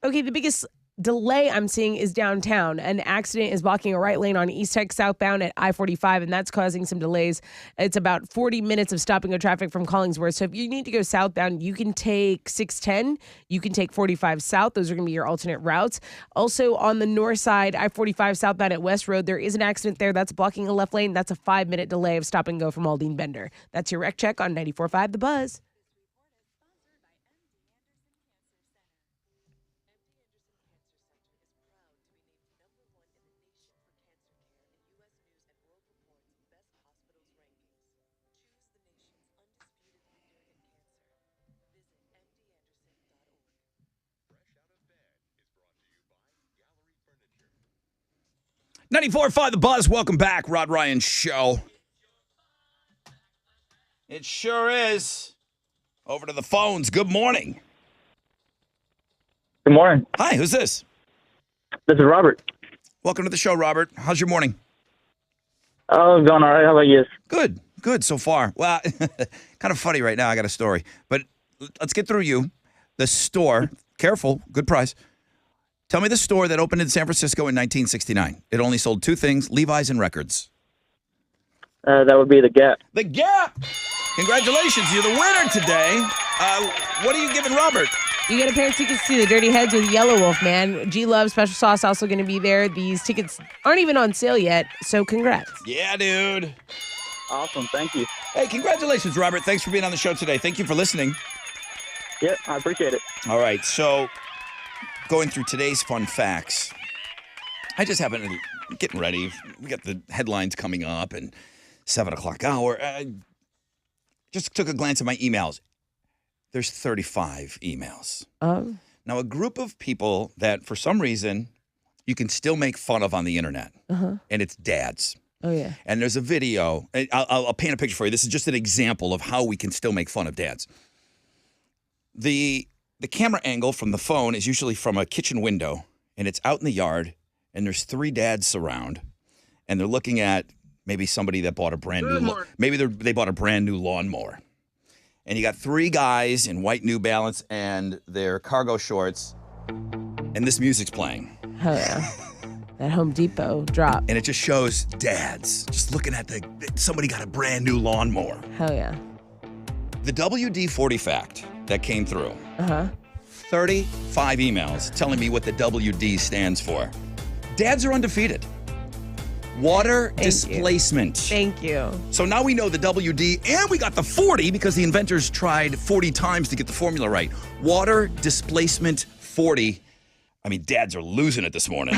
Okay, the biggest delay I'm seeing is downtown. An accident is blocking a right lane on East Tech southbound at I-45, and that's causing some delays. It's about 40 minutes of stopping of traffic from Collingsworth. So if you need to go southbound, you can take 610. You can take 45 south. Those are going to be your alternate routes. Also on the north side, I-45 southbound at West Road, there is an accident there. That's blocking a left lane. That's a 5-minute delay of stop and go from Aldine Bender. That's your wreck check on 94.5 The Buzz. .94.5 The Buzz. Welcome back, Rod Ryan Show. It sure is. Over to the phones. Good morning. Good morning. Hi, who's this? This is Robert. Welcome to the show, Robert. How's your morning? Oh, going all right. How about you? Good so far. Well, kind of funny right now. I got a story, but let's get through you. The store, careful, good price. Tell me the store that opened in San Francisco in 1969. It only sold two things, Levi's and records. That would be the Gap. The Gap! Congratulations, you're the winner today. What are you giving Robert? You get a pair of tickets to the Dirty Heads with Yellow Wolf, man. G Love Special Sauce also going to be there. These tickets aren't even on sale yet, so congrats. Yeah, dude. Awesome. Thank you. Hey, congratulations, Robert. Thanks for being on the show today. Thank you for listening. Yep, I appreciate it. All right, so going through today's fun facts. I just happened to getting ready. We got the headlines coming up and 7 o'clock hour. Just took a glance at my emails. There's 35 emails. Now, a group of people that, for some reason, you can still make fun of on the internet, and it's dads. Oh, yeah. And there's a video. I'll paint a picture for you. This is just an example of how we can still make fun of dads. The camera angle from the phone is usually from a kitchen window, and it's out in the yard, and there's three dads around, and they're looking at maybe somebody that bought a brand new they bought a brand new lawnmower. And you got three guys in white New Balance and their cargo shorts, and this music's playing. Hell yeah. That Home Depot drop. And it just shows dads just looking at somebody got a brand new lawnmower. Hell yeah. The WD-40 fact that came through. 35 emails telling me what the WD stands for. Dads are undefeated. Water displacement. Thank you. So now we know the WD, and we got the 40 because the inventors tried 40 times to get the formula right. Water displacement 40. I mean, dads are losing it this morning.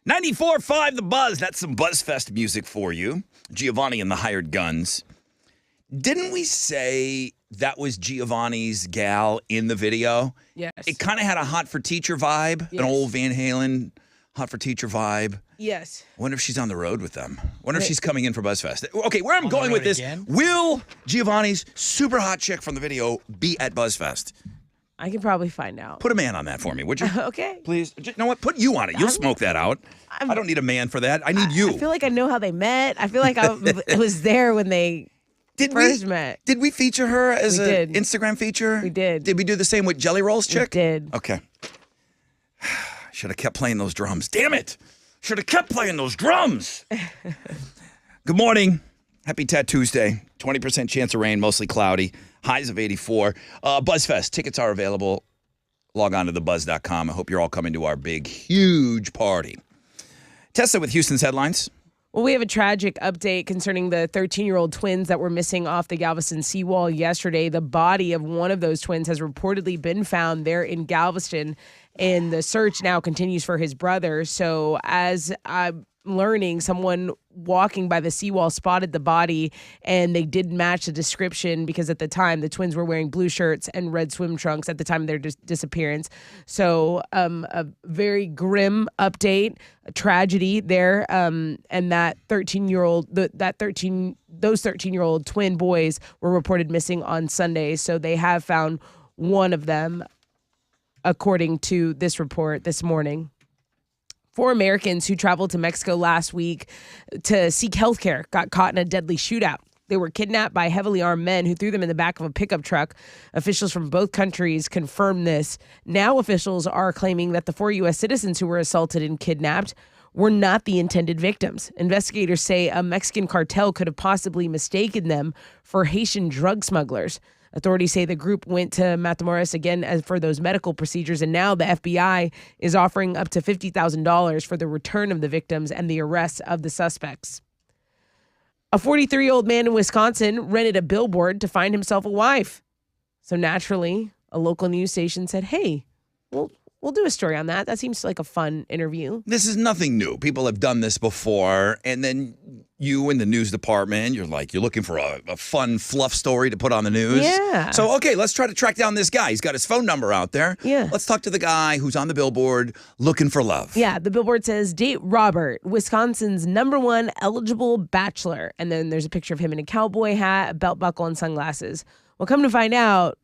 94.5 The Buzz. That's some BuzzFest music for you. Giovanni and the Hired Guns. Didn't we say that was Giovanni's gal in the video? Yes. It kind of had a Hot for Teacher vibe, Yes. an old Van Halen Hot for Teacher vibe. Yes. I wonder if she's on the road with them. I wonder if she's coming in for BuzzFest. Okay, where I'm going road with this, again? will Giovanni's super hot chick from the video be at BuzzFest? I can probably find out. Put a man on that for me, would you? Okay. Please. You know what? Put you on it. You'll smoke that out. I don't need a man for that. I need you. I feel like I know how they met. I feel like I was there when they first met. Did we feature her as We an did. Instagram feature? We did. Did we do the same with Jelly Rolls chick? We did. Okay. Should have kept playing those drums. Damn it. Should have kept playing those drums. Good morning. Happy Tat Tuesday. 20% chance of rain, mostly cloudy. Highs of 84. BuzzFest. Tickets are available. Log on to thebuzz.com. I hope you're all coming to our big, huge party. Tessa with Houston's headlines. Well, we have a tragic update concerning the 13-year-old twins that were missing off the Galveston seawall yesterday. The body of one of those twins has reportedly been found there in Galveston, and the search now continues for his brother. So as I'm learning, someone walking by the seawall spotted the body, and they did match the description because at the time the twins were wearing blue shirts and red swim trunks at the time of their disappearance. So a very grim update, a tragedy there, and that 13-year-old, those 13-year-old twin boys were reported missing on Sunday. So they have found one of them, according to this report this morning. 4 Americans who traveled to Mexico last week to seek health care got caught in a deadly shootout. They were kidnapped by heavily armed men who threw them in the back of a pickup truck. Officials from both countries confirmed this. Now officials are claiming that the 4 U.S. citizens who were assaulted and kidnapped were not the intended victims. Investigators say a Mexican cartel could have possibly mistaken them for Haitian drug smugglers. Authorities say the group went to Matamoros again for those medical procedures, and now the FBI is offering up to $50,000 for the return of the victims and the arrest of the suspects. A 43-year-old man in Wisconsin rented a billboard to find himself a wife. So naturally, a local news station said, hey, we'll do a story on that. That seems like a fun interview. This is nothing new. People have done this before, and then you in the news department, you're looking for a fun fluff story to put on the news. Yeah. So, okay, let's try to track down this guy. He's got his phone number out there. Yeah. Let's talk to the guy who's on the billboard looking for love. Yeah, the billboard says, date Robert, Wisconsin's #1 eligible bachelor. And then there's a picture of him in a cowboy hat, a belt buckle, and sunglasses. Well, come to find out,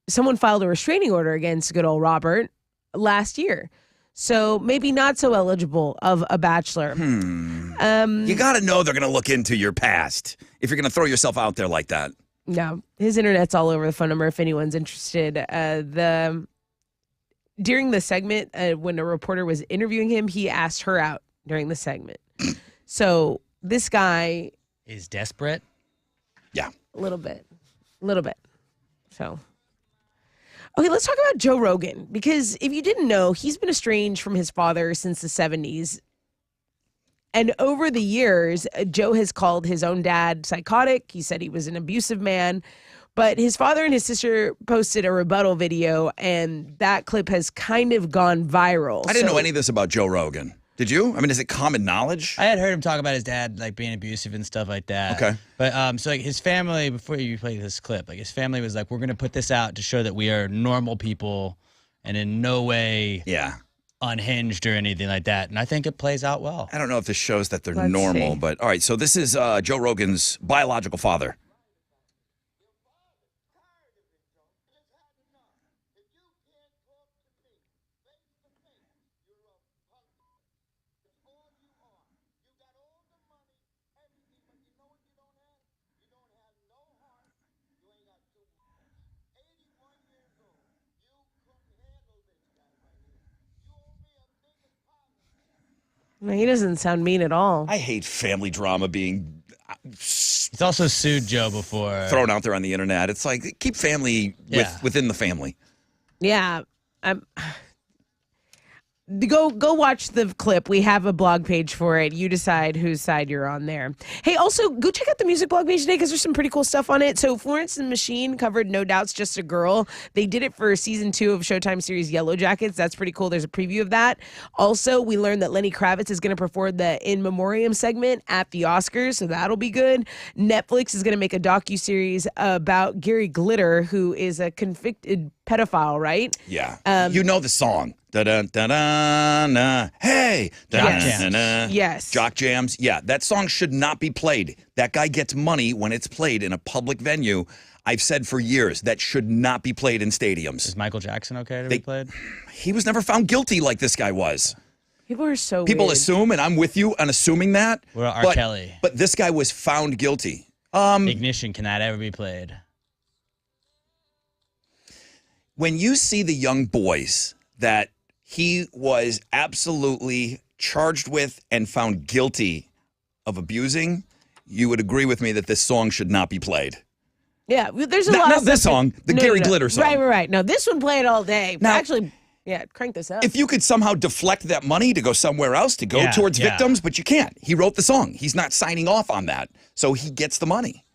someone filed a restraining order against good old Robert last year. So maybe not so eligible of a bachelor. You got to know they're going to look into your past if you're going to throw yourself out there like that. No, his internet's all over the phone number if anyone's interested. During the segment, when a reporter was interviewing him, he asked her out during the segment. So this guy Is desperate. Yeah. a little bit. So, okay, let's talk about Joe Rogan, because if you didn't know, he's been estranged from his father since the 70s. And over the years, Joe has called his own dad psychotic. He said he was an abusive man. But his father and his sister posted a rebuttal video, and that clip has kind of gone viral. I didn't know any of this about Joe Rogan. Did you? I mean, is it common knowledge? I had heard him talk about his dad being abusive and stuff like that. Okay. But so his family, before you play this clip, his family was like, we're gonna put this out to show that we are normal people and in no way Yeah. unhinged or anything like that. And I think it plays out well. I don't know if this shows that they're Let's normal, see. but all right. So this is Joe Rogan's biological father. No, he doesn't sound mean at all. I hate family drama being He's also sued Joe before. thrown out there on the internet. It's like, keep family Yeah. within the family. Yeah. Go watch the clip. We have a blog page for it. You decide whose side you're on there. Hey, also go check out the music blog page today because there's some pretty cool stuff on it. So Florence and the Machine covered No Doubt's Just a Girl. They did it for season 2 of Showtime series Yellow Jackets. That's pretty cool. There's a preview of that. Also, we learned that Lenny Kravitz is going to perform the In Memoriam segment at the Oscars, so that'll be good. Netflix is going to make a docuseries about Gary Glitter, who is a convicted pedophile, right? Yeah. You know the song. Da-da-da-da-na. Hey. Da-da-da-da. Yes. Jock jams. Yeah, that song should not be played. That guy gets money when it's played in a public venue. I've said for years that should not be played in stadiums. Is Michael Jackson okay to be played? He was never found guilty like this guy was. People are so People weird. assume, and I'm with you on assuming that. Or R. Kelly. But this guy was found guilty. Ignition, can that ever be played? When you see the young boys that he was absolutely charged with and found guilty of abusing, you would agree with me that this song should not be played. Yeah, there's a lot Not of this stuff song, the Gary Glitter song. Right. No, this one played all day. Now- Actually, yeah, crank this up. If you could somehow deflect that money to go somewhere else, to go towards victims, but you can't. He wrote the song. He's not signing off on that. So he gets the money.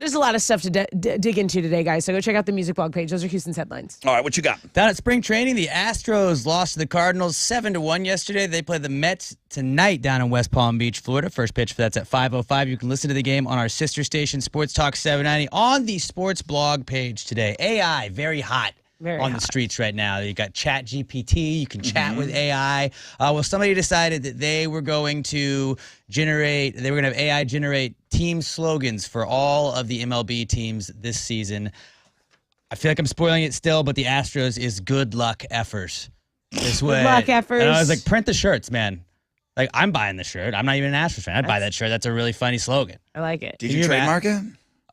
There's a lot of stuff to dig into today, guys. So go check out the music blog page. Those are Houston's headlines. All right, what you got? Down at spring training, the Astros lost to the Cardinals 7-1 yesterday. They play the Mets tonight down in West Palm Beach, Florida. First pitch for that's at 5:05. You can listen to the game on our sister station, Sports Talk 790, on the sports blog page today. AI, very hot. The streets right now. You got Chat GPT. You can chat with AI. Well, somebody decided that they were going to have AI generate team slogans for all of the MLB teams this season. I feel like I'm spoiling it still, but the Astros is good luck effers. This way. Good luck effers. And I was like, print the shirts, man. Like, I'm buying the shirt. I'm not even an Astros fan. I'd buy that shirt. That's a really funny slogan. I like it. Did you trademark it?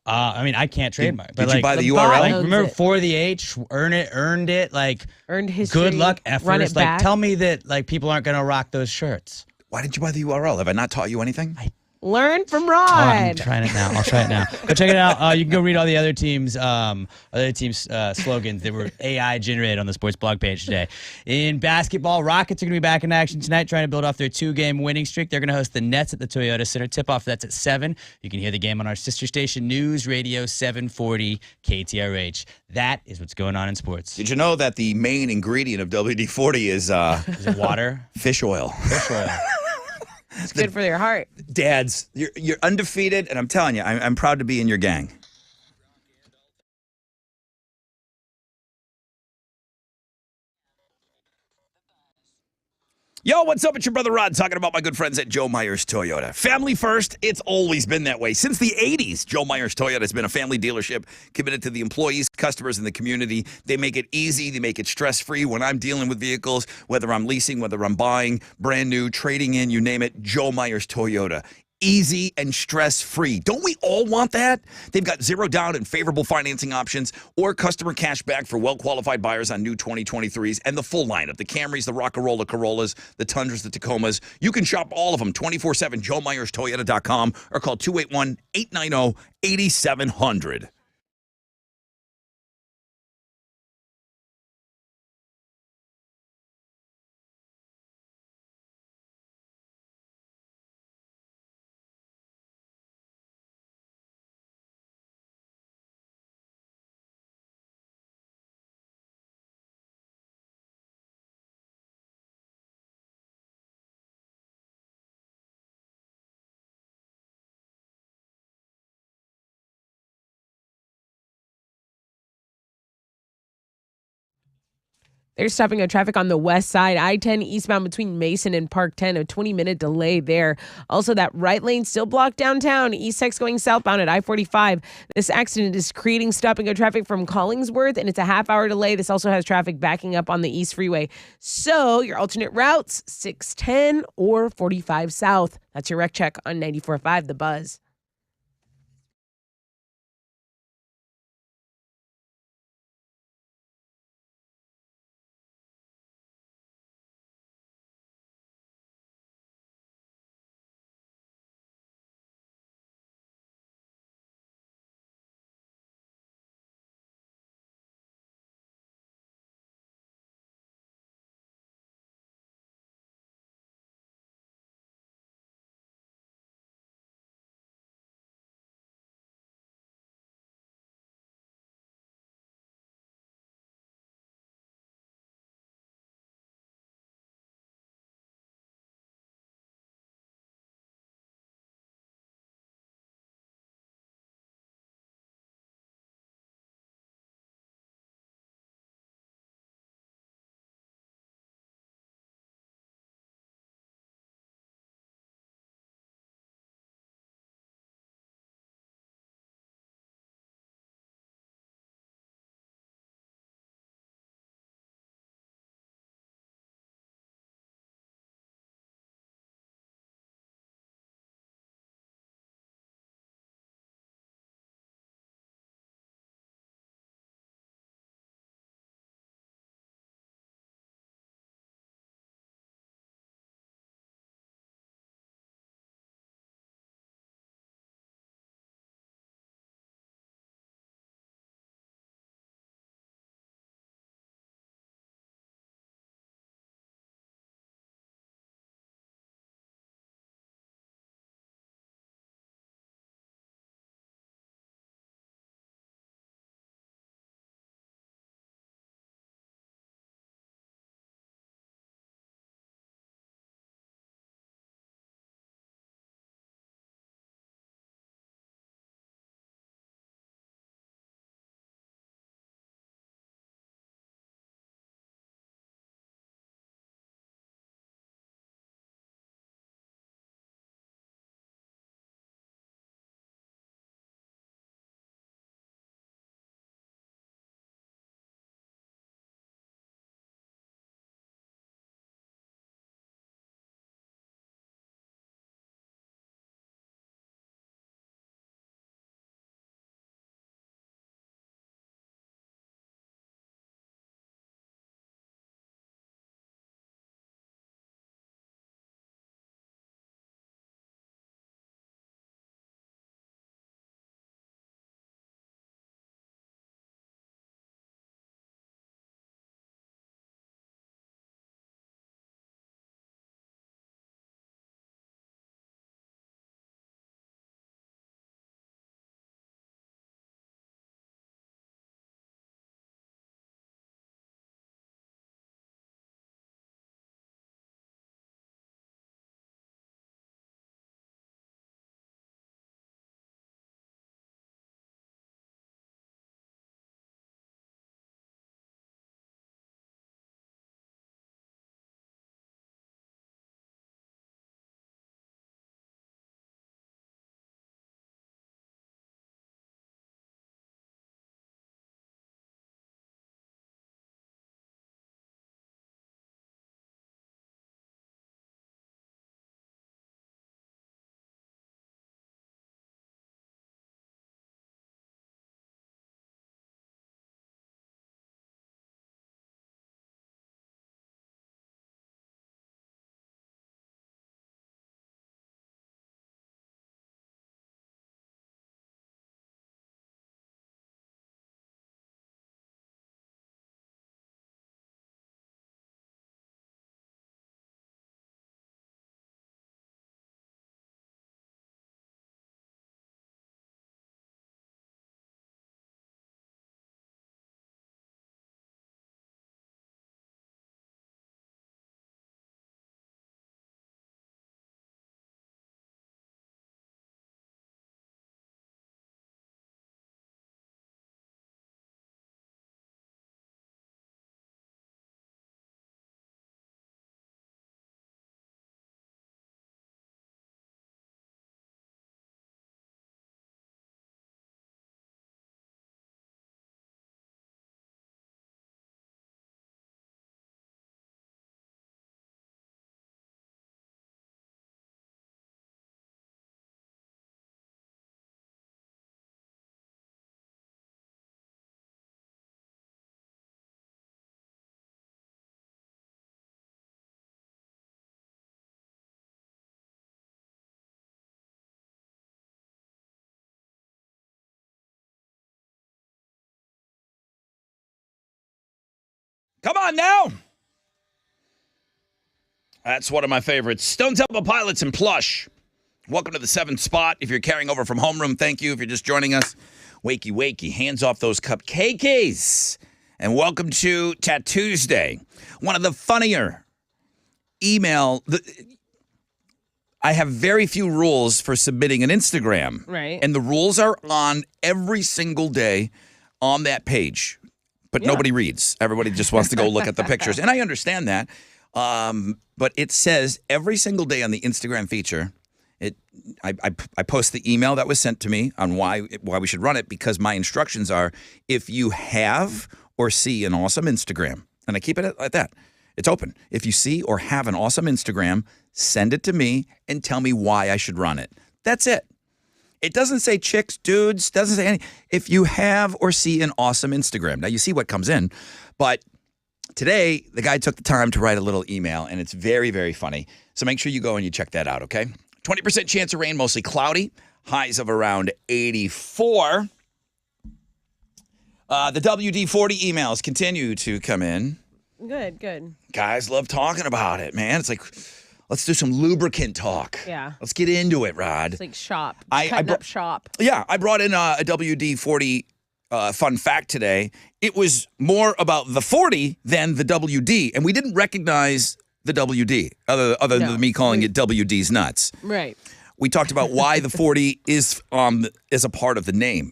I mean, I can't trademark. Did but you buy the bot URL? Like, owns remember it. For the H, earned it, like Earned history. good luck efforts. Run it Like, back. tell me that like people aren't gonna rock those shirts. Why did you buy the URL? Have I not taught you anything? Learn from Oh, I'm Rod. trying it now. I'll try it now. Go check it out. You can go read all the other teams' slogans that were AI generated on the sports blog page today. In basketball, Rockets are going to be back in action tonight, trying to build off their 2-game winning streak. They're going to host the Nets at the Toyota Center. Tip-off, that's at 7. You can hear the game on our sister station, News Radio 740 KTRH. That is what's going on in sports. Did you know that the main ingredient of WD-40 is Is it water? fish oil? Fish oil. It's good for your heart. Dads, you're undefeated, and I'm telling you, I'm proud to be in your gang. Yo, what's up? It's your brother Rod talking about my good friends at Joe Myers Toyota. Family first, it's always been that way. Since the 80s, Joe Myers Toyota has been a family dealership committed to the employees, customers, and the community. They make it easy. They make it stress-free. When I'm dealing with vehicles, whether I'm leasing, whether I'm buying, brand new, trading in, you name it, Joe Myers Toyota. Easy and stress-free. Don't we all want that? They've got zero down and favorable financing options or customer cash back for well-qualified buyers on new 2023s and the full lineup, the Camrys, the Rockarola Corollas, the Tundras, the Tacomas. You can shop all of them 24/7, JoeMyersToyota.com, or call 281-890-8700. They're stopping at traffic on the west side, I-10 eastbound between Mason and Park 10, a 20-minute delay there. Also, that right lane still blocked downtown. East Tex going southbound at I-45. This accident is creating stopping of traffic from Collingsworth, and it's a half-hour delay. This also has traffic backing up on the East Freeway. So your alternate routes, 610 or 45 South. That's your rec check on 94.5 The Buzz. Come on now. That's one of my favorites. Stone Temple Pilots and Plush. Welcome to the 7th spot. If you're carrying over from homeroom, thank you. If you're just joining us, wakey, wakey. Hands off those cupcakes. And welcome to Tattoosday. One of the funnier I have very few rules for submitting an Instagram. Right. And the rules are on every single day on that page. But nobody reads. Everybody just wants to go look at the pictures. And I understand that. But it says every single day on the Instagram feature, I post the email that was sent to me on why we should run it, because my instructions are, if you have or see an awesome Instagram, and I keep it at that. It's open. If you see or have an awesome Instagram, send it to me and tell me why I should run it. That's it. It doesn't say chicks, dudes, doesn't say anything. If you have or see an awesome Instagram. Now, you see what comes in, but today, the guy took the time to write a little email, and it's very, very funny. So make sure you go and you check that out, okay? 20% chance of rain, mostly cloudy. Highs of around 84. The WD-40 emails continue to come in. Good, good. Guys love talking about it, man. It's like, let's do some lubricant talk. Yeah. Let's get into it, Rod. It's like shop. Cutting up shop. Yeah, I brought in a WD-40 fun fact today. It was more about the 40 than the WD, and we didn't recognize the WD, other than me calling it WD's nuts. Right. We talked about why the 40 is a part of the name.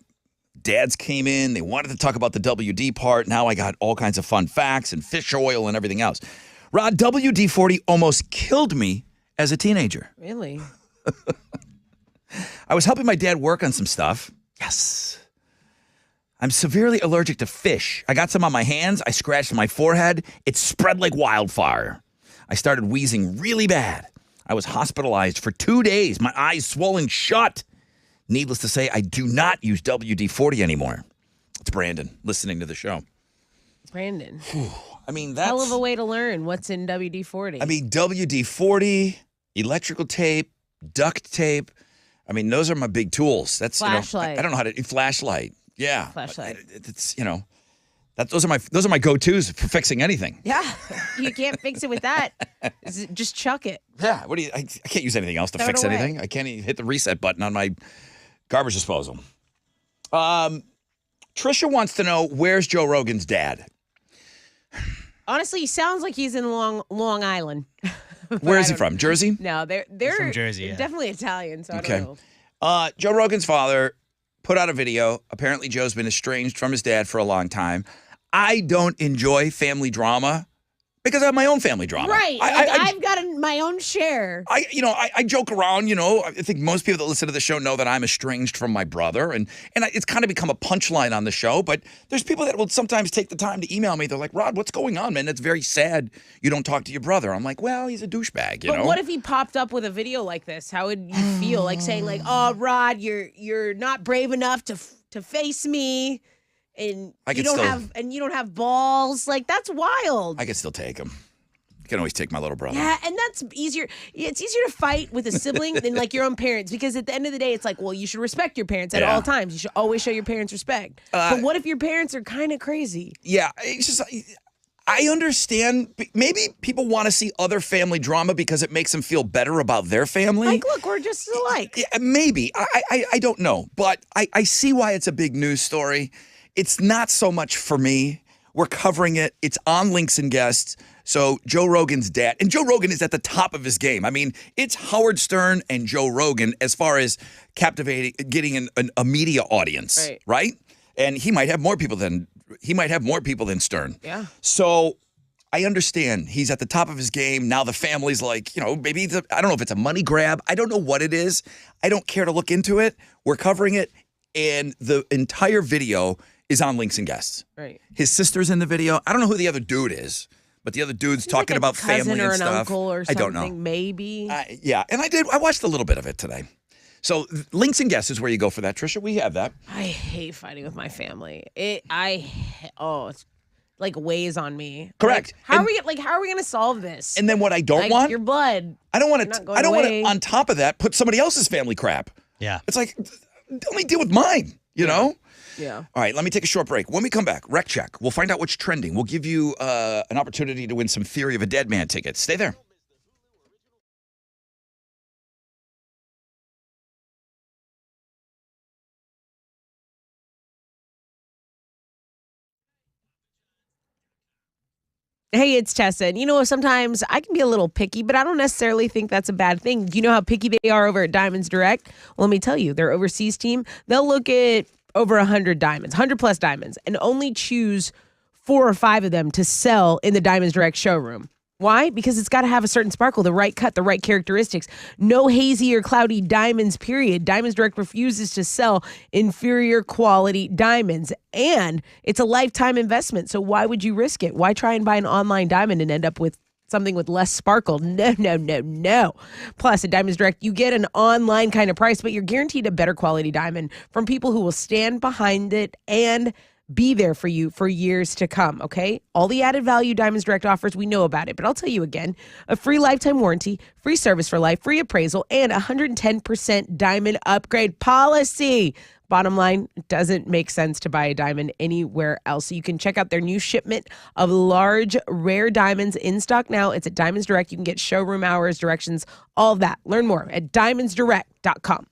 Dads came in, they wanted to talk about the WD part. Now I got all kinds of fun facts and fish oil and everything else. Rod, WD-40 almost killed me as a teenager. Really? I was helping my dad work on some stuff. Yes. I'm severely allergic to fish. I got some on my hands. I scratched my forehead. It spread like wildfire. I started wheezing really bad. I was hospitalized for 2 days. My eyes swollen shut. Needless to say, I do not use WD-40 anymore. It's Brandon listening to the show. Brandon. I mean, that's Hell of a way to learn what's in WD-40. I mean, WD-40, electrical tape, duct tape. I mean, those are my big tools. That's Flashlight. I don't know how to flashlight. Yeah, Flashlight. It's those are my go-tos for fixing anything. Yeah. You can't fix it with that. Just chuck it. Yeah. What do you? I can't use anything else to Throw it fix away. anything. I can't even hit the reset button on my garbage disposal. Trisha wants to know, where's Joe Rogan's dad? Honestly, he sounds like he's in Long Island. Where is he from? Jersey? No, they're from Jersey, yeah. definitely Italian, so Okay. I don't know. Joe Rogan's father put out a video. Apparently, Joe's been estranged from his dad for a long time. I don't enjoy family drama because I have my own family drama. Right. I've got my own share. I joke around, I think most people that listen to the show know that I'm estranged from my brother, and it's kind of become a punchline on the show, but there's people that will sometimes take the time to email me. They're like, Rod, what's going on, man? It's very sad you don't talk to your brother. I'm like, well, he's a douchebag, But what if he popped up with a video like this? How would you feel? Like saying like, oh, Rod, you're not brave enough to face me, and you don't have balls. Like, that's wild. I could still take him. I can always take my little brother. Yeah, and that's easier. It's easier to fight with a sibling than like your own parents, because at the end of the day, it's like, well, you should respect your parents at all times. You should always show your parents respect. But what if your parents are kind of crazy? Yeah, it's just, I understand. Maybe people want to see other family drama because it makes them feel better about their family. Like, look, we're just alike. Yeah, maybe. I don't know. But I see why it's a big news story. It's not so much for me. We're covering it. It's on Links and Guests. So Joe Rogan's dad, and Joe Rogan is at the top of his game. I mean, it's Howard Stern and Joe Rogan as far as getting a media audience, right? And he might have more people than Stern. Yeah. So I understand he's at the top of his game. Now the family's like, maybe I don't know if it's a money grab. I don't know what it is. I don't care to look into it. We're covering it, and the entire video is on Links and Guests. Right. His sister's in the video. I don't know who the other dude is. But the other dude's talking about family and stuff. Or an uncle or something, I don't know. Maybe. Yeah, and I watched a little bit of it today. So Links and Guests is where you go for that, Trisha. We have that. I hate fighting with my family. It's like weighs on me. Correct. Like, how are we gonna solve this? And then what I don't want, your blood. I don't want to. On top of that, put somebody else's family crap. Yeah. It's like, only deal with mine. You know. Yeah. All right, let me take a short break. When we come back, Rec Check. We'll find out what's trending. We'll give you an opportunity to win some Theory of a Dead Man tickets. Stay there. Hey, it's Tessa. And sometimes I can be a little picky, but I don't necessarily think that's a bad thing. You know how picky they are over at Diamonds Direct? Well, let me tell you, their overseas team, they'll look at over 100 diamonds, 100 plus diamonds, and only choose 4 or 5 of them to sell in the Diamonds Direct showroom. Why? Because it's got to have a certain sparkle, the right cut, the right characteristics. No hazy or cloudy diamonds, period. Diamonds Direct refuses to sell inferior quality diamonds. And it's a lifetime investment. So why would you risk it? Why try and buy an online diamond and end up with something with less sparkle? No, no, no, no. Plus, at Diamonds Direct, you get an online kind of price, but you're guaranteed a better quality diamond from people who will stand behind it and be there for you for years to come, okay? All the added value Diamonds Direct offers, we know about it, but I'll tell you again, a free lifetime warranty, free service for life, free appraisal, and 110% diamond upgrade policy. Bottom line, it doesn't make sense to buy a diamond anywhere else. So you can check out their new shipment of large, rare diamonds in stock now. It's at Diamonds Direct. You can get showroom hours, directions, all of that. Learn more at diamondsdirect.com.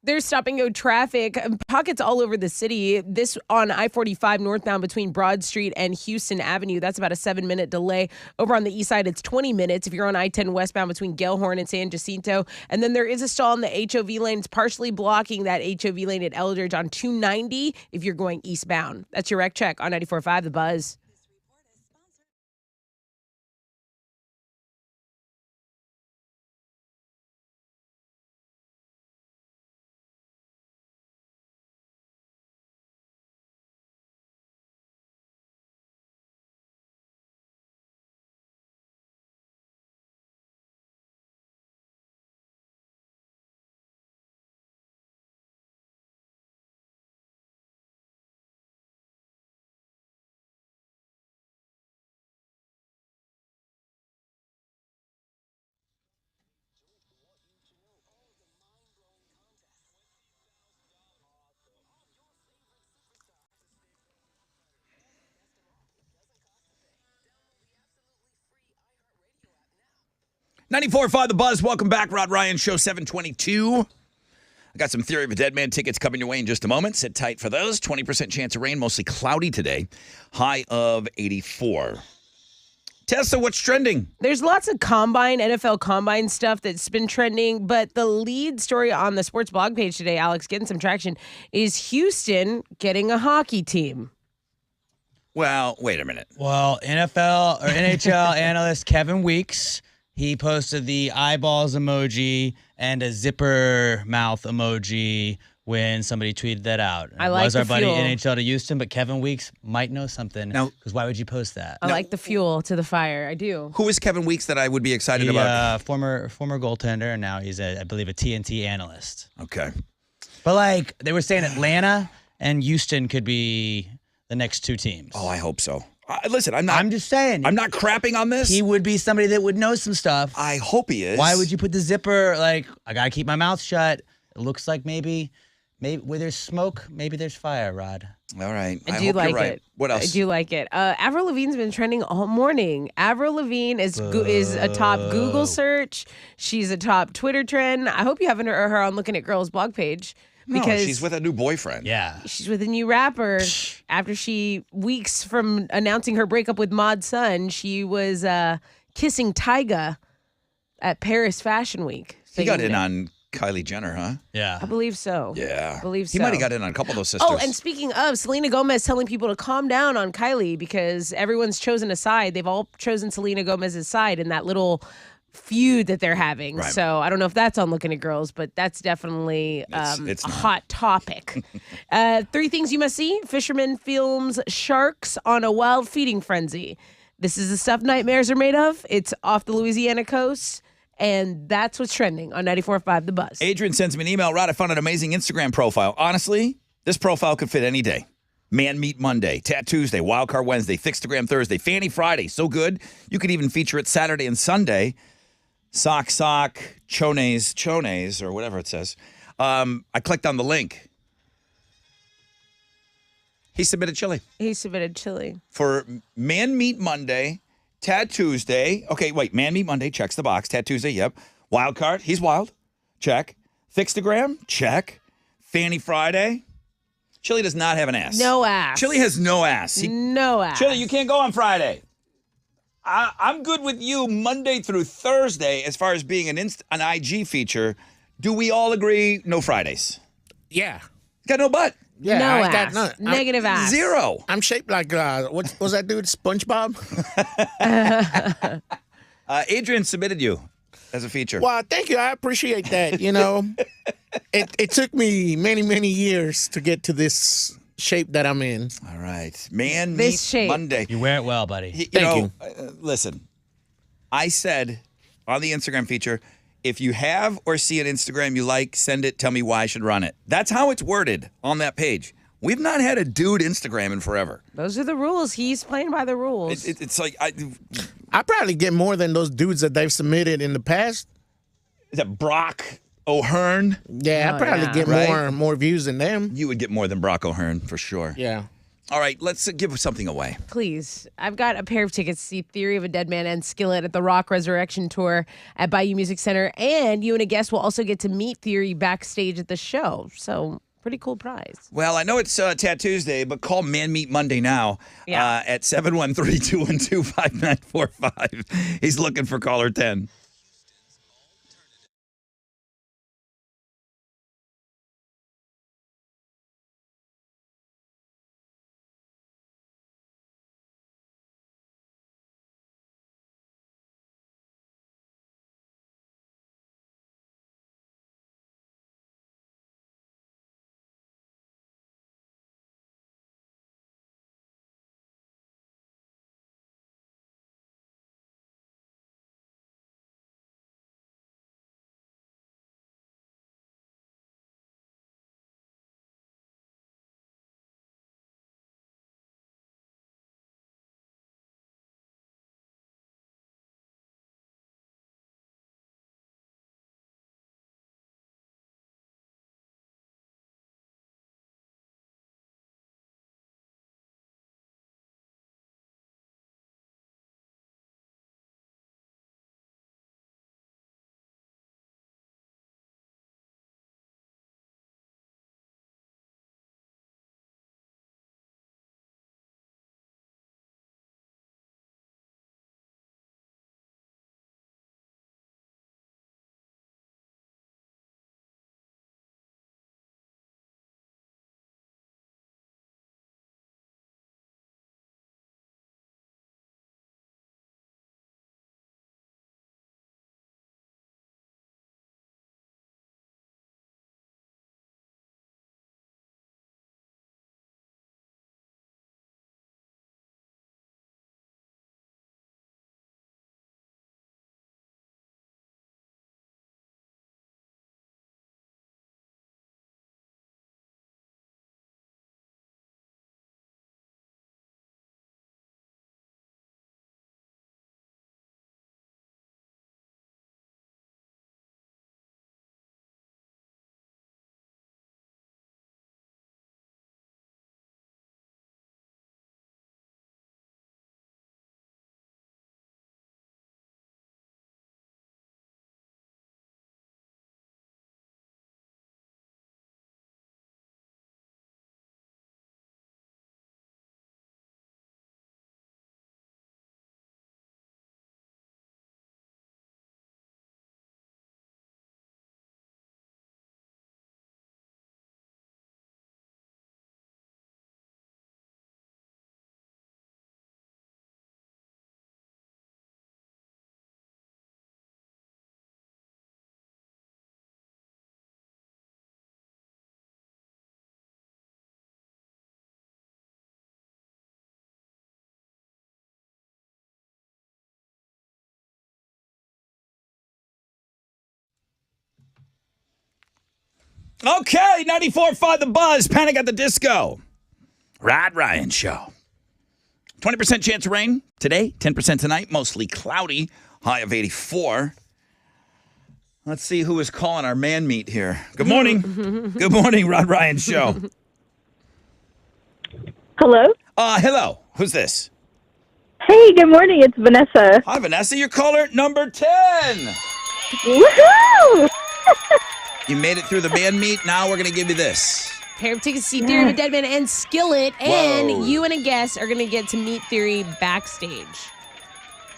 There's stop and go traffic, pockets all over the city. This on I-45 northbound between Broad Street and Houston Avenue. That's about a 7-minute delay. Over on the east side, it's 20 minutes if you're on I-10 westbound between Gale-Horn and San Jacinto. And then there is a stall in the HOV lane. It's partially blocking that HOV lane at Eldridge on 290 if you're going eastbound. That's your wreck check on 94.5 The Buzz. $94.5 The Buzz. Welcome back. Rod Ryan Show 722. I got some Theory of a Dead Man tickets coming your way in just a moment. Sit tight for those. 20% chance of rain, mostly cloudy today. High of 84. Tessa, what's trending? There's lots of NFL combine stuff that's been trending, but the lead story on the sports blog page today, Alex, getting some traction, is Houston getting a hockey team. Well, wait a minute. Well, NHL analyst Kevin Weeks, he posted the eyeballs emoji and a zipper mouth emoji when somebody tweeted that out. I like was our the buddy fuel. NHL to Houston, but Kevin Weeks might know something. Now- Because why would you post that? I like the fuel to the fire. I do. Who is Kevin Weeks that I would be excited He, about? former goaltender, and now he's, I believe, a TNT analyst. Okay. But, like, they were saying Atlanta and Houston could be the next two teams. Oh, I hope so. Listen, I'm just saying. not crapping on this. He would be somebody that would know some stuff. I hope he is. Why would you put the zipper, like, I got to keep my mouth shut. It looks like maybe where there's smoke, maybe there's fire, Rod. All right. I I do hope like you're right. it. What else? I do like it. Avril Lavigne's been trending all morning. Avril Lavigne is a top Google search. She's a top Twitter trend. I hope you haven't heard her on Looking at Girls blog page. Because No, she's with a new boyfriend. Yeah. she's with a new rapper. After weeks from announcing her breakup with Mod Sun, she was kissing Tyga at Paris Fashion Week. He got in on Kylie Jenner, huh? Yeah. I believe so. Yeah. I believe He so. might have got in on a couple of those sisters. Oh, and speaking of, Selena Gomez telling people to calm down on Kylie because everyone's chosen a side. They've all chosen Selena Gomez's side in that little feud that they're having. Right. So I don't know if that's on Looking at Girls, but that's definitely It's a not. hot topic. 3 things you must see. Fisherman films sharks on a wild feeding frenzy. This is the stuff nightmares are made of. It's off the Louisiana coast. And that's what's trending on 94.5 The Buzz. Adrian sends me an email. Rod, I found an amazing Instagram profile. Honestly, this profile could fit any day. Man Meat Monday, Tat Tuesday, Wildcard Wednesday, Thickstagram Thursday, Fanny Friday. So good. You could even feature it Saturday and Sunday. Sock, chones, or whatever it says. I clicked on the link. He submitted chili. He submitted chili. For Man Meat Monday, Tat Tuesday. Okay, wait. Man Meat Monday checks the box. Tat Tuesday, yep. Wild card, he's wild. Check. Thickstagram, check. Fanny Friday. Chili does not have an ass. No ass. Chili has no ass. No ass. Chili, you can't go on Friday. I'm good with you Monday through Thursday as far as being an IG feature. Do we all agree no Fridays? Yeah. Got no butt. Yeah. no I ass. got none. Negative ass. Zero. I'm shaped like, what was that dude, SpongeBob? Adrian submitted you as a feature. Well, thank you. I appreciate that. You know, it took me many, many years to get to this shape that I'm in. All right. Man This Meat shape. Monday. You wear it well, buddy. Thank you. Listen, I said on the Instagram feature, if you have or see an Instagram you like, send it. Tell me why I should run it. That's how it's worded on that page. We've not had a dude Instagram in forever. Those are the rules. He's playing by the rules. It's like, I probably get more than those dudes that they've submitted in the past. is that Brock O'Hearn? Yeah, Oh, I probably yeah. get Right? more views than them. You would get more than Brock O'Hearn for sure. Yeah. All right, let's give something away. Please. I've got a pair of tickets to see Theory of a Deadman and Skillet at the Rock Resurrection Tour at Bayou Music Center. And you and a guest will also get to meet Theory backstage at the show. So, pretty cool prize. Well, I know it's Tattoos Day, but call Man Meet Monday now at 713-212-5945. He's looking for caller 10. Okay, 94.5 The Buzz, Panic at the Disco. Rod Ryan Show. 20% chance of rain today, 10% tonight, mostly cloudy, high of 84. Let's see who is calling our man meet here. Good morning. Good morning, Rod Ryan Show. Hello? Hello. Who's this? Hey, good morning. It's Vanessa. Hi, Vanessa. You're caller number 10. Woohoo! You made it through the man meet. Now we're going to give you this. Pair of tickets to see Theory of a Deadman and Skillet. And Whoa. you and a guest are going to get to meet Theory backstage.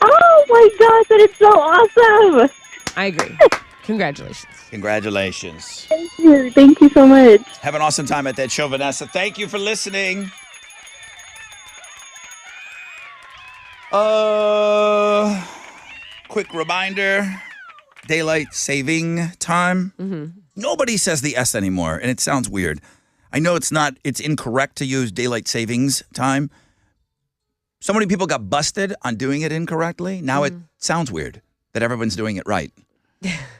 Oh my gosh, that is so awesome! I agree. Congratulations. Congratulations. Thank you. Thank you so much. Have an awesome time at that show, Vanessa. Thank you for listening. Quick reminder, daylight saving time. Mm-hmm. Nobody says the S anymore, and it sounds weird. I know it's incorrect to use daylight savings time. So many people got busted on doing it incorrectly. Now it sounds weird that everyone's doing it right.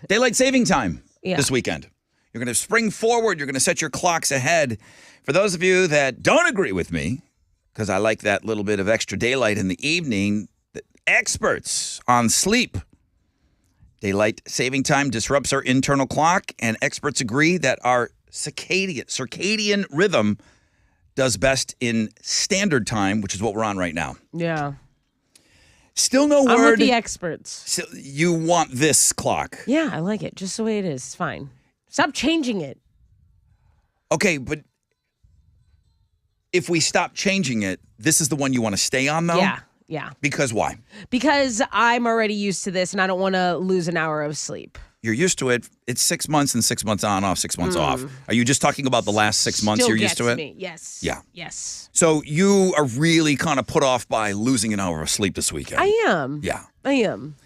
Daylight saving time this weekend. You're going to spring forward. You're going to set your clocks ahead. For those of you that don't agree with me, because I like that little bit of extra daylight in the evening, the experts on sleep. Daylight saving time disrupts our internal clock, and experts agree that our circadian rhythm does best in standard time, which is what we're on right now. Yeah. Still no I'm with word. the experts. So you want this clock. Yeah, I like it. Just the way it is. It's fine. Stop changing it. Okay, but if we stop changing it, this is the one you want to stay on, though? Yeah. Yeah. Because why? Because I'm already used to this and I don't want to lose an hour of sleep. You're used to it. It's 6 months and 6 months on, off, 6 months off. Are you just talking about the last 6 months Still you're used to gets it? me. Yes. Yeah. Yes. So you are really kind of put off by losing an hour of sleep this weekend. I am. Yeah. I am.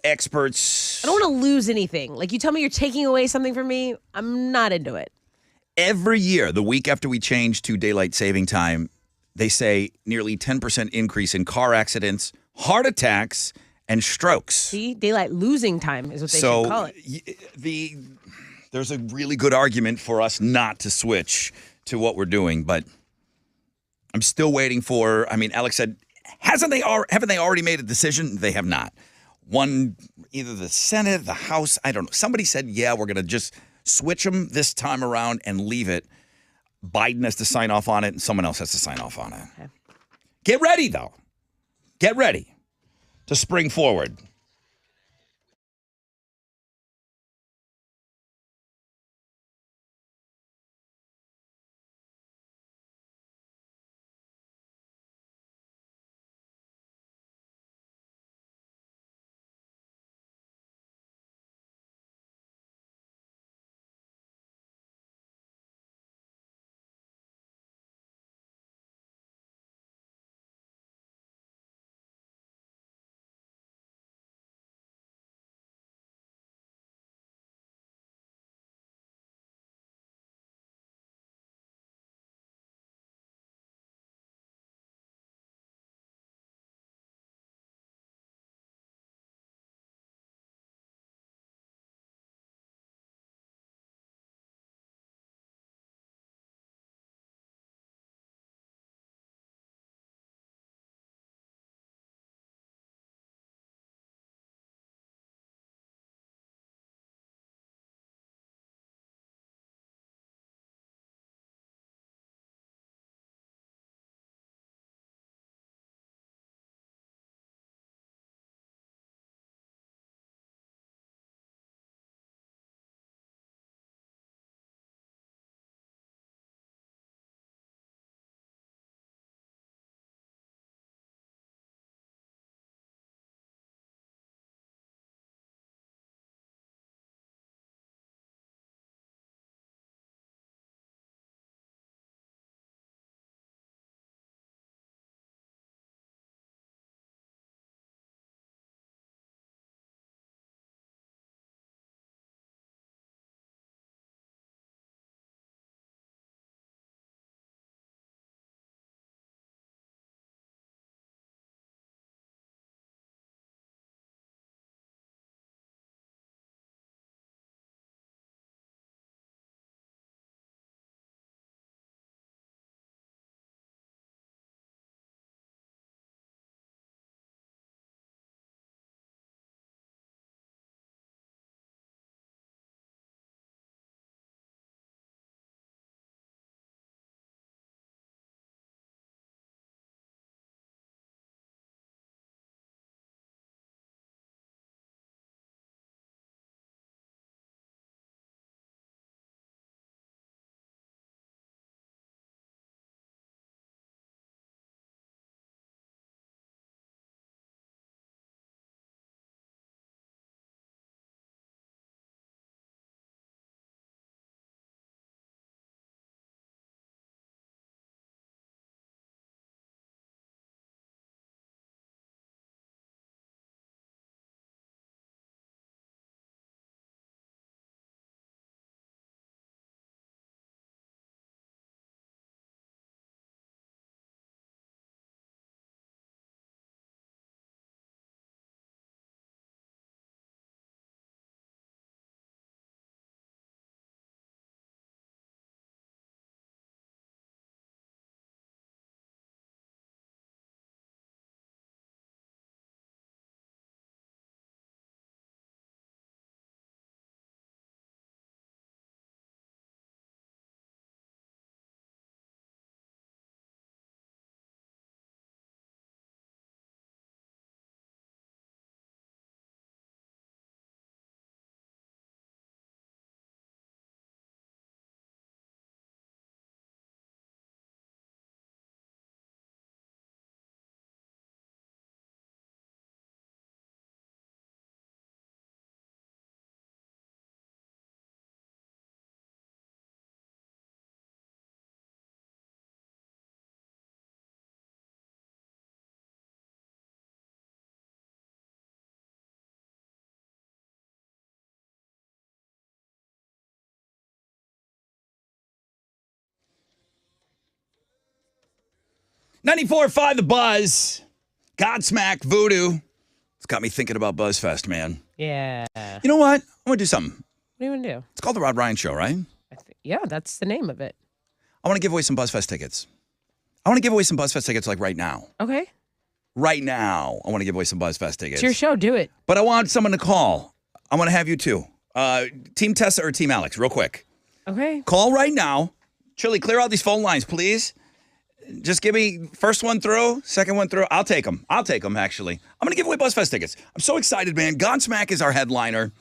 Experts. I don't want to lose anything. Like you tell me you're taking away something from me, I'm not into it. Every year, the week after we change to daylight saving time, they say nearly 10% increase in car accidents, heart attacks, and strokes. See, daylight losing time is what they should call it. There's a really good argument for us not to switch to what we're doing, but I'm still waiting for. I mean, Alex said, haven't they already made a decision? They have not. Either the Senate, the House, I don't know. Somebody said, yeah, we're going to just switch them this time around and leave it. Biden has to sign off on it, and someone else has to sign off on it. Okay. Get ready, though. Get ready to spring forward. 94.5 The Buzz. Godsmack Voodoo. It's got me thinking about BuzzFest, man. Yeah. What You know what? I'm going to do something. do you want to do? It's called The Rod Ryan Show, right? Yeah, that's the name of it. I want to give away some BuzzFest tickets. I want to give away some BuzzFest tickets like right now. Okay. Right now, I want to give away some BuzzFest tickets. It's your show. Do it. But I want someone to call. I want to have you too. Team Tessa or Team Alex, real quick. Okay. Call right now. Chili, clear out these phone lines, please. Just give me first one through, second one through. I'll take them. Actually. I'm going to give away BuzzFest tickets. I'm so excited, man. Godsmack is our headliner.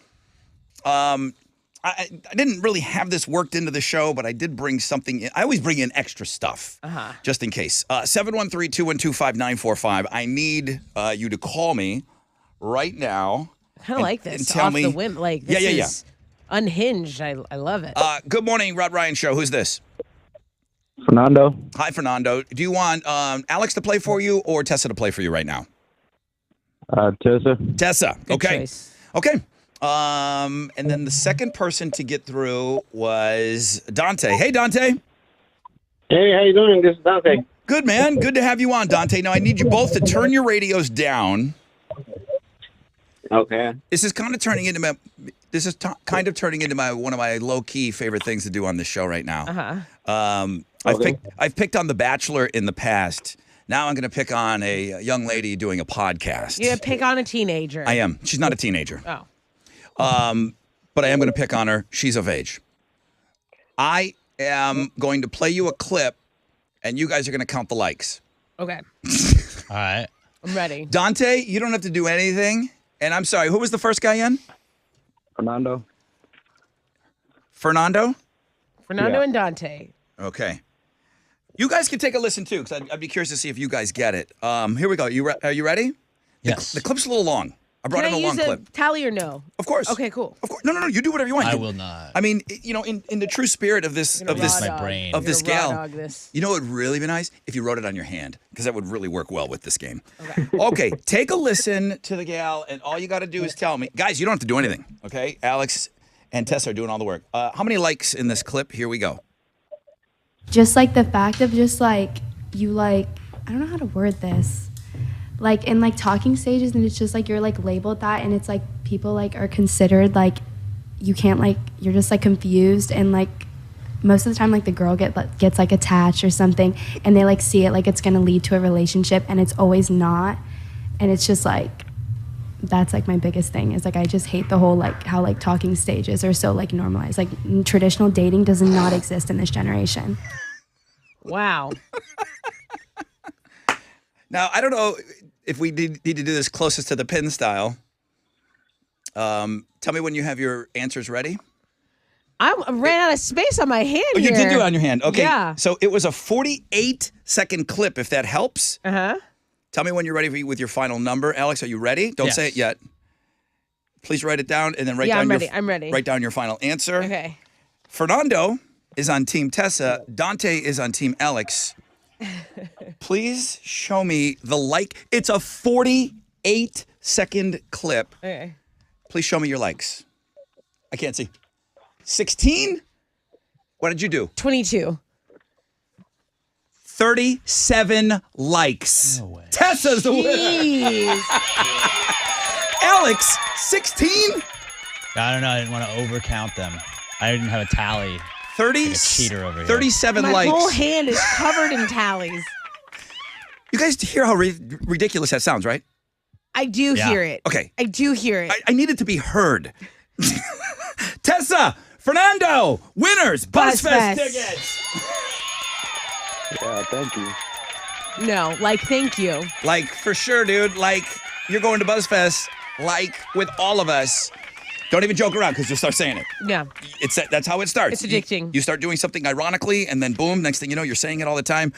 I didn't really have this worked into the show, but I did bring something in. I always bring in extra stuff, just in case. 713-212-5945. I need you to call me right now. I kind of like this. And tell Off me. the whim. Like, this Yeah. is unhinged. I love it. Good morning, Rod Ryan Show. Who's this? Fernando. Hi, Fernando. Do you want Alex to play for you or Tessa to play for you right now? Tessa. Tessa. Good Okay. choice. Okay. And then the second person to get through was Dante. Hey, Dante. Hey, how you doing? This is Dante. Good, man. Good to have you on, Dante. Now, I need you both to turn your radios down. Okay. This is kind of turning into my one of my low key favorite things to do on this show right now. I've picked on The Bachelor in the past. Now I'm going to pick on a young lady doing a podcast. You're going to pick on a teenager. I am. She's not a teenager. Oh. But I am going to pick on her. She's of age. I am going to play you a clip, and you guys are going to count the likes. Okay. All right. I'm ready. Dante, you don't have to do anything. And I'm sorry, who was the first guy in? Fernando. Fernando? Fernando Yeah. and Dante. Okay. You guys can take a listen, too, because I'd be curious to see if you guys get it. Here we go. Are you ready? Yes. The clip's a little long. I brought Can in I a long use clip. a tally or no? Of course. Okay, cool. Of course. No. You do whatever you want. I will not. I mean, in the true spirit of this You're gonna raw my dog. brain. You're of this gonna raw gal. dog this. You know what would really be nice? If you wrote it on your hand, because that would really work well with this game. Okay, take a listen to the gal, and all you got to do is tell me. Guys, you don't have to do anything, okay? Alex and Tessa are doing all the work. How many likes in this clip? Here we go. Just like the fact of just like you like I don't know how to word this, like in like talking stages, and it's just like you're like labeled that, and it's like people like are considered like you can't like you're just like confused, and like most of the time like the girl gets like attached or something, and they like see it like it's gonna lead to a relationship, and it's always not, and it's just like that's like my biggest thing is like I just hate the whole like how like talking stages are so like normalized. Like traditional dating does not exist in this generation. Wow. Now, I don't know if we need to do this closest to the pin style. Tell me when you have your answers ready. I ran out of space on my hand Oh, you here. did do it on your hand. Okay. Yeah. So it was a 48-second clip, if that helps. Uh-huh. Tell me when you're ready with your final number. Alex, are you ready? Don't say it Yes. yet. Please write it down and then write Yeah, down I'm your ready. I'm ready. Write down your final answer. Okay. Fernando is on Team Tessa. Dante is on Team Alex. Please show me the like. It's a 48-second clip. Okay. Please show me your likes. I can't see. 16? What did you do? 22. 37 likes. No way. Tessa's the winner. Jeez. Alex, 16? I don't know. I didn't want to overcount them. I didn't have a tally. 30, Like a cheater over here. 37 My likes. whole hand is covered in tallies. You guys hear how ridiculous that sounds, right? I do Yeah. hear it. Okay. I do hear it. I need it to be heard. Tessa, Fernando, winners, BuzzFest BuzzFest. tickets. Yeah, thank you. No, like, thank you. Like, for sure, dude. Like, you're going to BuzzFest, like, with all of us. Don't even joke around because you'll start saying it. Yeah. That's how it starts. It's addicting. You start doing something ironically, and then boom, next thing you know, you're saying it all the time.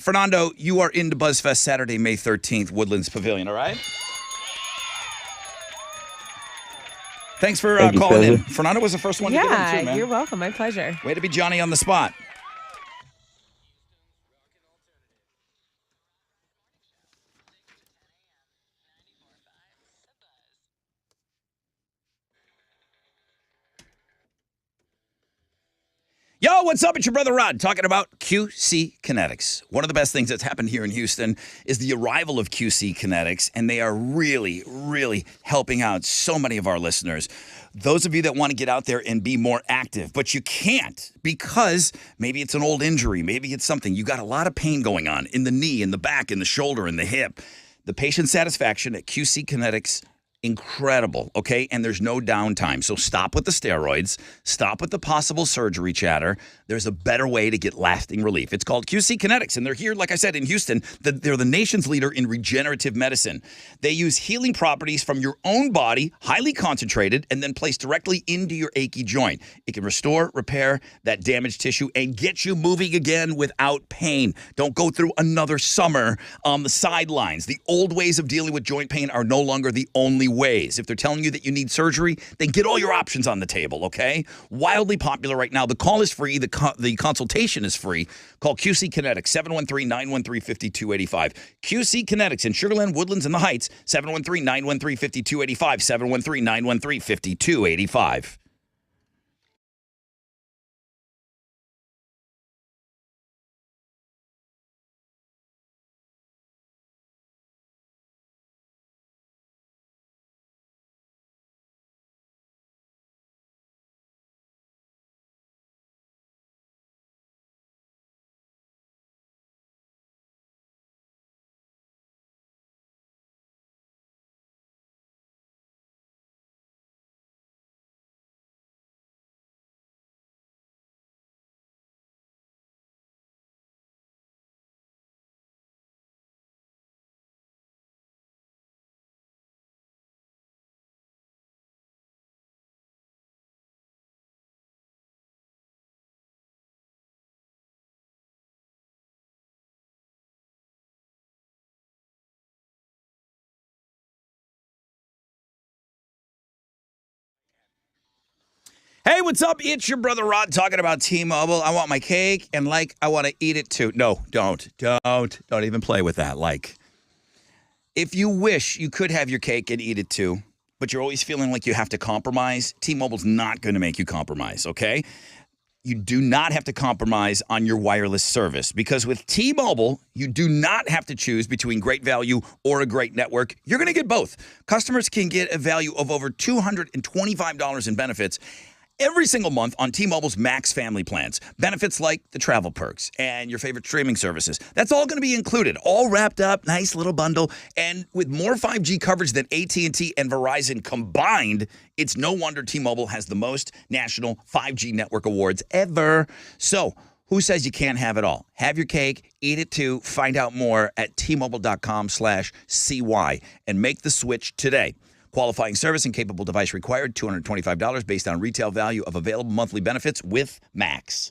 Fernando, you are into BuzzFest Saturday, May 13th, Woodlands Pavilion, all right? Thanks for Thank you, calling in. Trevor. Fernando was the first one to get in, too, Yeah, man. you're welcome. My pleasure. Way to be Johnny on the spot. Yo, what's up? It's your brother Rod talking about QC Kinetics. One of the best things that's happened here in Houston is the arrival of QC Kinetics, and they are really, really helping out so many of our listeners. Those of you that want to get out there and be more active, but you can't because maybe it's an old injury, maybe it's something. You got a lot of pain going on in the knee, in the back, in the shoulder, in the hip. The patient satisfaction at QC Kinetics, incredible, okay? And there's no downtime. So stop with the steroids. Stop with the possible surgery chatter. There's a better way to get lasting relief. It's called QC Kinetics, and they're here, like I said, in Houston. They're the nation's leader in regenerative medicine. They use healing properties from your own body, highly concentrated, and then placed directly into your achy joint. It can restore, repair that damaged tissue, and get you moving again without pain. Don't go through another summer on the sidelines. The old ways of dealing with joint pain are no longer the only ways. If they're telling you that you need surgery, then get all your options on the table, okay? Wildly popular right now. The call is free. The consultation is free. Call QC Kinetics, 713-913-5285. QC Kinetics in Sugarland, Woodlands, and the Heights, 713-913-5285, 713-913-5285. Hey, what's up? It's your brother Rod talking about T-Mobile. I want my cake, and I want to eat it too. No, don't even play with that. If you wish you could have your cake and eat it too, but you're always feeling like you have to compromise, T-Mobile's not going to make you compromise, okay? You do not have to compromise on your wireless service because with T-Mobile, you do not have to choose between great value or a great network. You're going to get both. Customers can get a value of over $225 in benefits every single month on T-Mobile's Max family plans. Benefits like the travel perks and your favorite streaming services. That's all going to be included, all wrapped up, nice little bundle. And with more 5G coverage than AT&T and Verizon combined, it's no wonder T-Mobile has the most national 5G network awards ever. So, who says you can't have it all? Have your cake, eat it too. Find out more at T-Mobile.com/CY and make the switch today. Qualifying service and capable device required, $225 based on retail value of available monthly benefits with Max.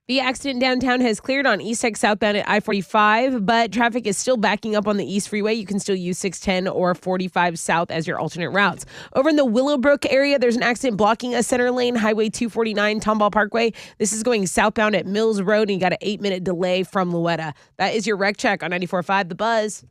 The accident downtown has cleared on East Tech southbound at I-45, but traffic is still backing up on the East Freeway. You can still use 610 or 45 South as your alternate routes. Over in the Willowbrook area, there's an accident blocking a center lane, Highway 249, Tomball Parkway. This is going southbound at Mills Road, and you got an 8-minute delay from Louetta. That is your wreck check on 94.5 The Buzz.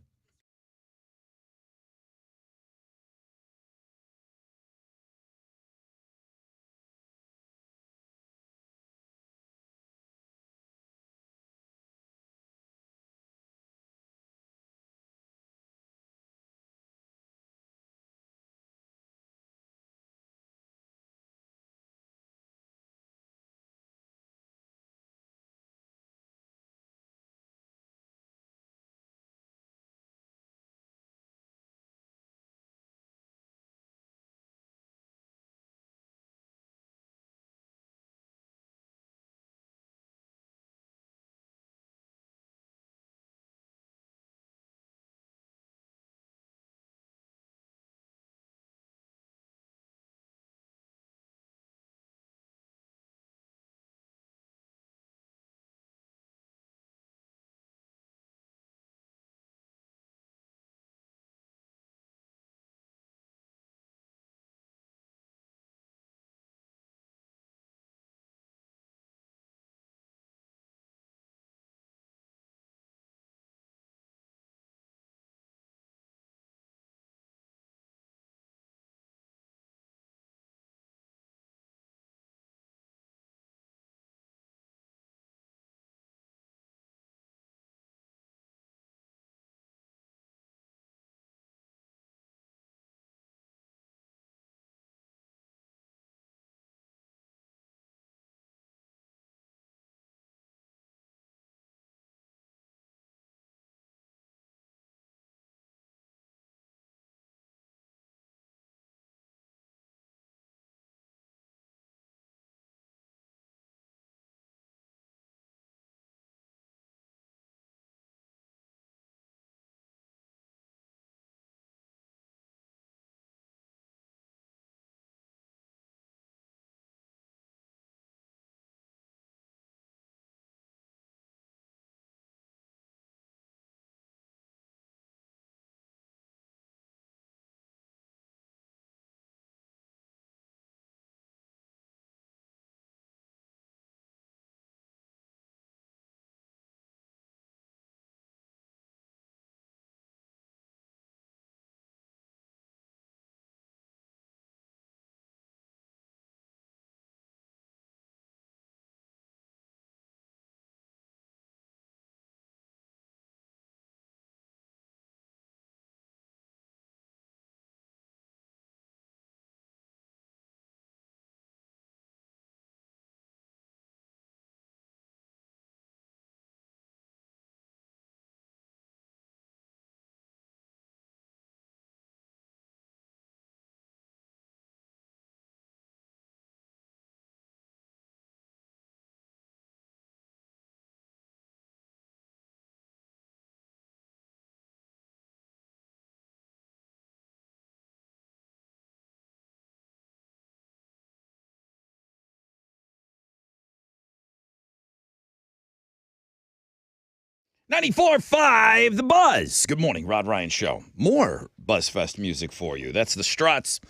.94.5 The Buzz. Good morning, Rod Ryan Show. More BuzzFest music for you. That's the Struts,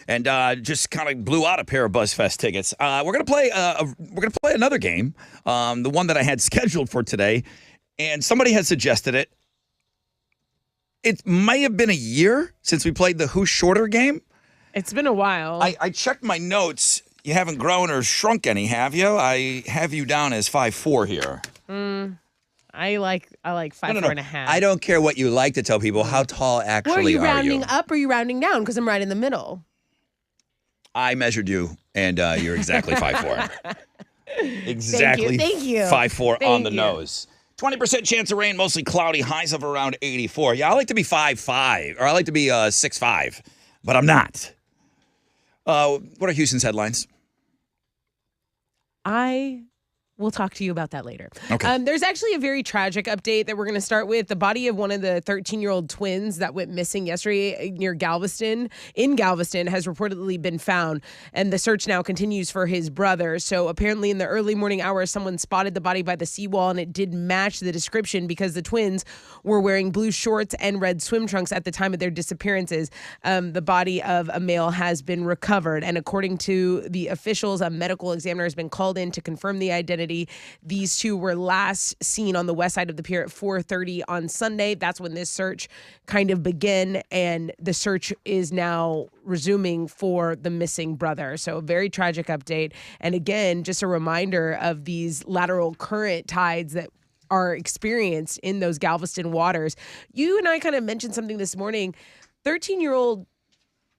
and just kind of blew out a pair of BuzzFest tickets. We're gonna play. We're gonna play another game, the one that I had scheduled for today, and somebody had suggested it. It may have been a year since we played the Who's Shorter game. It's been a while. I checked my notes. You haven't grown or shrunk any, have you? I have you down as 5'4" here. I like 5'4.5". I don't care what you like to tell people. How tall actually Well, are you rounding you? up or are you rounding down? Because I'm right in the middle. I measured you, and you're exactly 5'4". Exactly. Thank you. 5'4" on the you. nose. 20% chance of rain, mostly cloudy, highs of around 84. Yeah, I like to be 5'5", or I like to be 6'5", but I'm not. What are Houston's headlines? I We'll talk to you about that later. Okay. There's actually a very tragic update that we're going to start with. The body of one of the 13-year-old twins that went missing yesterday near Galveston, has reportedly been found, and the search now continues for his brother. So apparently in the early morning hours, someone spotted the body by the seawall, and it did match the description because the twins were wearing blue shorts and red swim trunks at the time of their disappearances. The body of a male has been recovered, and according to the officials, a medical examiner has been called in to confirm the identity. These two were last seen on the west side of the pier at 4:30 on Sunday. That's when this search kind of began, and the search is now resuming for the missing brother. So a very tragic update. And again, just a reminder of these lateral current tides that are experienced in those Galveston waters. You and I kind of mentioned something this morning. 13-year-old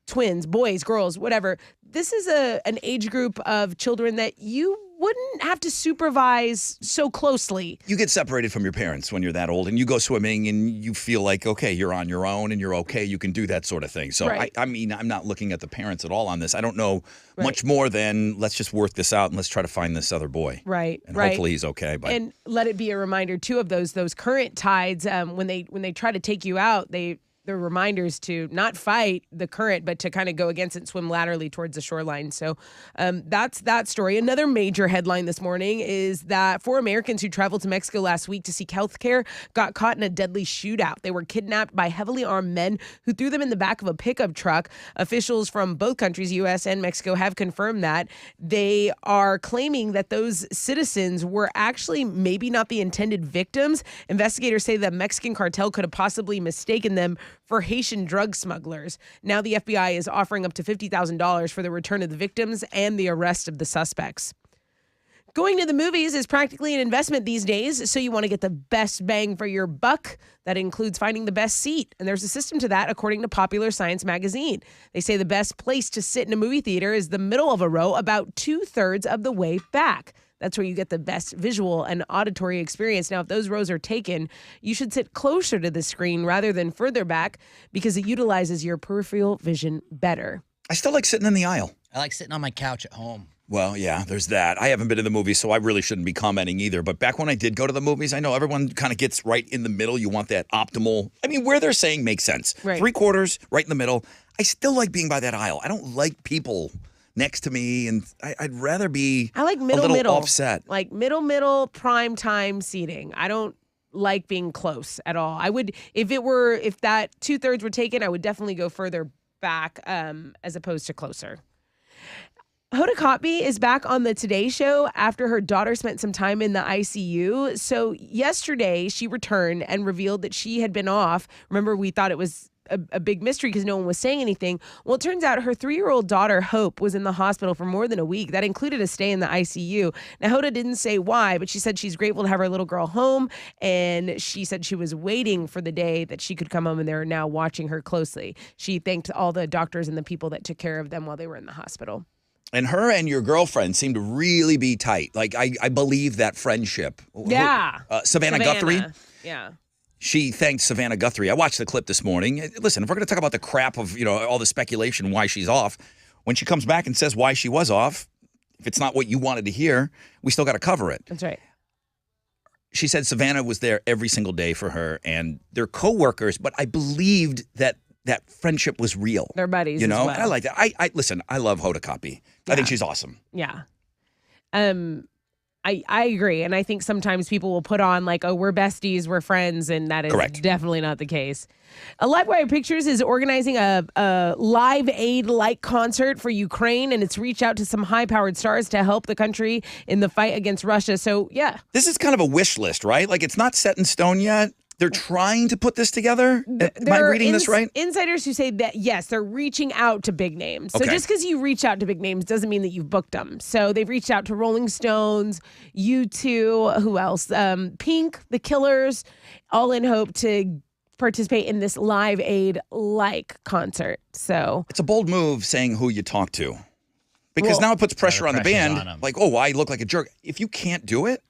twins, boys, girls, whatever. This is an age group of children that you wouldn't have to supervise so closely. You get separated from your parents when you're that old, and you go swimming and you feel like, okay, you're on your own and you're okay. You can do that sort of thing. So, Right. I mean, I'm not looking at the parents at all on this. I don't know much more than let's just work this out and let's try to find this other boy. Right, And right. hopefully he's okay. But And let it be a reminder, too, of those current tides. When they try to take you out, they're reminders to not fight the current, but to kind of go against it and swim laterally towards the shoreline. So that's that story. Another major headline this morning is that 4 Americans who traveled to Mexico last week to seek health care got caught in a deadly shootout. They were kidnapped by heavily armed men who threw them in the back of a pickup truck. Officials from both countries, U.S. and Mexico, have confirmed that. They are claiming that those citizens were actually maybe not the intended victims. Investigators say the Mexican cartel could have possibly mistaken them for Haitian drug smugglers. Now the FBI is offering up to $50,000 for the return of the victims and the arrest of the suspects. Going to the movies is practically an investment these days, so you want to get the best bang for your buck. That includes finding the best seat, and there's a system to that according to Popular Science magazine. They say the best place to sit in a movie theater is the middle of a row, about 2/3 of the way back. That's where you get the best visual and auditory experience. Now, if those rows are taken, you should sit closer to the screen rather than further back because it utilizes your peripheral vision better. I still like sitting in the aisle. I like sitting on my couch at home. Well, yeah, there's that. I haven't been to the movies, so I really shouldn't be commenting either. But back when I did go to the movies, I know everyone kind of gets right in the middle. You want that optimal. I mean, where they're saying makes sense. Right. 3/4, right in the middle. I still like being by that aisle. I don't like people next to me, and I'd rather be I like a little middle, offset. like middle, prime time seating. I don't like being close at all. I would, if that 2/3 were taken, I would definitely go further back as opposed to closer. Hoda Kotb is back on the Today Show after her daughter spent some time in the ICU. So yesterday she returned and revealed that she had been off. Remember, we thought it was a big mystery because no one was saying anything. Well, it turns out her 3-year-old daughter, Hope, was in the hospital for more than a week. That included a stay in the ICU. Now, Hoda didn't say why, but she said she's grateful to have her little girl home. And she said she was waiting for the day that she could come home, and they're now watching her closely. She thanked all the doctors and the people that took care of them while they were in the hospital. And her and your girlfriend seem to really be tight. Like, I believe that friendship. Yeah. Savannah Guthrie. Yeah. She thanked Savannah Guthrie. I watched the clip this morning. Listen, if we're going to talk about the crap of, all the speculation why she's off, when she comes back and says why she was off, if it's not what you wanted to hear, we still got to cover it. That's right. She said Savannah was there every single day for her, and they're coworkers, but I believed that friendship was real. They're buddies as well. And I like that. I listen, I love Hoda Kotb. I think she's awesome. Yeah. I agree. And I think sometimes people will put on like, oh, we're besties, we're friends. And that is Correct. Definitely not the case. Livewire Pictures is organizing a Live Aid-like concert for Ukraine. And it's reached out to some high-powered stars to help the country in the fight against Russia. So, yeah. This is kind of a wish list, right? Like, it's not set in stone yet. They're trying to put this together. Am I reading this right? Insiders who say that, yes, they're reaching out to big names. So Okay. just because you reach out to big names doesn't mean that you've booked them. So they've reached out to Rolling Stones, U2, who else? Pink, The Killers, all in hope to participate in this Live Aid-like concert. So It's a bold move saying who you talk to. Because Well- now it puts pressure on the pressure's band. on 'em. Like, oh, I look like a jerk. If you can't do it,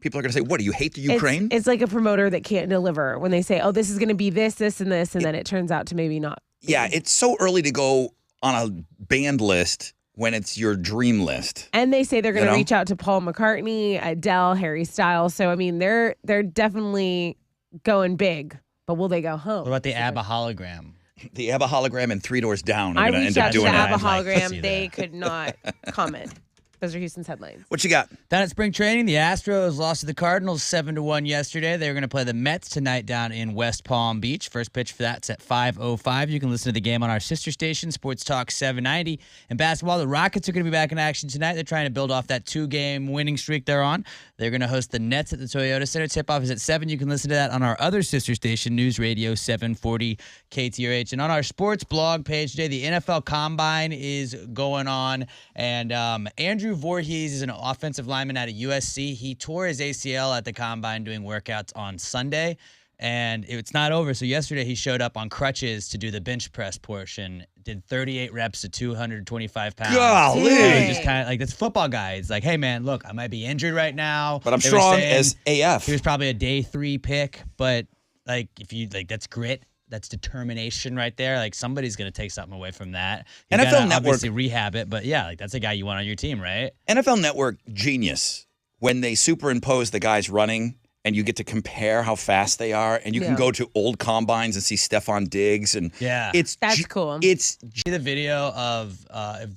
people are going to say, what, do you hate the Ukraine? It's like a promoter that can't deliver when they say, oh, this is going to be this, and this, and then it turns out to maybe not. Yeah, it's so early to go on a band list when it's your dream list. And they say they're going to You know? reach out to Paul McCartney, Adele, Harry Styles. So I mean, they're definitely going big. But will they go home? What about the ABBA hologram? The ABBA hologram and Three Doors Down are I going to reached end out up to doing the that. ABBA I'd like to see hologram. They that. could not comment. Those are Houston's headlines. What you got? Down at spring training, the Astros lost to the Cardinals 7-1 yesterday. They were going to play the Mets tonight down in West Palm Beach. First pitch for that's at 5:05. You can listen to the game on our sister station, Sports Talk 790. In basketball, the Rockets are going to be back in action tonight. They're trying to build off that 2-game winning streak they're on. They're going to host the Nets at the Toyota Center. Tip-off is at 7. You can listen to that on our other sister station, News Radio 740 KTRH. And on our sports blog page today, the NFL Combine is going on. And Andrew Voorhees is an offensive lineman out of USC. He tore his ACL at the Combine doing workouts on Sunday. And it's not over. So yesterday he showed up on crutches to do the bench press portion, did 38 reps to 225 pounds. Golly. And he just kind of like this football guy. It's like, hey man, look, I might be injured right now, But I'm They were strong saying as AF. He was probably a day 3 pick, but like if you like, that's grit. That's determination right there. Like somebody's gonna take something away from that. You NFL gotta Network- obviously rehab it, but yeah, like that's a guy you want on your team, right? NFL Network genius when they superimpose the guys running and you get to compare how fast they are, and you can Yeah. go to old combines and see Stephon Diggs, and Yeah. That's cool. It's See the video of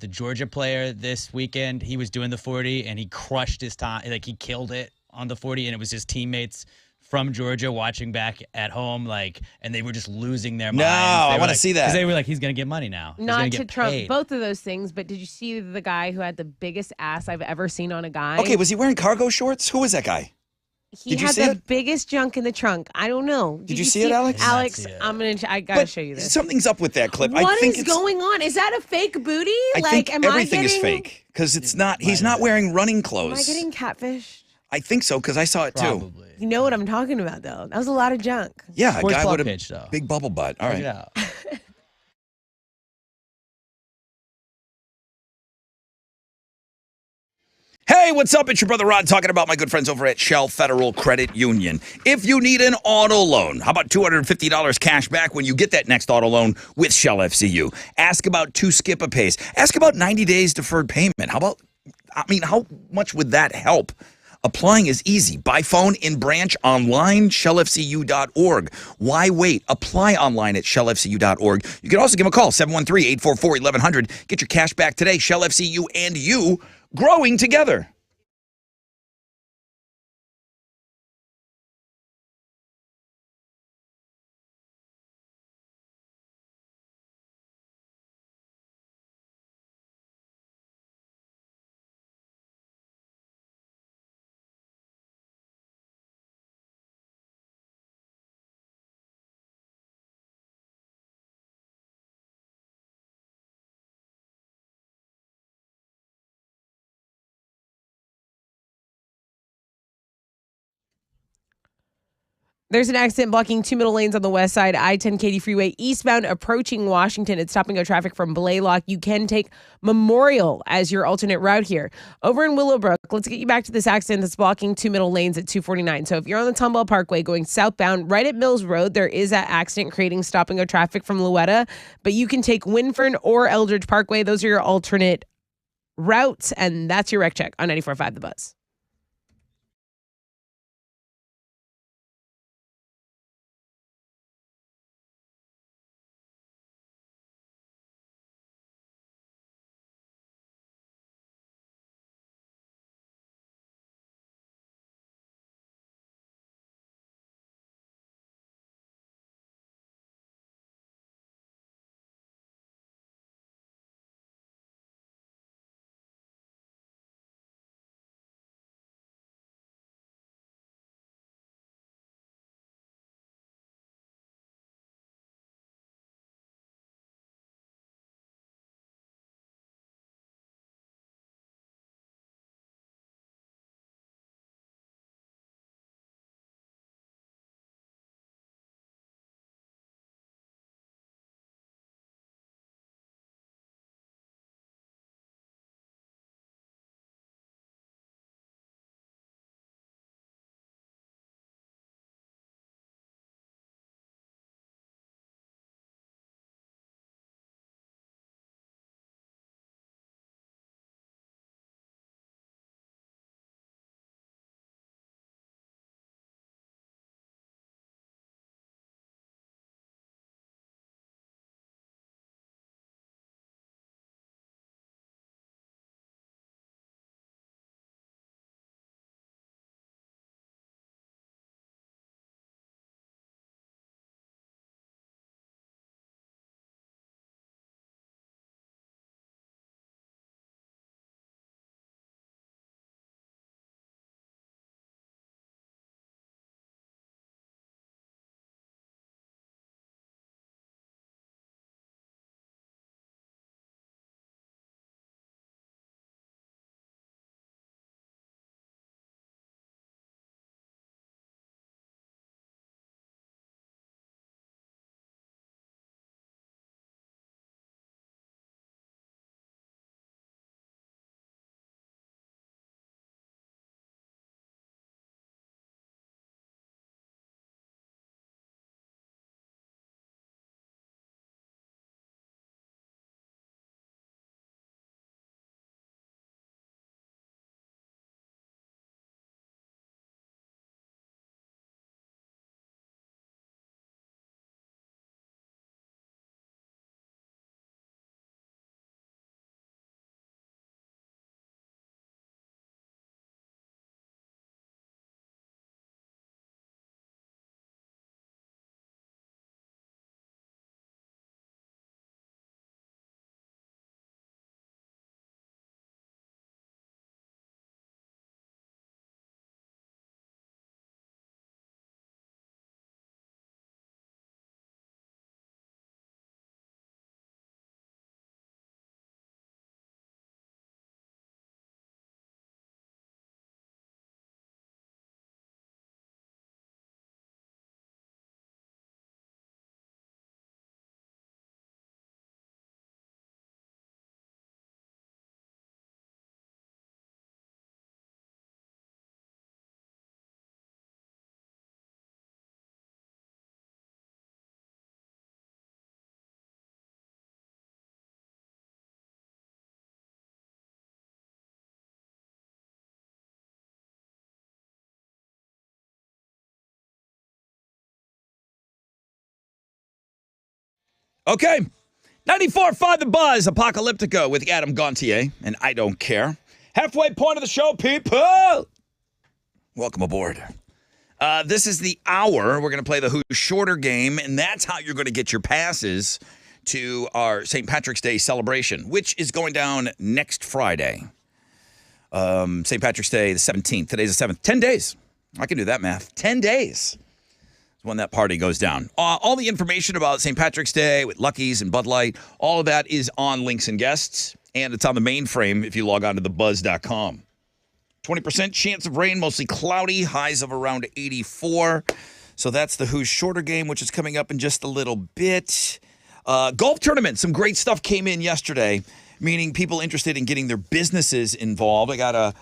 the Georgia player this weekend. He was doing the 40 and he crushed his time. Like he killed it on the 40, and it was his teammates from Georgia watching back at home, like, and they were just losing their minds. No, They I were wanna like- see that. 'cause they were like, he's gonna get money now. He's Not gonna to get trump paid. both of those things, but did you see the guy who had the biggest ass I've ever seen on a guy? okay. Was he wearing cargo shorts? Who was that guy? He Did you had see the it? biggest junk in the trunk. I don't know. Did you see it, Alex? I did not Alex, see it. I gotta But show you this. something's up with that clip. I What think is it's, going on? Is that a fake booty? I like, think am everything I is getting, fake because it's not. He's not wearing running Am I clothes. getting catfished? I think so because I saw it too. Probably. You know what I'm talking about, though. That was a lot of junk. Yeah, a Sports guy blog with a page, though. big bubble butt. All Check it right. out. Hey, what's up? It's your brother Rod talking about my good friends over at Shell Federal Credit Union. If you need an auto loan, how about $250 cash back when you get that next auto loan with Shell FCU? Ask about 2 skip-a-pays. Ask about 90 days deferred payment. How much would that help? Applying is easy. By phone, in branch, online, shellfcu.org. Why wait? Apply online at shellfcu.org. You can also give them a call, 713-844-1100. Get your cash back today. Shell FCU and you growing together. There's an accident blocking 2 middle lanes on the west side, I-10 Katy Freeway, eastbound approaching Washington. It's stopping our traffic from Blaylock. You can take Memorial as your alternate route here. Over in Willowbrook, let's get you back to this accident that's blocking 2 middle lanes at 249. So if you're on the Tomball Parkway going southbound, right at Mills Road, there is that accident creating stopping of traffic from Louetta. But you can take Winfern or Eldridge Parkway. Those are your alternate routes, and that's your wreck check on 94.5 The Buzz. Okay. 94.5 The Buzz, Apocalyptica with Adam Gontier, and I don't care. Halfway point of the show, people. Welcome aboard. This is the hour. We're going to play the Who's Shorter game, and that's how you're going to get your passes to our St. Patrick's Day celebration, which is going down next Friday. St. Patrick's Day, the 17th. Today's the 7th. 10 days. I can do that math. 10 days. When that party goes down. All the information about St. Patrick's Day with Lucky's and Bud Light, all of that is on Links and Guests, and it's on the mainframe if you log on to thebuzz.com. 20% chance of rain, mostly cloudy, highs of around 84. So that's the Who's Shorter game, which is coming up in just a little bit. Golf tournament, some great stuff came in yesterday, meaning people interested in getting their businesses involved. I got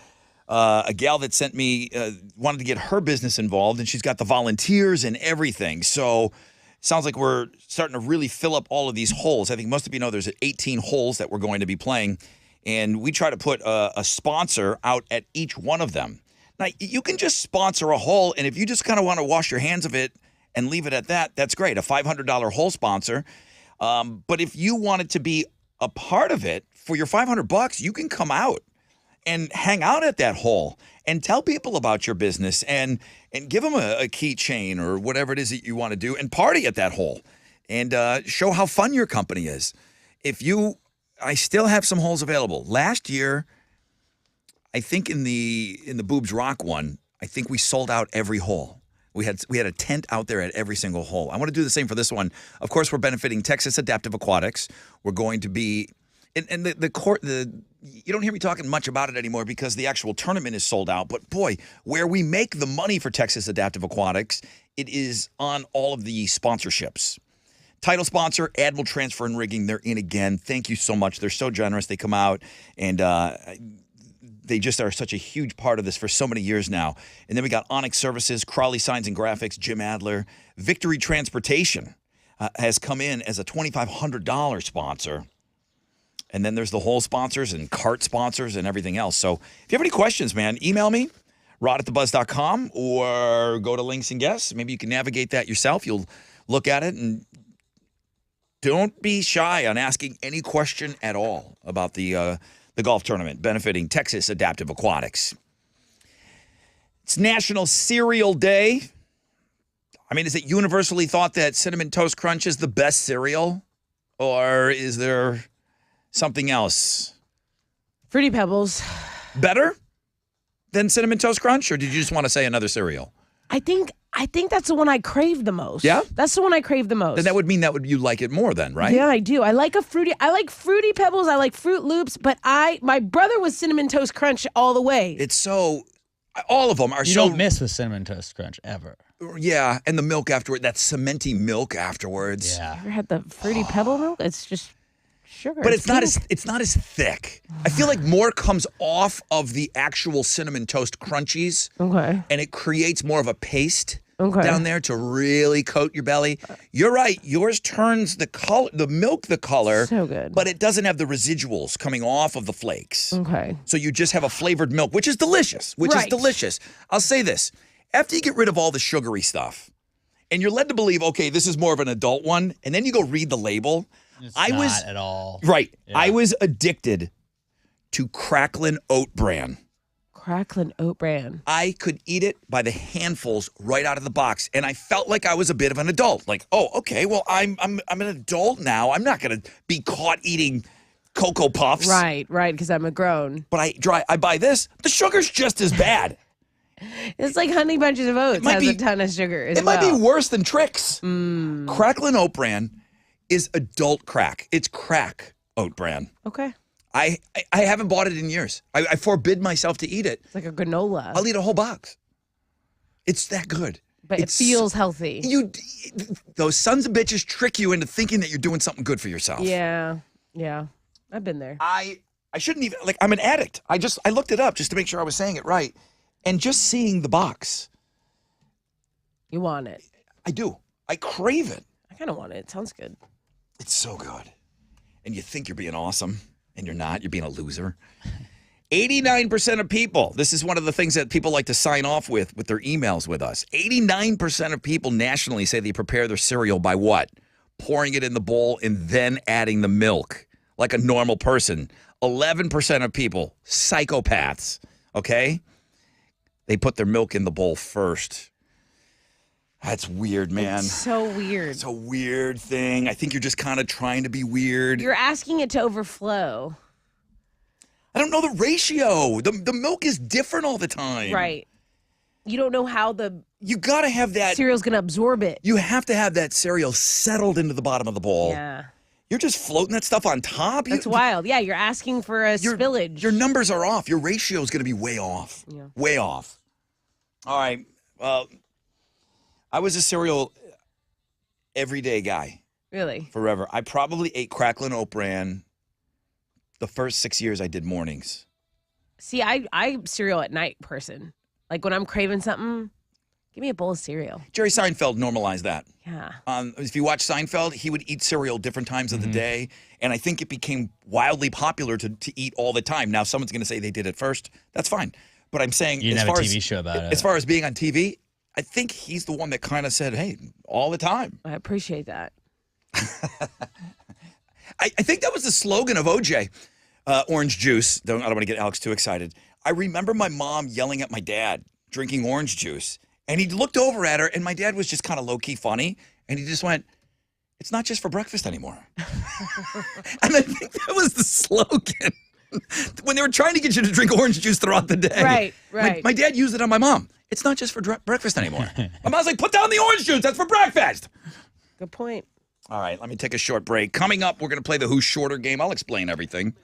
a gal that sent me, wanted to get her business involved, and she's got the volunteers and everything. So sounds like we're starting to really fill up all of these holes. I think most of you know there's 18 holes that we're going to be playing, and we try to put a sponsor out at each one of them. Now, you can just sponsor a hole, and if you just kind of want to wash your hands of it and leave it at that, that's great, a $500 hole sponsor. But if you wanted to be a part of it, for your $500, you can come out and hang out at that hole and tell people about your business and give them a keychain or whatever it is that you want to do and party at that hole and show how fun your company is. I still have some holes available. Last year, I think in the Boobs Rock one, I think we sold out every hole. We had a tent out there at every single hole. I want to do the same for this one. Of course, we're benefiting Texas Adaptive Aquatics. We're going to be and you don't hear me talking much about it anymore because the actual tournament is sold out. But boy, where we make the money for Texas Adaptive Aquatics, it is on all of the sponsorships. Title sponsor, Admiral Transfer and Rigging, they're in again. Thank you so much. They're so generous. They come out and they just are such a huge part of this for so many years now. And then we got Onyx Services, Crawley Signs and Graphics, Jim Adler. Victory Transportation has come in as a $2,500 sponsor. And then there's the whole sponsors and cart sponsors and everything else. So if you have any questions, man, email me, rod@thebuzz.com, or go to Links and Guests. Maybe you can navigate that yourself. You'll look at it, and don't be shy on asking any question at all about the golf tournament benefiting Texas Adaptive Aquatics. It's National Cereal Day. I mean, is it universally thought that Cinnamon Toast Crunch is the best cereal? Or is there something else? Fruity Pebbles. Better than Cinnamon Toast Crunch? Or did you just want to say another cereal? I think that's the one I crave the most. Yeah? That's the one I crave the most. Then that would mean you like it more then, right? Yeah, I do. I like Fruity Pebbles. I like Fruit Loops, but my brother was Cinnamon Toast Crunch all the way. It's so, all of them are You so. don't miss with Cinnamon Toast Crunch ever. Yeah, and the milk afterward, that cementy milk afterwards. Yeah. Ever had the Fruity Pebble milk? It's just sugar. But it's not as thick. I feel like more comes off of the actual Cinnamon Toast Crunchies. Okay. And it creates more of a paste Okay. down there to really coat your belly. You're right. Yours turns the milk the color. So good. But it doesn't have the residuals coming off of the flakes. Okay. So you just have a flavored milk, which is delicious. Right. I'll say this. After you get rid of all the sugary stuff, and you're led to believe, okay, this is more of an adult one, and then you go read the label. It's not at all. Right. Yeah. I was addicted to Cracklin Oat Bran. Cracklin Oat Bran. I could eat it by the handfuls right out of the box, and I felt like I was a bit of an adult. Like, oh, okay, well, I'm an adult now. I'm not going to be caught eating Cocoa Puffs. Right, because I'm a grown. But I buy this. The sugar's just as bad. It's like Honey Bunches of Oats has a ton of sugar as It well. might be worse than Trix. Cracklin Oat Bran is adult crack. It's crack oat bran. Okay. I haven't bought it in years. I forbid myself to eat it. It's like a granola. I'll eat a whole box. It's that good. But it feels healthy. Those sons of bitches trick you into thinking that you're doing something good for yourself. Yeah. I've been there. I shouldn't even, I'm an addict. I looked it up just to make sure I was saying it right. And just seeing the box. You want it. I do. I crave it. I kind of want it. It sounds good. It's so good. And you think you're being awesome, and you're not. You're being a loser. 89% of people, this is one of the things that people like to sign off with their emails with us. 89% of people nationally say they prepare their cereal by what? pouring it in the bowl, and then adding the milk like a normal person. 11% of people, psychopaths, okay? They put their milk in the bowl first. That's weird, man. It's so weird. It's a weird thing. I think you're just kind of trying to be weird. You're asking it to overflow. I don't know the ratio. The milk is different all the time. Right. You don't know how the You got to have that. cereal's going to absorb it. You have to have that cereal settled into the bottom of the bowl. Yeah. You're just floating that stuff on top. That's wild. Yeah, you're asking for a spillage. Your numbers are off. Your ratio is going to be way off. Yeah. Way off. All right. Well, I was a cereal everyday guy Really? forever. I probably ate Cracklin' Oat Bran the first 6 years I did mornings. See, I'm cereal at night person. Like when I'm craving something, give me a bowl of cereal. Jerry Seinfeld normalized that. Yeah. If you watch Seinfeld, he would eat cereal different times of the day, and I think it became wildly popular to eat all the time. Now, someone's going to say they did it first. That's fine. But I'm saying, You didn't as have far a TV as, show about it. as far as being on TV, I think he's the one that kind of said, hey, all the time. I appreciate that. I think that was the slogan of OJ, orange juice. I don't want to get Alex too excited. I remember my mom yelling at my dad, drinking orange juice. And he looked over at her, and my dad was just kind of low-key funny. And he just went, it's not just for breakfast anymore. And I think that was the slogan. When they were trying to get you to drink orange juice throughout the day. Right, right. My dad used it on my mom. It's not just for breakfast anymore. My mom's like, put down the orange juice. That's for breakfast. Good point. All right, let me take a short break. Coming up, we're going to play the Who's Shorter game. I'll explain everything.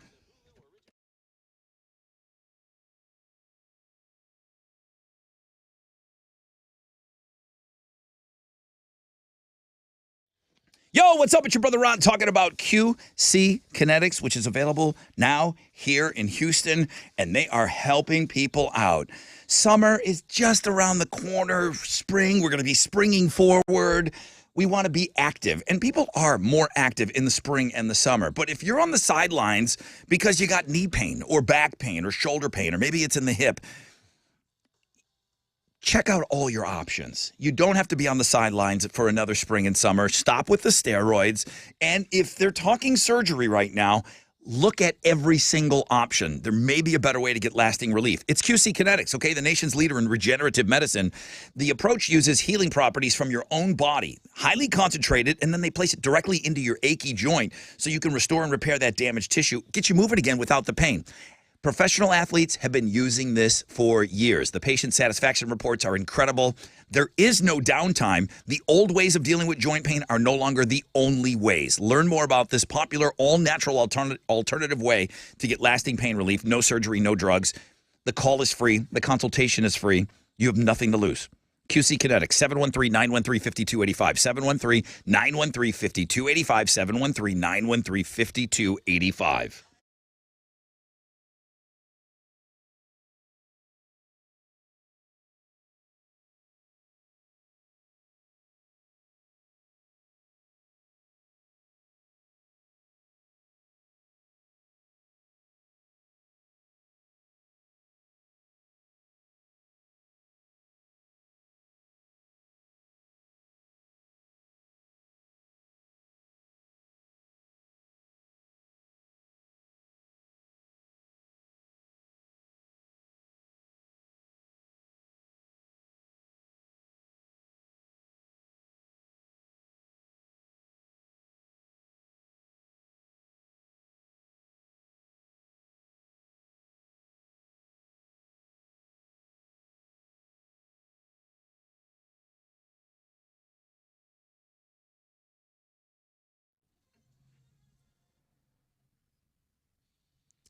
Yo, what's up? It's your brother Ron talking about QC Kinetics, which is available now here in Houston, and they are helping people out. Summer is just around the corner. Spring, we're going to be springing forward. We want to be active, and people are more active in the spring and the summer. But if you're on the sidelines because you got knee pain or back pain or shoulder pain, or maybe it's in the hip, check out all your options. You don't have to be on the sidelines for another spring and summer. Stop with the steroids. And if they're talking surgery right now, look at every single option. There may be a better way to get lasting relief. It's QC Kinetics, okay? The nation's leader in regenerative medicine. The approach uses healing properties from your own body, highly concentrated, and then they place it directly into your achy joint so you can restore and repair that damaged tissue, get you moving again without the pain. Professional athletes have been using this for years. The patient satisfaction reports are incredible. There is no downtime. The old ways of dealing with joint pain are no longer the only ways. Learn more about this popular all-natural alternative way to get lasting pain relief. No surgery, no drugs. The call is free. The consultation is free. You have nothing to lose. QC Kinetics, 713-913-5285. 713-913-5285. 713-913-5285.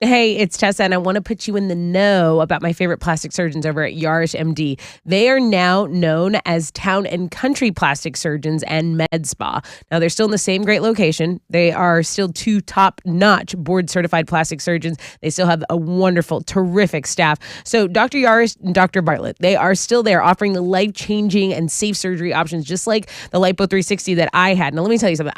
Hey, it's Tessa, and I want to put you in the know about my favorite plastic surgeons over at Yarish MD. They are now known as Town and Country Plastic Surgeons and Med Spa. Now, they're still in the same great location. They are still two top-notch board-certified plastic surgeons. They still have a wonderful, terrific staff. So Dr. Yarish and Dr. Bartlett, they are still there offering the life-changing and safe surgery options, just like the Lipo360 that I had. Now, let me tell you something.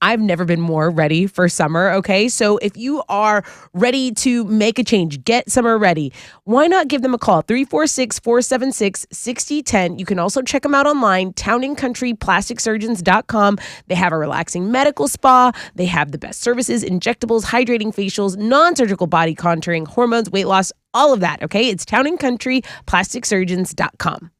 I've never been more ready for summer, okay? So if you are ready ready to make a change. Get summer ready. Why not give them a call? 346-476-6010. You can also check them out online, townandcountryplasticsurgeons.com. They have a relaxing medical spa. They have the best services, injectables, hydrating facials, non-surgical body contouring, hormones, weight loss, all of that, okay? It's townandcountryplasticsurgeons.com.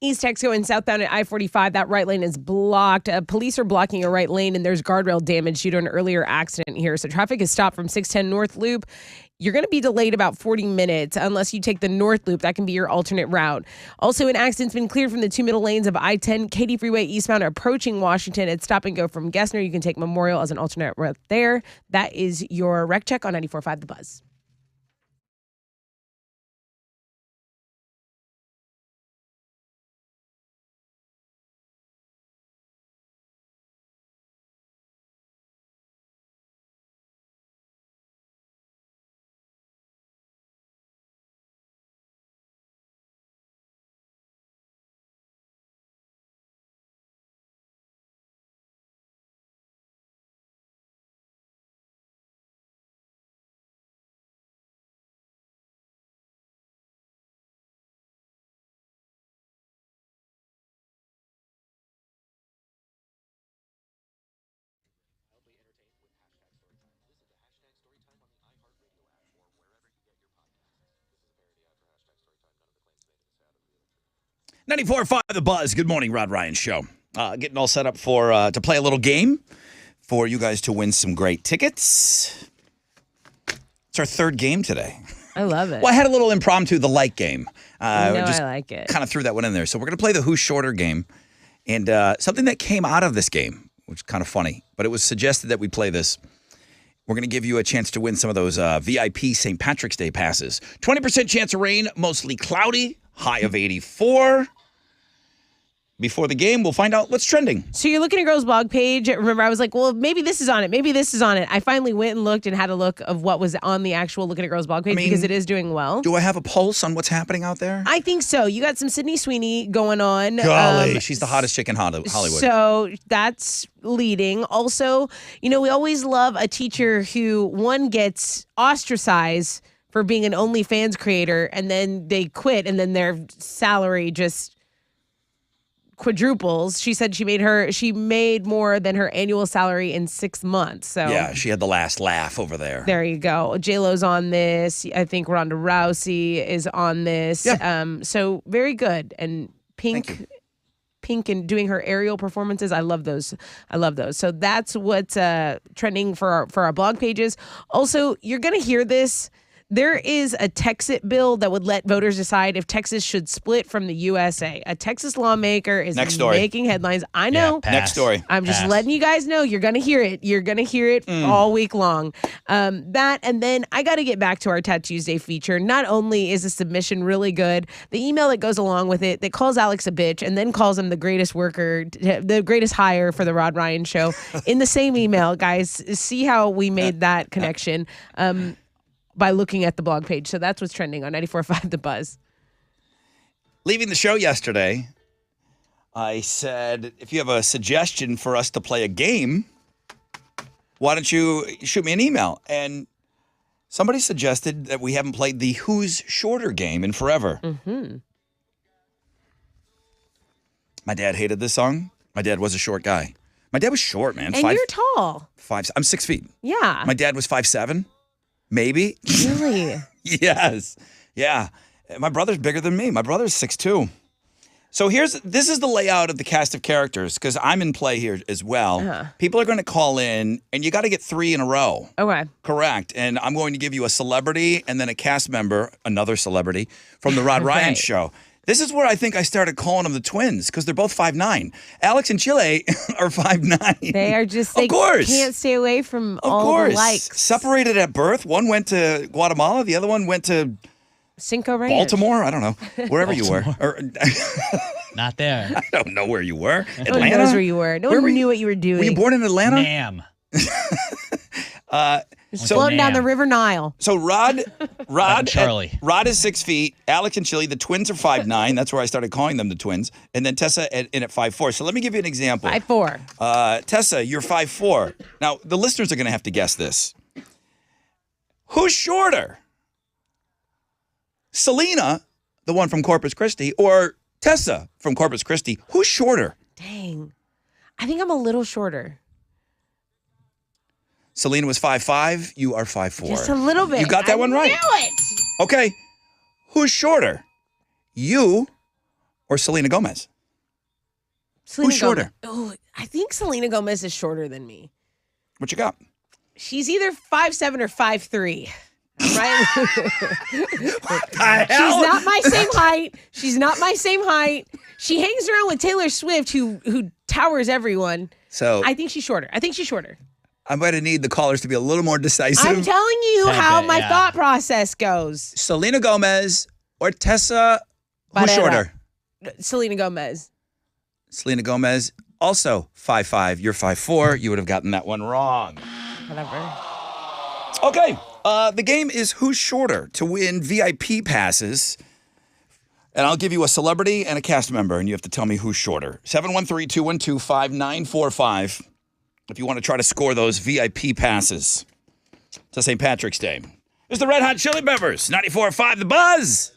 East Texaco and southbound at I-45, that right lane is blocked. Police are blocking a right lane, and there's guardrail damage due to an earlier accident here. So traffic is stopped from 610 North Loop. You're going to be delayed about 40 minutes unless you take the North Loop. That can be your alternate route. Also, an accident's been cleared from the 2 middle lanes of I-10 Katy Freeway eastbound approaching Washington. It's stop and go from Gessner. You can take Memorial as an alternate route there. That is your wreck check on 94.5 The Buzz. .94.5 The Buzz. Good morning, Rod Ryan Show. Getting all set up for to play a little game for you guys to win some great tickets. It's our third game today. I love it. Well, I had a little impromptu, the light game. I like it. Kind of threw that one in there. So we're going to play the Who's Shorter game. And something that came out of this game, which is kind of funny, but it was suggested that we play this. We're going to give you a chance to win some of those VIP St. Patrick's Day passes. 20% chance of rain, mostly cloudy, high of 84. Before the game, we'll find out what's trending. So you're looking at Girls Blog page. Remember, I was like, well, maybe this is on it. Maybe this is on it. I finally went and looked and had a look of what was on the actual Looking at Girls Blog page because it is doing well. Do I have a pulse on what's happening out there? I think so. You got some Sydney Sweeney going on. Golly, she's the hottest chick in Hollywood. So that's leading. Also, we always love a teacher who, one, gets ostracized for being an OnlyFans creator, and then they quit, and then their salary just quadruples. She said she made more than her annual salary in 6 months. So yeah, she had the last laugh over there. There you go. J-Lo's on this. I think Ronda Rousey is on this. Yeah. So very good. And Pink and doing her aerial performances. I love those. So that's what's trending for our blog pages. Also, you're going to hear this. There is a Texit bill that would let voters decide if Texas should split from the USA. A Texas lawmaker is making headlines. I know. Yeah, next story. I'm just letting you guys know you're going to hear it. You're going to hear it all week long. That, and then I got to get back to our Tattoos Day feature. Not only is the submission really good, the email that goes along with it that calls Alex a bitch and then calls him the greatest worker, the greatest hire for the Rod Ryan Show in the same email. Guys, see how we made that connection. By looking at the blog page. So that's what's trending on 94.5 The Buzz. Leaving the show yesterday, I said, if you have a suggestion for us to play a game, why don't you shoot me an email? And somebody suggested that we haven't played the Who's Shorter game in forever. Mm-hmm. My dad hated this song. My dad was a short guy. My dad was short, man. And you're tall. I'm 6 feet. Yeah. My dad was 5'7". Maybe. Really? Yes. Yeah. My brother's bigger than me. My brother's 6'2". So this is the layout of the cast of characters, because I'm in play here as well. Uh-huh. People are going to call in, and you got to get 3 in a row. Okay. Correct. And I'm going to give you a celebrity and then a cast member, another celebrity, from the Rod Ryan Show. This is where I think I started calling them the twins, because they're both 5'9". Alex and Chile are 5'9". They are just, of course. Can't stay away from all the likes. Separated at birth. One went to Guatemala. The other one went to Cinco Ranch. Baltimore. I don't know. Wherever you were. Not there. I don't know where you were. Atlanta? No one knows where you were. No one knew what you were doing. Were you born in Atlanta? Nam. Floating down the River Nile. So Rod Charlie. Rod is 6 feet. Alex and Chili, the twins are 5'9". That's where I started calling them the twins. And then Tessa at 5'4". So let me give you an example. 5'4". Tessa, you're 5'4". Now the listeners are going to have to guess this. Who's shorter? Selena, the one from Corpus Christi, or Tessa from Corpus Christi? Who's shorter? Dang. I think I'm a little shorter. Selena was 5'5". You are 5'4". Just a little bit. You got that one right. I knew it. Okay. Who's shorter? You or Selena Gomez? Selena Who's shorter? Gomez. Oh, I think Selena Gomez is shorter than me. What you got? She's either 5'7" or 5'3". Right? She's not my same height. She's not my same height. She hangs around with Taylor Swift, who towers everyone. So I think she's shorter. I'm going to need the callers to be a little more decisive. I'm telling you how my thought process goes. Selena Gomez or Tessa? Who's Barrera. shorter? Selena Gomez. Selena Gomez, also 5'5". You're 5'4". You would have gotten that one wrong. Whatever. Okay. The game is Who's Shorter to win VIP passes. And I'll give you a celebrity and a cast member, and you have to tell me who's shorter. 713-212-5945 if you want to try to score those VIP passes to St. Patrick's Day. It's the Red Hot Chili Peppers, 94.5 The Buzz.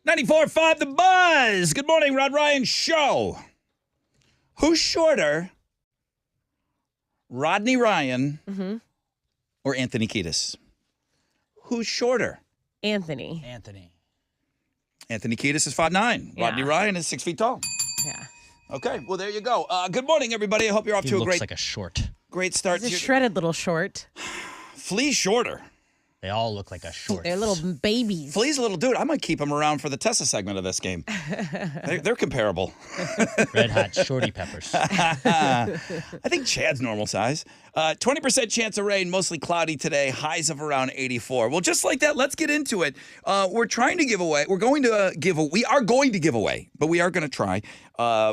.94.5 The Buzz. Good morning, Rod Ryan Show. Who's shorter, Rodney Ryan or Anthony Kiedis? Who's shorter? Anthony. Anthony Kiedis is 5'9". Yeah. Rodney Ryan is 6 feet tall. Yeah. Okay, well, there you go. Good morning, everybody. I hope you're off He to a looks great like a short. Great start. He's a to your- shredded little short. Flea's shorter. They all look like a short. They're little babies. Flea's a little dude. I might keep him around for the Tessa segment of this game. They're comparable. Red hot shorty peppers. I think Chad's normal size. 20% chance of rain, mostly cloudy today. Highs of around 84. Well, just like that, let's get into it. We're trying to give away. We are going to give away, but we are going to try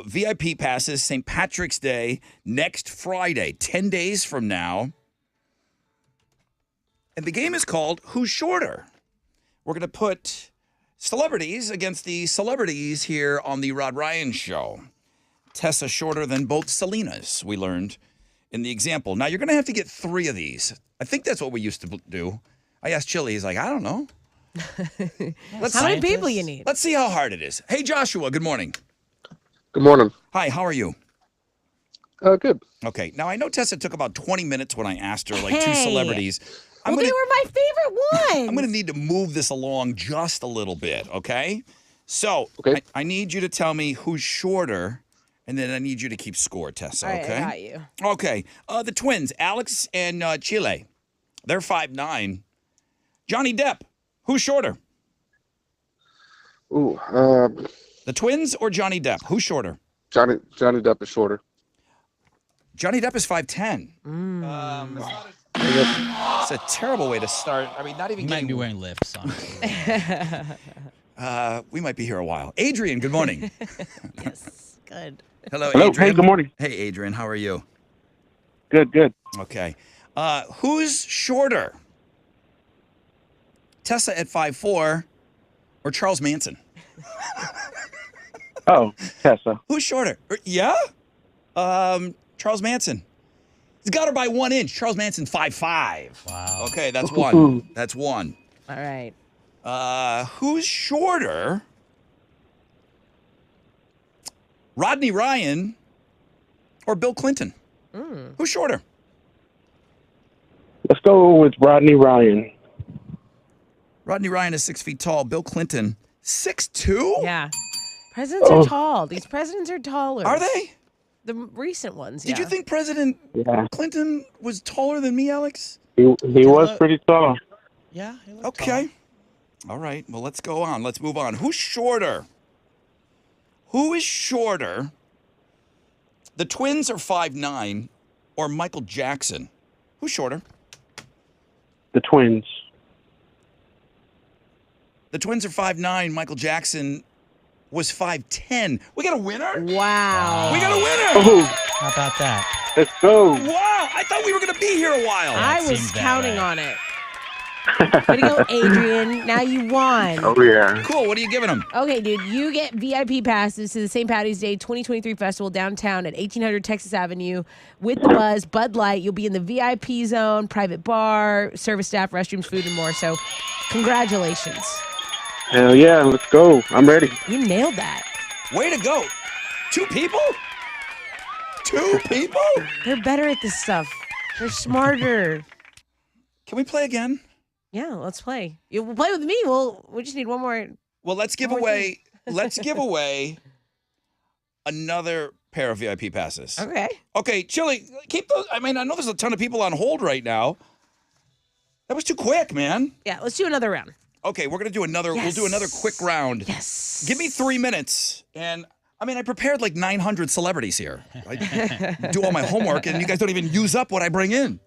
VIP passes St. Patrick's Day next Friday, 10 days from now. And the game is called Who's Shorter? We're going to put celebrities against the celebrities here on the Rod Ryan Show. Tessa shorter than both Selenas, we learned in the example. Now, you're going to have to get 3 of these. I think that's what we used to do. I asked Chili. He's like, I don't know. How many people you need? Let's see how hard it is. Hey, Joshua, good morning. Good morning. Hi, how are you? Good. Okay. Now, I know Tessa took about 20 minutes when I asked her, like, 2 Hey. celebrities. Well, they were my favorite ones. I'm going to need to move this along just a little bit, okay? So, Okay. I need you to tell me who's shorter, and then I need you to keep score, Tessa, All right, okay? I got you. Okay. The twins, Alex and Chile, they're 5'9". Johnny Depp, who's shorter? Ooh, The twins or Johnny Depp? Who's shorter? Johnny Depp is shorter. Johnny Depp is 5'10". It's a terrible way to start. I mean, not even You might getting... be wearing lifts, honestly. we might be here a while. Adrian, good morning. Yes, good. Hello, Hello. Adrian. Hey, good morning. Hey, Adrian, how are you? Good. Okay. Who's shorter? Tessa at 5'4" or Charles Manson? Oh, Tessa. Who's shorter? Yeah? Charles Manson. He's got her by 1 inch. Charles Manson, 5'5". Wow. Okay, that's one. That's one. All right. Who's shorter? Rodney Ryan or Bill Clinton? Who's shorter? Let's go with Rodney Ryan. Rodney Ryan is 6 feet tall. Bill Clinton, 6'2"? Yeah. Presidents are tall. These presidents are taller. Are they? The recent ones, Did yeah. you think President Yeah, Clinton was taller than me, Alex? he was pretty tall. Yeah. he looked Okay. All right. Well, let's go on. Let's move on. Who's shorter? Who is shorter? The twins are 5'9", or Michael Jackson? Who's shorter? The twins. The twins are 5'9". Michael Jackson was 5'10". We got a winner? Wow. We got a winner! Oh, How about that? let's go. Wow! I thought we were going to be here a while. I was seems that counting way. on it. Way to go, Adrian. Now you won. Oh yeah. Cool. What are you giving them? Okay, dude, you get VIP passes to the St. Patty's Day 2023 Festival downtown at 1800 Texas Avenue with the Buzz, Bud Light. You'll be in the VIP zone, private bar, service staff, restrooms, food, and more. So, congratulations. Hell yeah, let's go. I'm ready. You nailed that. Way to go. 2 people? 2 people? They're better at this stuff. They're smarter. Can we play again? Yeah, let's play. You will play with me. We just need one more. Well, let's give One more away. Let's give away another pair of VIP passes. Okay. Okay, Chili, keep those. I mean, I know there's a ton of people on hold right now. That was too quick, man. Yeah, let's do another round. Okay, we're gonna do another. Yes. We'll do another quick round. Yes. Give me 3 minutes, and I mean, I prepared like 900 celebrities here. I do all my homework, and you guys don't even use up what I bring in.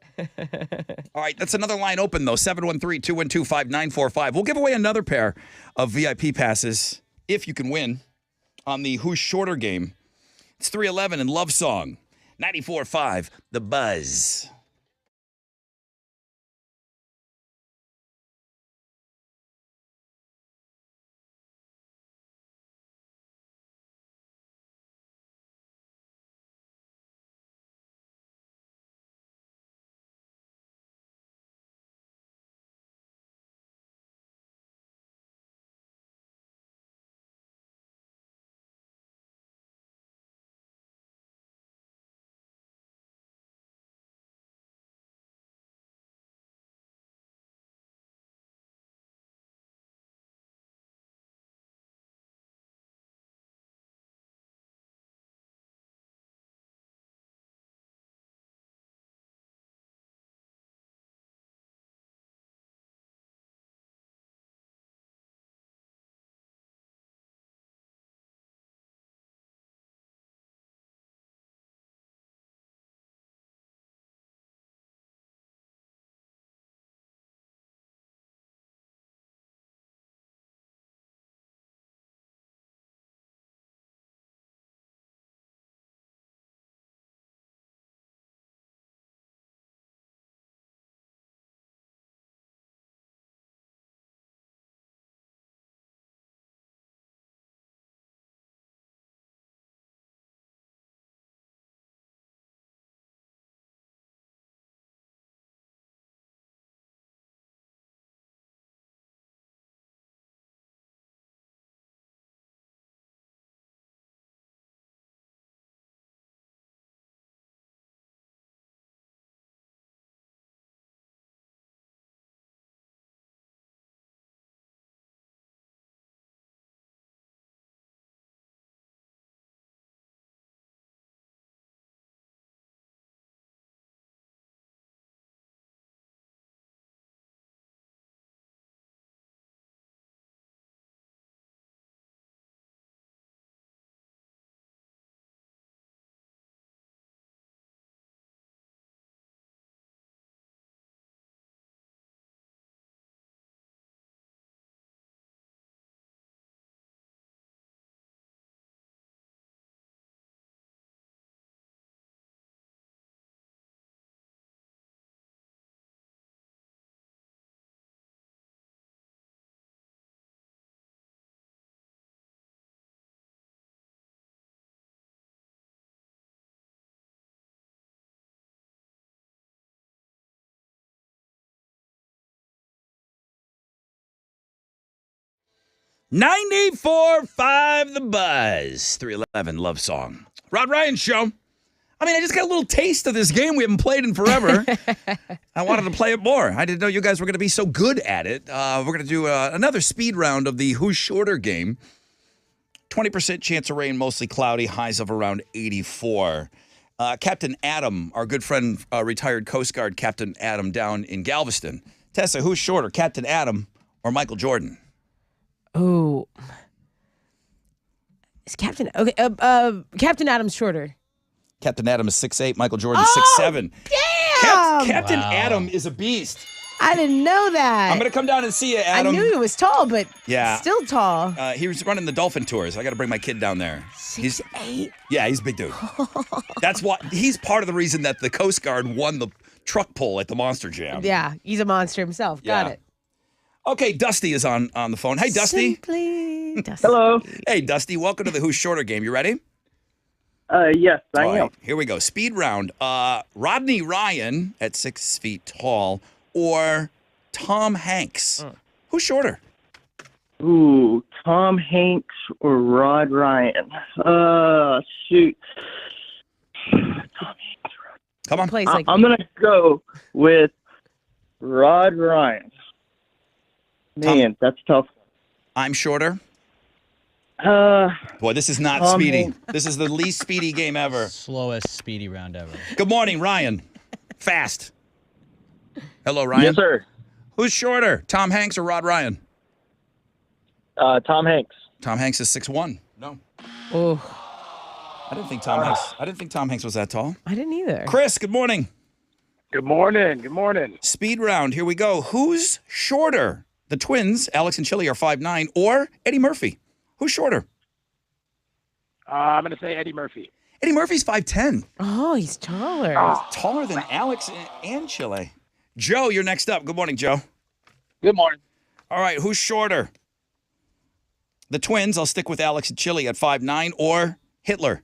All right, that's another line open, though, 713-212-5945. We'll give away another pair of VIP passes if you can win on the Who's Shorter game. It's 311 and Love Song, 94.5, The Buzz. 94.5 The Buzz. 311 Love Song. Rod Ryan Show. I mean, I just got a little taste of this game we haven't played in forever. I wanted to play it more. I didn't know you guys were going to be so good at it. We're going to do another speed round of the Who's Shorter game. 20% chance of rain, mostly cloudy, highs of around 84. Captain Adam, our good friend, retired Coast Guard Captain Adam down in Galveston. Tessa, who's shorter, Captain Adam or Michael Jordan? Oh. Is Captain... Okay, Captain Adam's shorter. Captain Adam is 6'8", Michael Jordan is 6'7". Damn! Captain Adam is a beast. I didn't know that. I'm going to come down and see you, Adam. I knew he was tall, but Yeah. still tall. He was running the Dolphin Tours. I got to bring my kid down there. 6'8". Yeah, he's a big dude. That's why he's part of the reason that the Coast Guard won the truck pull at the Monster Jam. Yeah, he's a monster himself. Got Yeah. it. Okay, Dusty is on the phone. Hey, Dusty. Simply Dusty. Hello. Hey, Dusty. Welcome to the Who's Shorter game. You ready? Yes, I All am. right, here we go. Speed round. Rodney Ryan at 6 feet tall or Tom Hanks? Who's shorter? Ooh, Tom Hanks or Rod Ryan? Shoot. Come on. Plays like I'm going to go with Rod Ryan. Man, that's tough. I'm shorter. Uh, Boy, this is not Tom speedy. Hanks. This is the least speedy game ever. Slowest speedy round ever. Good morning, Ryan. Fast. Hello, Ryan. yes, sir. Who's shorter, Tom Hanks or Rod Ryan? Tom Hanks. Tom Hanks is 6'1". No, Oh, I didn't think Tom Hanks. I didn't think Tom Hanks was that tall. I didn't either. Chris, good morning. Good morning. Good morning. Speed round. Here we go. Who's shorter? The twins, Alex and Chili, are 5'9", or Eddie Murphy? Who's shorter? I'm going to say Eddie Murphy. Eddie Murphy's 5'10". Oh, he's taller. Taller than Alex and Chile. Joe, you're next up. Good morning, Joe. Good morning. All right, who's shorter? The twins, I'll stick with Alex and Chili at 5'9", or Hitler?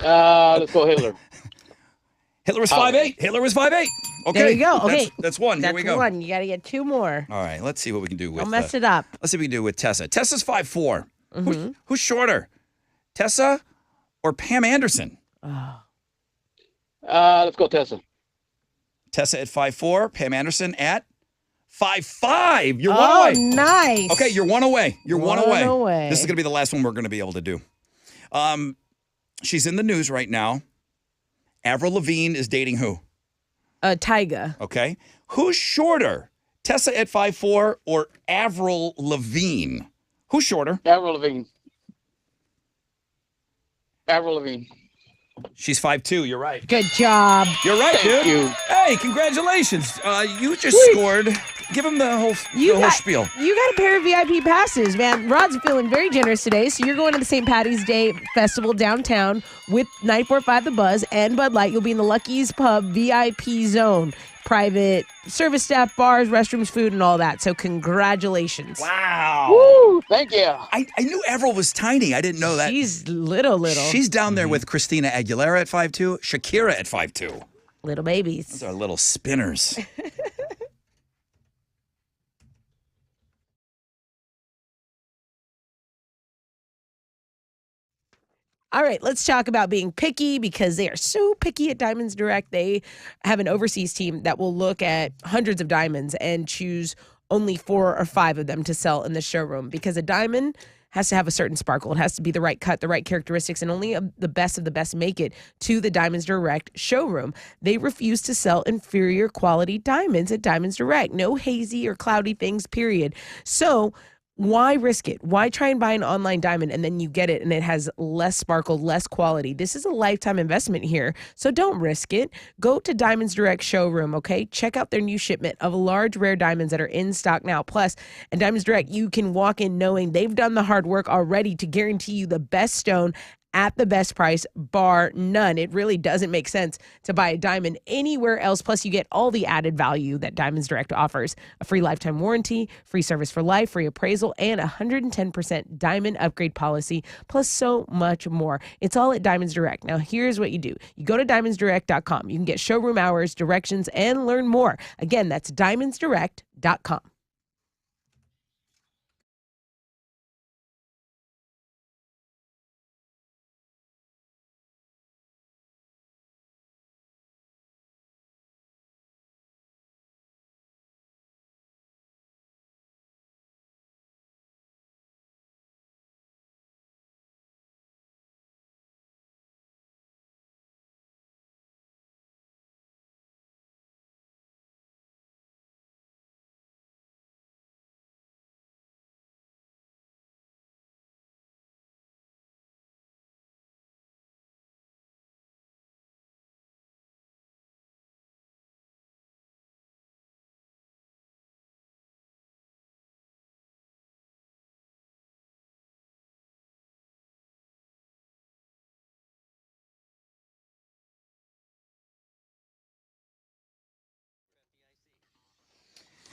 Let's go Hitler. Hitler was 5'8". Hitler was 5'8". Okay. There you go. Okay. That's one. That's Here we go. one. You got to get two more. All right, let's see what we can do with Don't mess it up. Let's see what we can do with Tessa. Tessa's 5'4". Who's shorter? Tessa or Pam Anderson? Let's go Tessa. Tessa at 5'4", Pam Anderson at 5'5". You're one Oh, away. nice. Okay, you're one away. You're one One away. away. This is going to be the last one we're going to be able to do. She's in the news right now. Avril Lavigne is dating who? Tyga. Okay. Who's shorter? Tessa at 5'4" or Avril Lavigne? Who's shorter? Avril Lavigne. Avril Lavigne. She's 5'2". You're right. Good job. You're right, Thank dude. you. Hey, congratulations. You just scored. Give him the whole spiel. You got a pair of VIP passes, man. Rod's feeling very generous today, so you're going to the St. Patty's Day Festival downtown with 94.5 The Buzz and Bud Light. You'll be in the Lucky's Pub VIP zone. Private service staff, bars, restrooms, food, and all that. So congratulations. Wow. Woo! Thank you. I knew Avril was tiny. I didn't know that. She's little. She's down there with Christina Aguilera at 5'2", Shakira at 5'2". Little babies. Those are little spinners. All right, let's talk about being picky because they are so picky at Diamonds Direct. They have an overseas team that will look at hundreds of diamonds and choose only 4 or 5 of them to sell in the showroom because a diamond has to have a certain sparkle. It has to be the right cut, the right characteristics, and only the best of the best make it to the Diamonds Direct showroom. They refuse to sell inferior quality diamonds at Diamonds Direct. No hazy or cloudy things, period. So why risk it? Why try and buy an online diamond and then you get it and it has less sparkle, less quality? This is a lifetime investment here, so don't risk it. Go to Diamonds Direct showroom, okay? Check out their new shipment of large, rare diamonds that are in stock now. Plus, at Diamonds Direct, you can walk in knowing they've done the hard work already to guarantee you the best stone at the best price, bar none. It really doesn't make sense to buy a diamond anywhere else. Plus, you get all the added value that Diamonds Direct offers. A free lifetime warranty, free service for life, free appraisal, and 110% diamond upgrade policy, plus so much more. It's all at Diamonds Direct. Now, here's what you do. You go to diamondsdirect.com. You can get showroom hours, directions, and learn more. Again, that's diamondsdirect.com.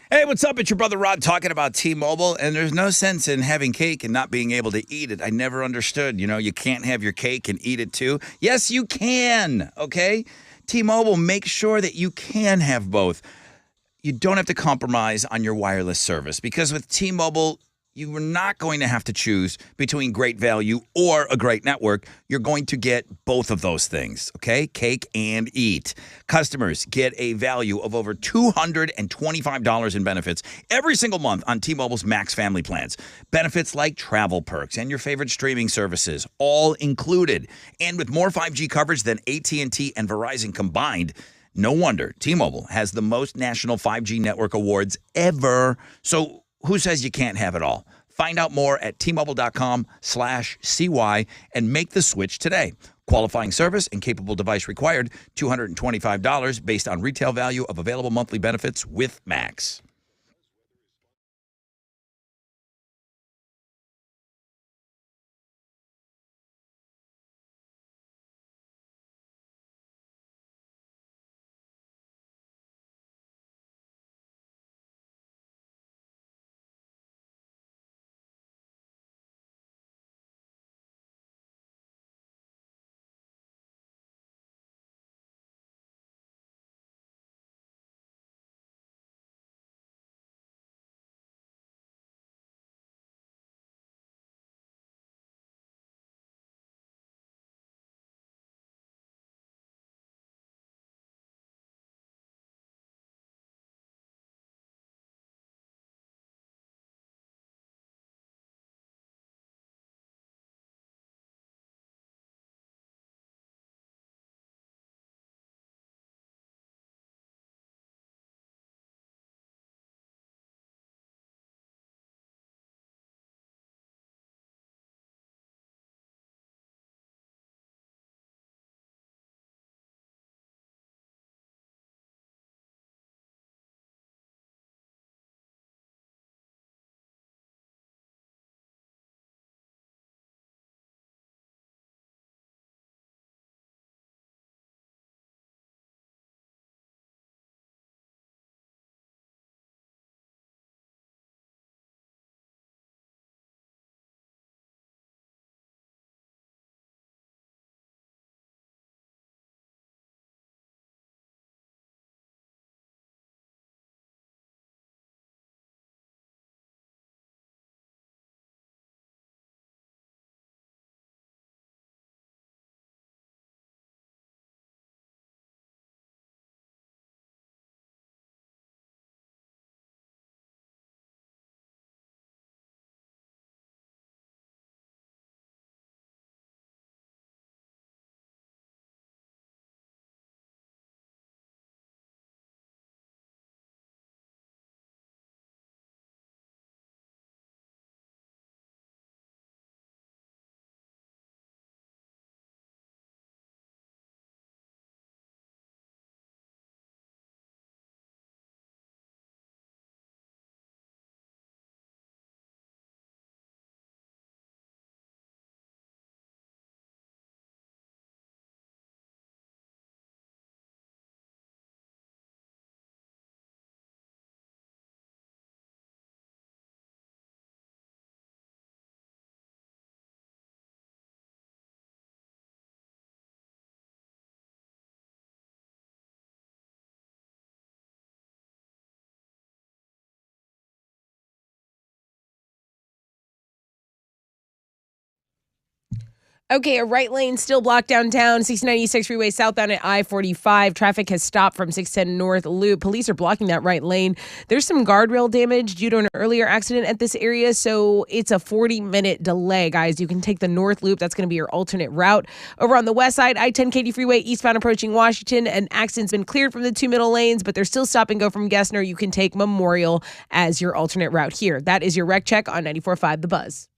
Hey, what's up? It's your brother Rod talking about T-Mobile, and there's no sense in having cake and not being able to eat it. I never understood. You can't have your cake and eat it too. Yes, you can, okay? T-Mobile makes sure that you can have both. You don't have to compromise on your wireless service because with T-Mobile, you are not going to have to choose between great value or a great network. You're going to get both of those things, okay? Cake and eat. Customers get a value of over $225 in benefits every single month on T-Mobile's Max family plans. Benefits like travel perks and your favorite streaming services, all included. And with more 5G coverage than AT&T and Verizon combined, no wonder T-Mobile has the most national 5G network awards ever. So who says you can't have it all? Find out more at T-Mobile.com/CY and make the switch today. Qualifying service and capable device required, $225 based on retail value of available monthly benefits with Max. Okay, a right lane still blocked downtown, 696 freeway southbound at I-45. Traffic has stopped from 610 North Loop. Police are blocking that right lane. There's some guardrail damage due to an earlier accident at this area, so it's a 40-minute delay, guys. You can take the North Loop. That's going to be your alternate route. Over on the west side, I-10 Katy Freeway eastbound approaching Washington. An accident's been cleared from the two middle lanes, but there's still stop and go from Gessner. You can take Memorial as your alternate route here. That is your wreck check on 94.5 The Buzz.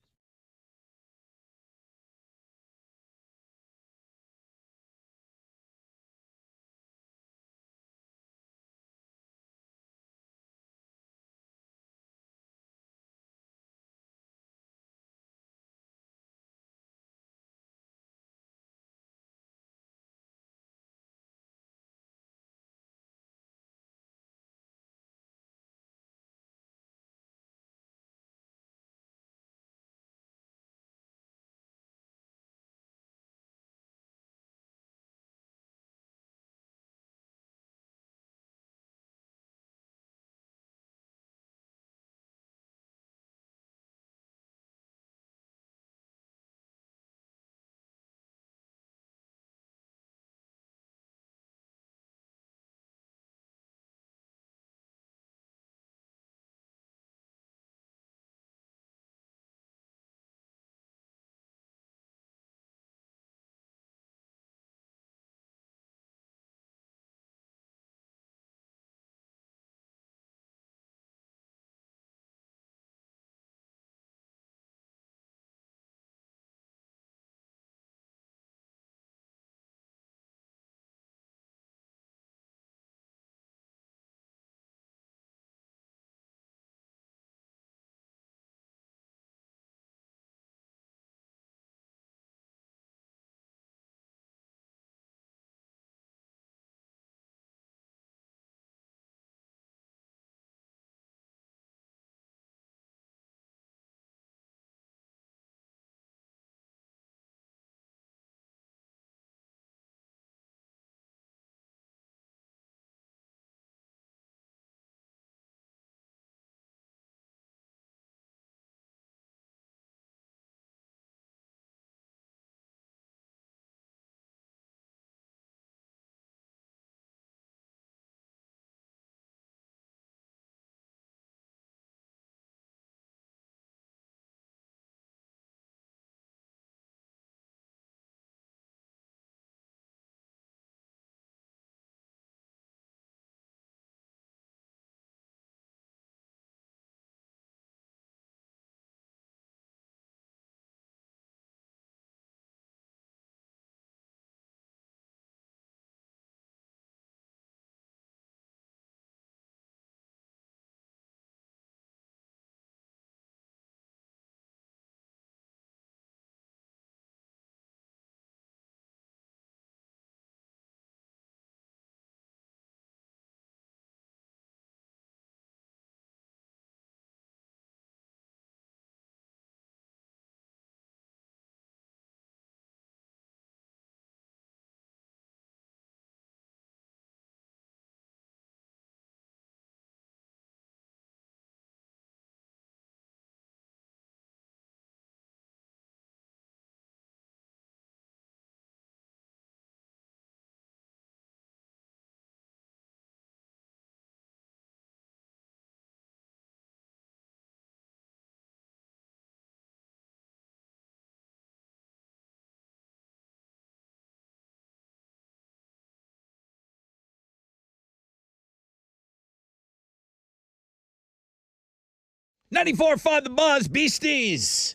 94.5 The Buzz, Beasties.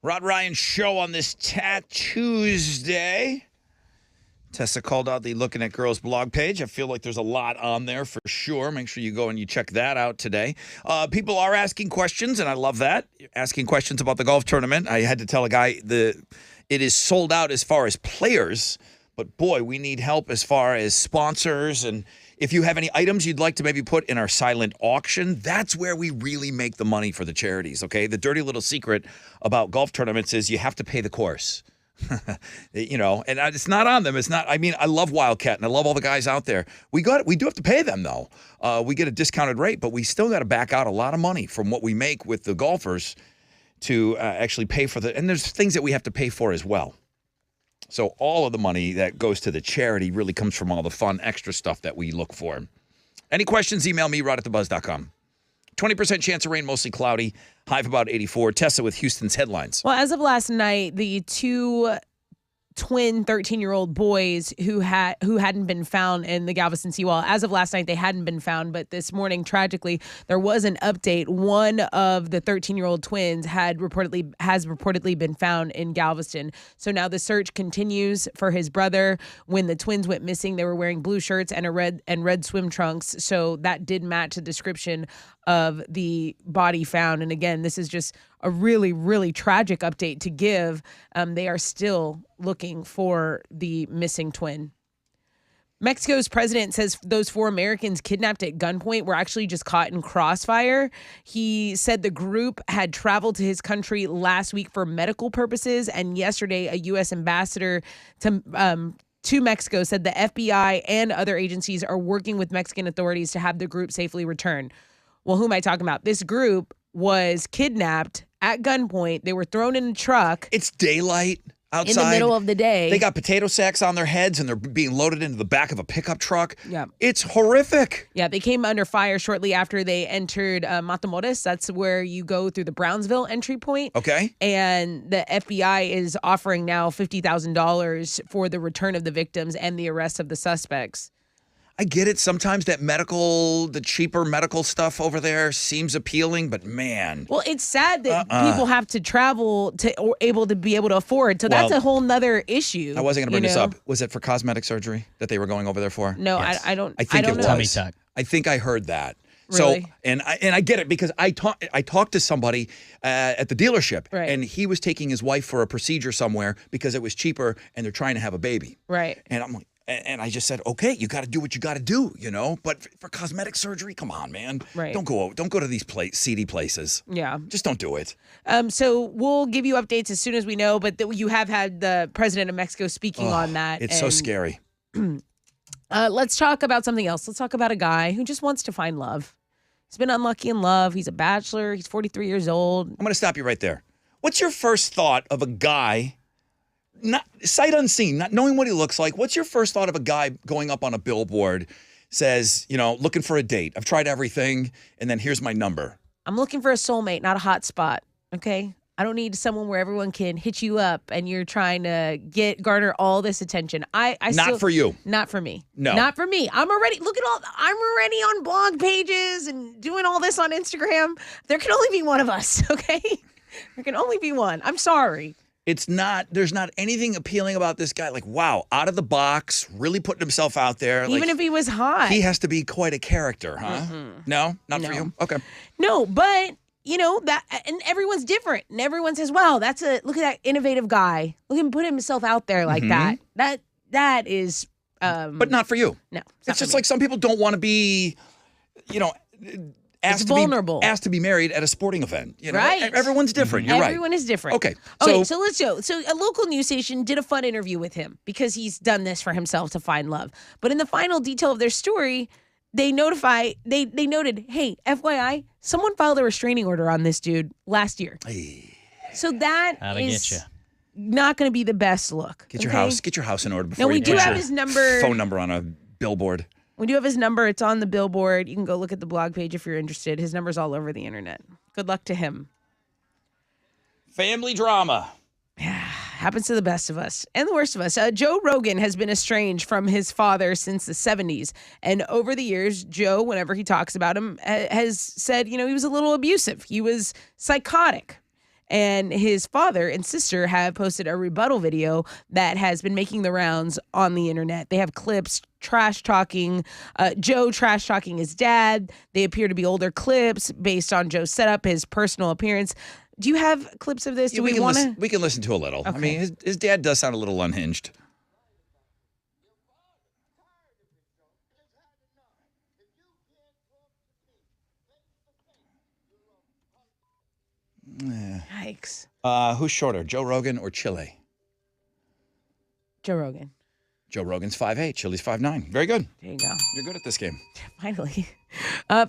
Rod Ryan show on this Tuesday. Tessa called out the Looking at Girls blog page. I feel like there's a lot on there for sure. Make sure you go and you check that out today. People are asking questions, and I love that. Asking questions about the golf tournament. I had to tell a guy it is sold out as far as players, but boy, we need help as far as sponsors. And if you have any items you'd like to maybe put in our silent auction, that's where we really make the money for the charities, okay? The dirty little secret about golf tournaments is you have to pay the course. And it's not on them. It's not. I mean, I love Wildcat and I love all the guys out there. We do have to pay them though. We get a discounted rate, but we still got to back out a lot of money from what we make with the golfers to actually pay for and there's things that we have to pay for as well. So all of the money that goes to the charity really comes from all the fun extra stuff that we look for. Any questions? Email me, rod@thebuzz.com. 20% chance of rain, mostly cloudy. High of about 84. Tessa with Houston's headlines. Well, as of last night, the two twin 13-year-old boys who hadn't been found in the Galveston seawall, as of last night, they hadn't been found. But this morning, tragically, there was an update. One of the 13-year-old twins has reportedly been found in Galveston. So now the search continues for his brother. When the twins went missing, they were wearing blue shirts and red swim trunks. So that did match the description of the body found. And again, this is just a really, really tragic update to give. They are still looking for the missing twin. Mexico's president says those 4 Americans kidnapped at gunpoint were actually just caught in crossfire. He said the group had traveled to his country last week for medical purposes, and yesterday a U.S. ambassador to Mexico said the FBI and other agencies are working with Mexican authorities to have the group safely return. Well, who am I talking about? This group was kidnapped at gunpoint. They were thrown in a truck. It's daylight outside. In the middle of the day. They got potato sacks on their heads and they're being loaded into the back of a pickup truck. Yeah. It's horrific. Yeah, they came under fire shortly after they entered Matamoros. That's where you go through the Brownsville entry point. Okay. And the FBI is offering now $50,000 for the return of the victims and the arrest of the suspects. I get it. Sometimes the cheaper medical stuff over there seems appealing, but man. Well, it's sad that people have to travel to be able to afford. So that's Well, a whole nother issue. I wasn't going to bring this up. Was it for cosmetic surgery that they were going over there for? No, Yes. I don't. I think I don't it know. Tummy tuck. I think I heard that. Really? So, and I get it because I talked to somebody at the dealership, Right. and he was taking his wife for a procedure somewhere because it was cheaper, and they're trying to have a baby. Right. And I'm like, and I just said, okay, you got to do what you got to do, But for cosmetic surgery, come on, man. Right. Don't go to these seedy places. Yeah. Just don't do it. So we'll give you updates as soon as we know, but you have had the president of Mexico speaking on that. It's so scary. Let's talk about something else. Let's talk about a guy who just wants to find love. He's been unlucky in love. He's a bachelor. He's 43 years old. I'm going to stop you right there. What's your first thought of a guy, not sight unseen, not knowing what he looks like? What's your first thought of a guy going up on a billboard, says, looking for a date? I've tried everything, and then here's my number. I'm looking for a soulmate, not a hot spot. Okay? I don't need someone where everyone can hit you up and you're trying to garner all this attention. Not for you. Not for me. No. Not for me. I'm already on blog pages and doing all this on Instagram. There can only be one of us, okay? There can only be one. I'm sorry. There's not anything appealing about this guy. Like, wow, out of the box, really putting himself out there. Even if he was hot. He has to be quite a character, huh? Mm-hmm. No? Not for you? Okay. No, but that, and everyone's different, and everyone says, "Wow, look at that innovative guy. Look at him put himself out there like that." That is, but not for you. No, it's just like some people don't want to be, asked vulnerable. asked to be married at a sporting event. Right. Everyone's different. You're right. Everyone is different. Okay. So let's go. So a local news station did a fun interview with him because he's done this for himself to find love. But in the final detail of their story, they noted, hey, FYI, someone filed a restraining order on this dude last year. Hey. So that is not going to be the best look. Get your house in order before No, we you do put have your his number. phone number on a billboard. We do have his number. It's on the billboard. You can go look at the blog page if you're interested. His number's all over the internet. Good luck to him. Family drama. Happens to the best of us and the worst of us. Joe Rogan has been estranged from his father since the 70s. And over the years, Joe, whenever he talks about him, has said, he was a little abusive. He was psychotic. And his father and sister have posted a rebuttal video that has been making the rounds on the internet. They have clips trash talking, Joe trash talking his dad. They appear to be older clips based on Joe's setup, his personal appearance. Do you have clips of this? Do we want to? We can listen to a little. Okay. I mean, his dad does sound a little unhinged. Yikes. Who's shorter, Joe Rogan or Chile? Joe Rogan. Joe Rogan's 5'8", Chile's 5'9". Very good. There you go. You're good at this game. Finally.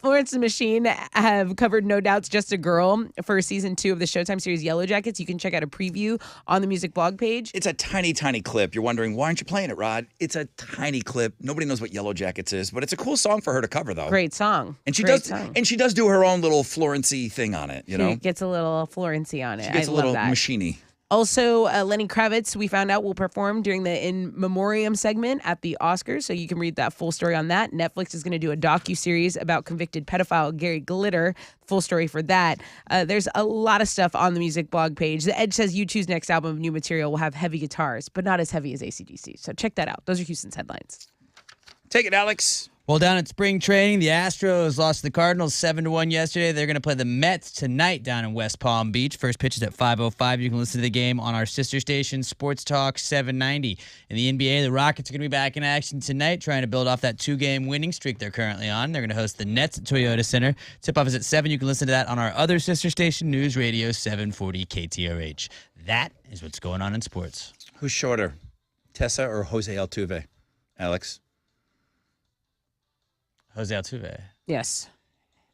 Florence and the Machine have covered No Doubt's Just a Girl for season 2 of the Showtime series Yellow Jackets. You can check out a preview on the music blog page. It's a tiny, tiny clip. You're wondering, why aren't you playing it, Rod? It's a tiny clip. Nobody knows what Yellow Jackets is, but it's a cool song for her to cover, though. Great song. And she Great does song. And she does do her own little Florency thing on it, you know? She gets a little Florency on it. She gets I a little love that. machiny. Also, Lenny Kravitz, we found out, will perform during the In Memoriam segment at the Oscars, so you can read that full story on that. Netflix is going to do a docuseries about convicted pedophile Gary Glitter. Full story for that. There's a lot of stuff on the music blog page. The Edge says U2's next album of new material will have heavy guitars, but not as heavy as AC/DC. So check that out. Those are Houston's headlines. Take it, Alex. Well, down at spring training, the Astros lost to the Cardinals 7-1 yesterday. They're going to play the Mets tonight down in West Palm Beach. First pitch is at 5:05. You can listen to the game on our sister station, Sports Talk 790. In the NBA, the Rockets are going to be back in action tonight, trying to build off that 2-game winning streak they're currently on. They're going to host the Nets at Toyota Center. Tip-off is at 7. You can listen to that on our other sister station, News Radio 740 KTRH. That is what's going on in sports. Who's shorter, Tessa or Jose Altuve? Alex? Jose Altuve. Yes.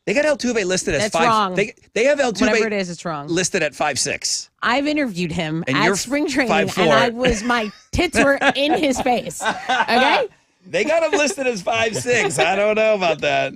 They got Altuve listed as That's 5. wrong. They have Altuve Whatever it is, it's wrong. listed at 5'6". I've interviewed him And at you're spring training, 5'4". and my tits were in his face. Okay? They got him listed as 5'6". I don't know about that.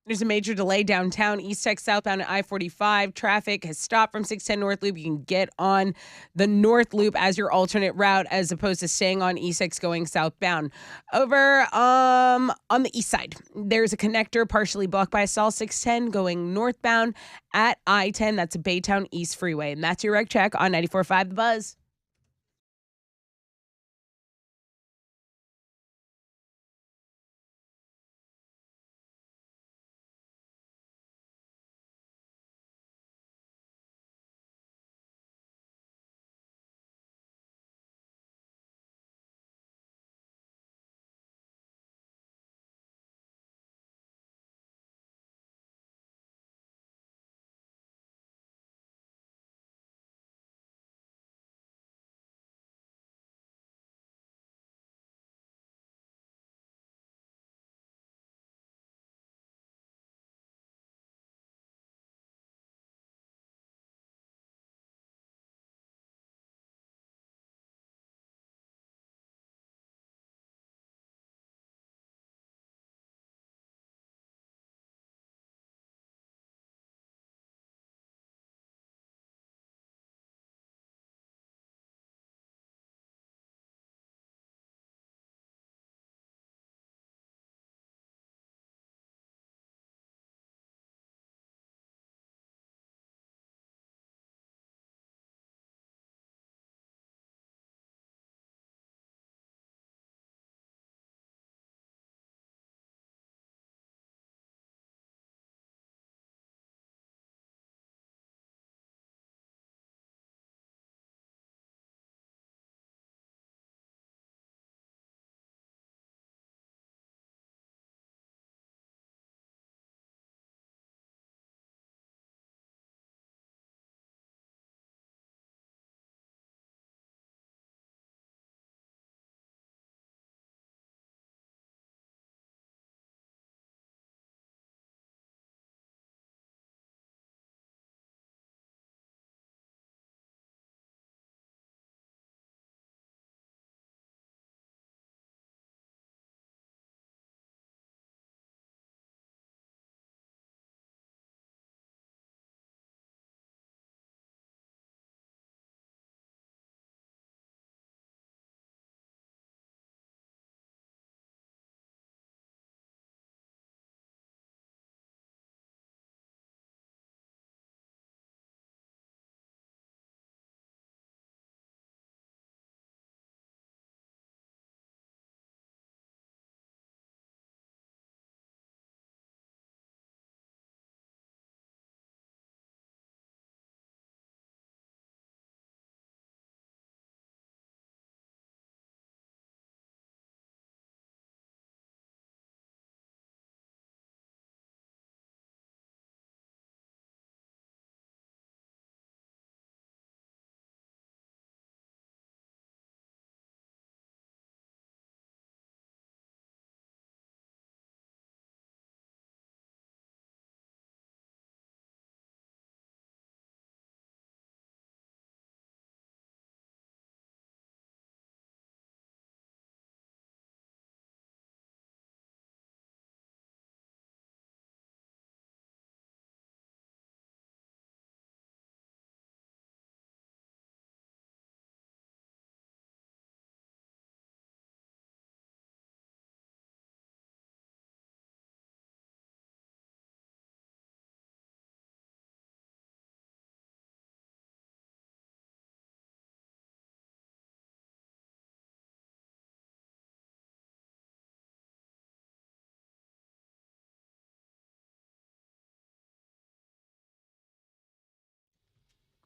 There's a major delay downtown, East Tech southbound at I-45. Traffic has stopped from 610 North Loop. You can get on the North Loop as your alternate route as opposed to staying on East 6 going southbound. Over on the east side, there's a connector partially blocked by a stall 610 going northbound at I-10. That's a Baytown East Freeway. And that's your reg check on 94.5 The Buzz.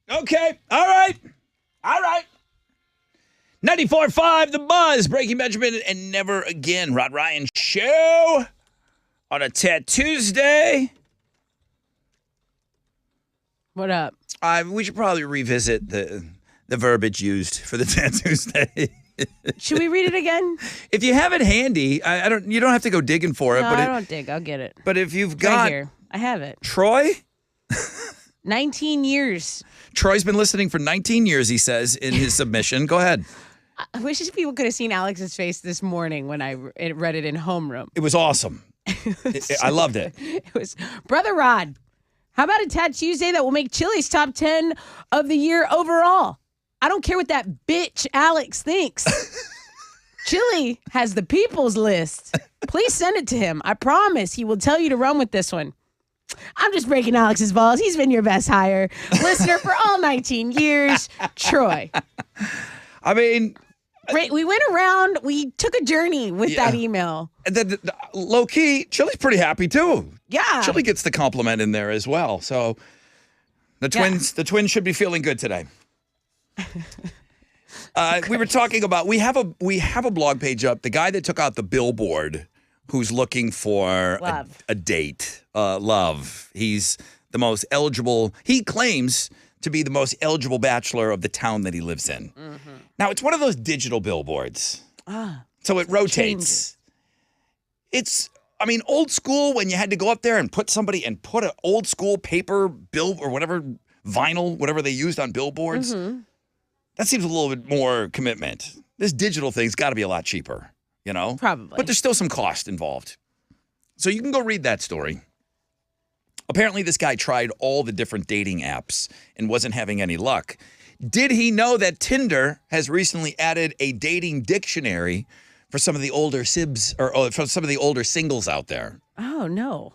Okay. All right. 94.5 The Buzz, Breaking Benjamin, and Never Again. Rod Ryan Show on a Tuesday. What up? We should probably revisit the verbiage used for the Tuesday. Should we read it again? If you have it handy, you don't have to go digging for it. No, but I don't dig. I'll get it. But if you've Right got here. I have it. Troy, 19 years. Troy's been listening for 19 years, he says in his submission. Go ahead. I wish people could have seen Alex's face this morning when I read it in homeroom. It was awesome. I loved it. It was, Brother Rod, how about a Tat Tuesday that will make Chili's top 10 of the year overall? I don't care what that bitch Alex thinks. Chili has the people's list. Please send it to him. I promise he will tell you to run with this one. I'm just breaking Alex's balls. He's been your best hire. Listener for all 19 years, Troy. I mean, We went around. We took a journey with that email. Low key, Chili's pretty happy too. Yeah. Chili gets the compliment in there as well. So the twins should be feeling good today. We were talking about we have a blog page up. The guy that took out the billboard, who's looking for a date, love. He's the most eligible. He claims to be the most eligible bachelor of the town that he lives in. Mm-hmm. Now, it's one of those digital billboards. So it rotates. It's, old school when you had to go up there and put an old school paper bill or whatever, vinyl, whatever they used on billboards. Mm-hmm. That seems a little bit more commitment. This digital thing's got to be a lot cheaper, Probably. But there's still some cost involved. So you can go read that story. Apparently, this guy tried all the different dating apps and wasn't having any luck. Did he know that Tinder has recently added a dating dictionary for some of the older sibs or for some of the older singles out there? Oh, no.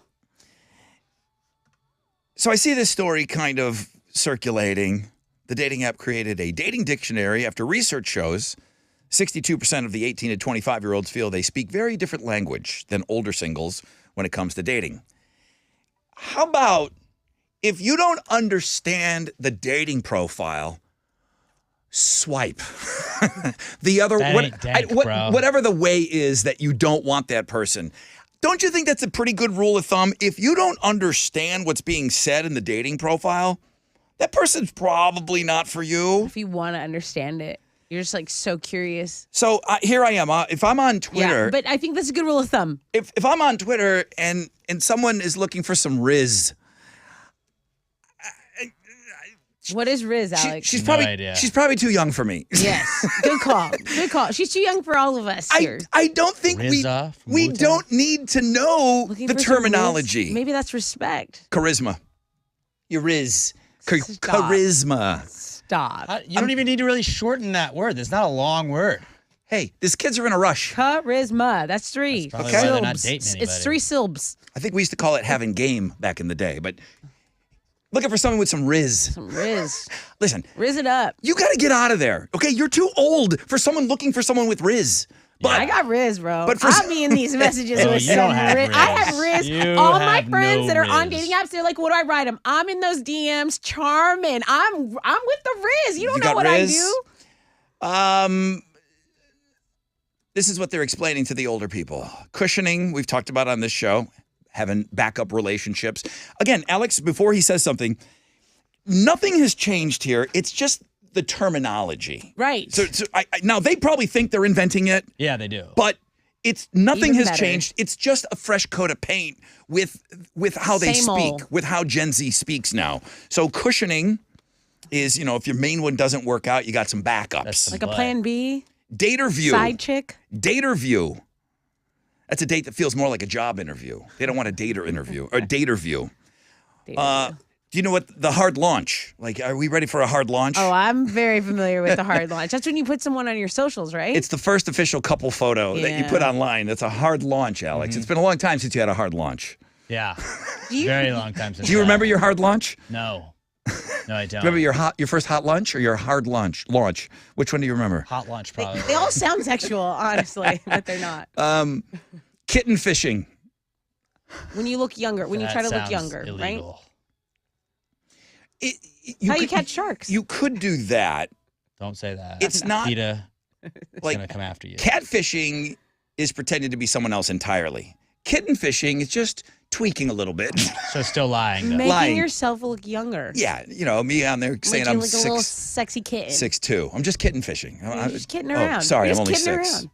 So I see this story kind of circulating. The dating app created a dating dictionary after research shows 62% of the 18 to 25-year-olds feel they speak very different language than older singles when it comes to dating. How about if you don't understand the dating profile, swipe. The other whatever the way is that you don't want that person. Don't you think that's a pretty good rule of thumb? If you don't understand what's being said in the dating profile, that person's probably not for you. If you want to understand it. You're just so curious. So here I am. If I'm on Twitter. Yeah, but I think that's a good rule of thumb. If I'm on Twitter and someone is looking for some Riz. What is Riz, Alex? She's probably too young for me. Yes. Good call. Good call. She's too young for all of us here. I don't think we don't need to know the terminology. Maybe that's respect. Charisma. Your Riz. Charisma. Stop. You don't even need to really shorten that word. It's not a long word. Hey, these kids are in a rush. Charisma. That's three. That's why they're not dating anybody. It's 3 syllables. I think we used to call it having game back in the day, but looking for someone with some Riz. Some Riz. Listen. Riz it up. You got to get out of there. Okay, you're too old for someone looking for someone with Riz. But I got Riz, bro. I'll be in these messages with some Riz. I have Riz. All my friends that are on dating apps, they're like, what do I write them? I'm in those DMs, charming. I'm with the Riz. You don't know what Riz? I do. This is what they're explaining to the older people. Cushioning, we've talked about on this show, having backup relationships. Again, Alex, before he says something, nothing has changed here. It's just the terminology. Right. So now they probably think they're inventing it. Yeah, they do. But nothing has better. changed. It's just a fresh coat of paint with how they speak, with how Gen Z speaks now. So cushioning is, if your main one doesn't work out, you got some backups. Like a plan B? Daterview. Side chick? Daterview. That's a date that feels more like a job interview. They don't want a dater interview or daterview. Do you know what the hard launch? Are we ready for a hard launch? Oh, I'm very familiar with the hard launch. That's when you put someone on your socials, right? It's the first official couple photo that you put online. That's a hard launch, Alex. Mm-hmm. It's been a long time since you had a hard launch. Yeah. Very long time since. Do you remember your hard launch? No. No, I don't. Do you remember your first hot lunch or your hard launch? Which one do you remember? Hot lunch, probably. They all sound sexual, honestly, but they're not. Kitten fishing. When you look younger, when you try to look younger, illegal. right? How you catch sharks. You could do that. Don't say that. It's not PETA is like gonna come after you. catfishing is pretending to be someone else entirely. Kitten fishing is just tweaking a little bit. So still lying though. Making lying. yourself look younger. Yeah, me on there saying Like I'm you're like a little 6'2". sexy kitten. 6'2". I'm just kitten fishing. You're just kidding Oh, around. sorry, You're I'm just only kidding 6. around.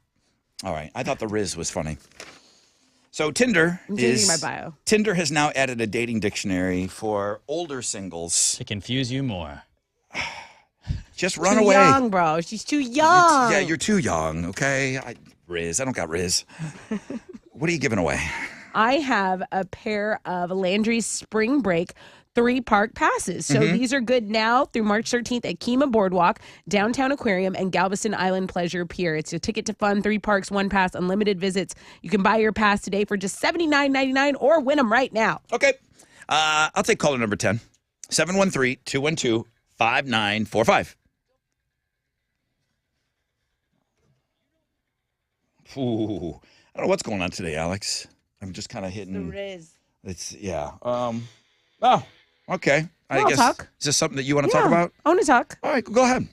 All right, I thought the Riz was funny. So Tinder I'm changing my bio. Tinder has now added a dating dictionary for older singles. To confuse you more. Just run Too away. young, bro. She's too young. Yeah, you're too young. Okay, Riz. I don't got Riz. What are you giving away? I have a pair of Landry's Spring Break 3-park passes. So these are good now through March 13th at Kemah Boardwalk, Downtown Aquarium, and Galveston Island Pleasure Pier. It's a ticket to fun, 3 parks, 1 pass, unlimited visits. You can buy your pass today for just $79.99 or win them right now. Okay, I'll take caller number 10. 713-212-5945. Ooh, I don't know what's going on today, Alex. I'm just kind of hitting. Riz. It's yeah. Oh, okay. I I'll guess. talk. Is this something that you want to talk about? I want to talk. All right, go ahead.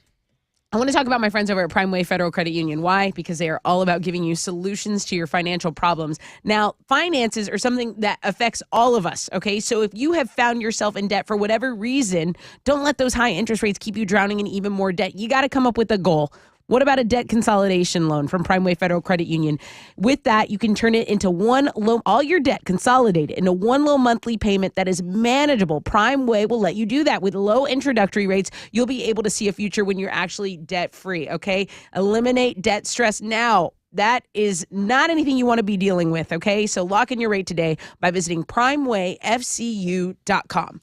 I want to talk about my friends over at Primeway Federal Credit Union. Why? Because they are all about giving you solutions to your financial problems. Now, finances are something that affects all of us, okay? So if you have found yourself in debt for whatever reason, don't let those high interest rates keep you drowning in even more debt. You got to come up with a goal. What about a debt consolidation loan from Primeway Federal Credit Union? With that, you can turn it into one low, all your debt consolidated into one low monthly payment that is manageable. Primeway will let you do that with low introductory rates. You'll be able to see a future when you're actually debt free, okay? Eliminate debt stress now. That is not anything you want to be dealing with, okay? So lock in your rate today by visiting primewayfcu.com.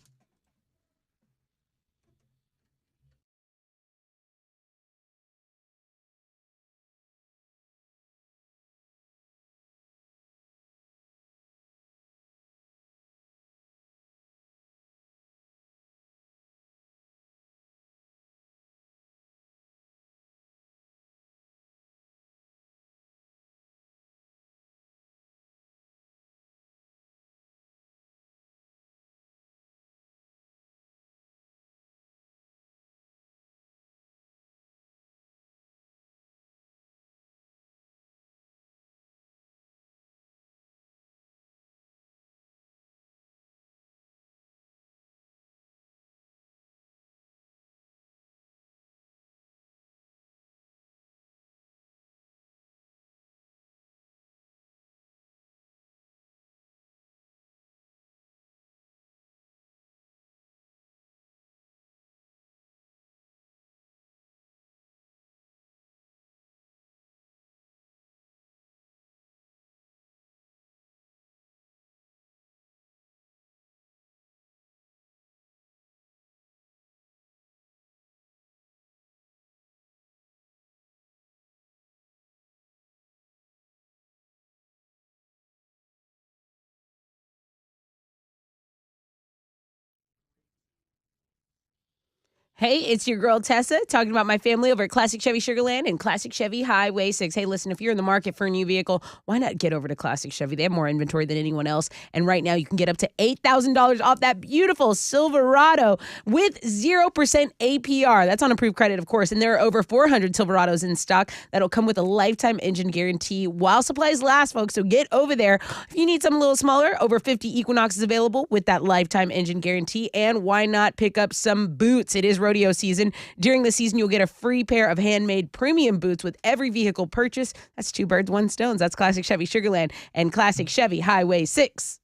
Hey, it's your girl Tessa talking about my family over at Classic Chevy Sugarland and Classic Chevy Highway 6. Hey, listen, if you're in the market for a new vehicle, why not get over to Classic Chevy? They have more inventory than anyone else. And right now, you can get up to $8,000 off that beautiful Silverado with 0% APR. That's on approved credit, of course. And there are over 400 Silverados in stock that'll come with a lifetime engine guarantee while supplies last, folks. So get over there. If you need something a little smaller, over 50 Equinox is available with that lifetime engine guarantee. And why not pick up some boots? It is rodeo season. During the season, you'll get a free pair of handmade premium boots with every vehicle purchase. That's 2 birds, 1 stone. That's Classic Chevy Sugarland and Classic Chevy Highway 6.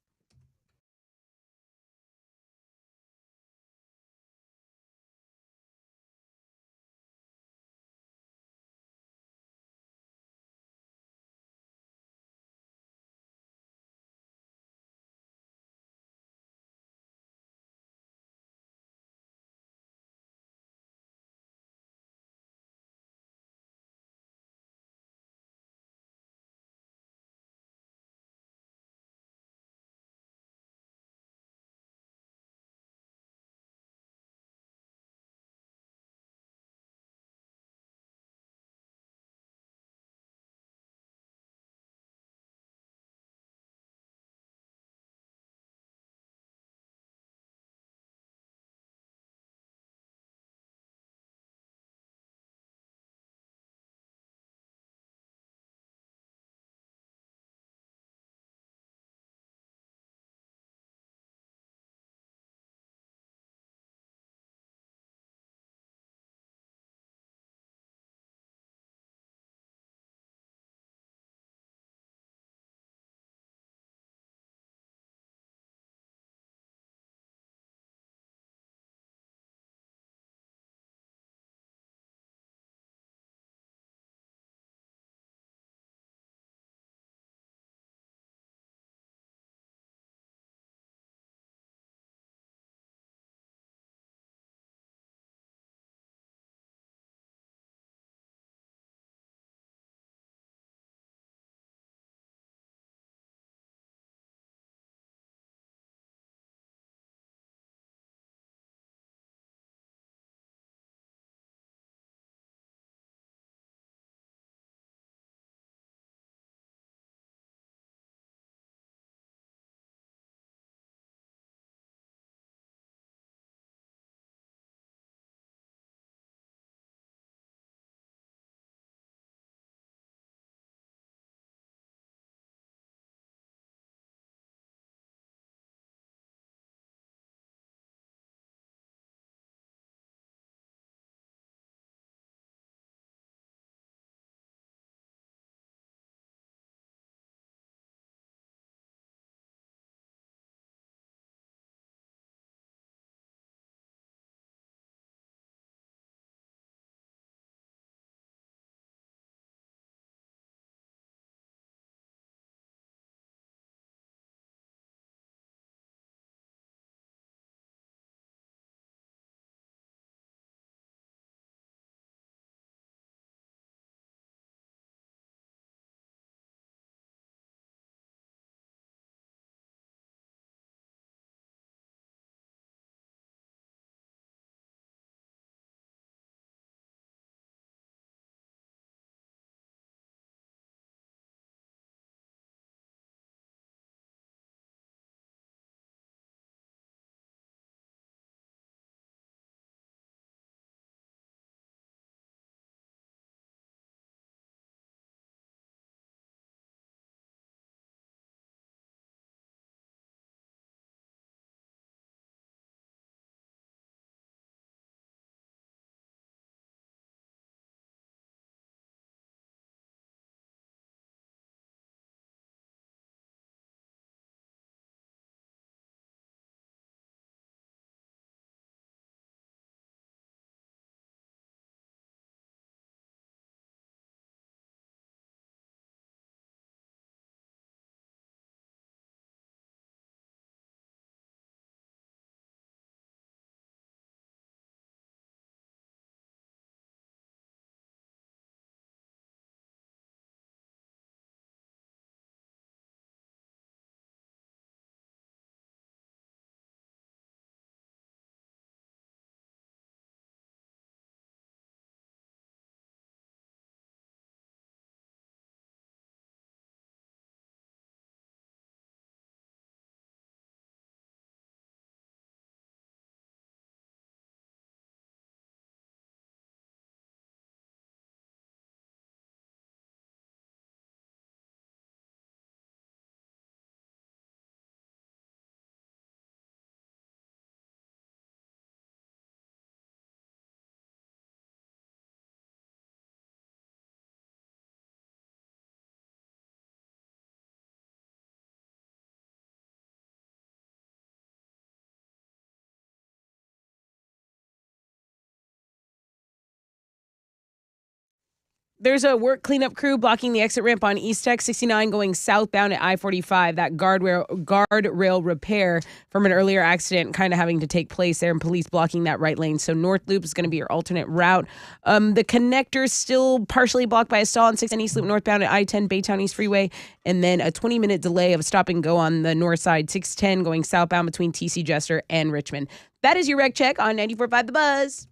There's a work cleanup crew blocking the exit ramp on East Tech 69 going southbound at I-45. That guardrail repair from an earlier accident kind of having to take place there, and police blocking that right lane. So North Loop is going to be your alternate route. The connector's still partially blocked by a stall on 6 and East Loop northbound at I-10 Baytown East Freeway, and then a 20-minute delay of stop and go on the north side 610 going southbound between TC Jester and Richmond. That is your wreck check on 94.5 The Buzz.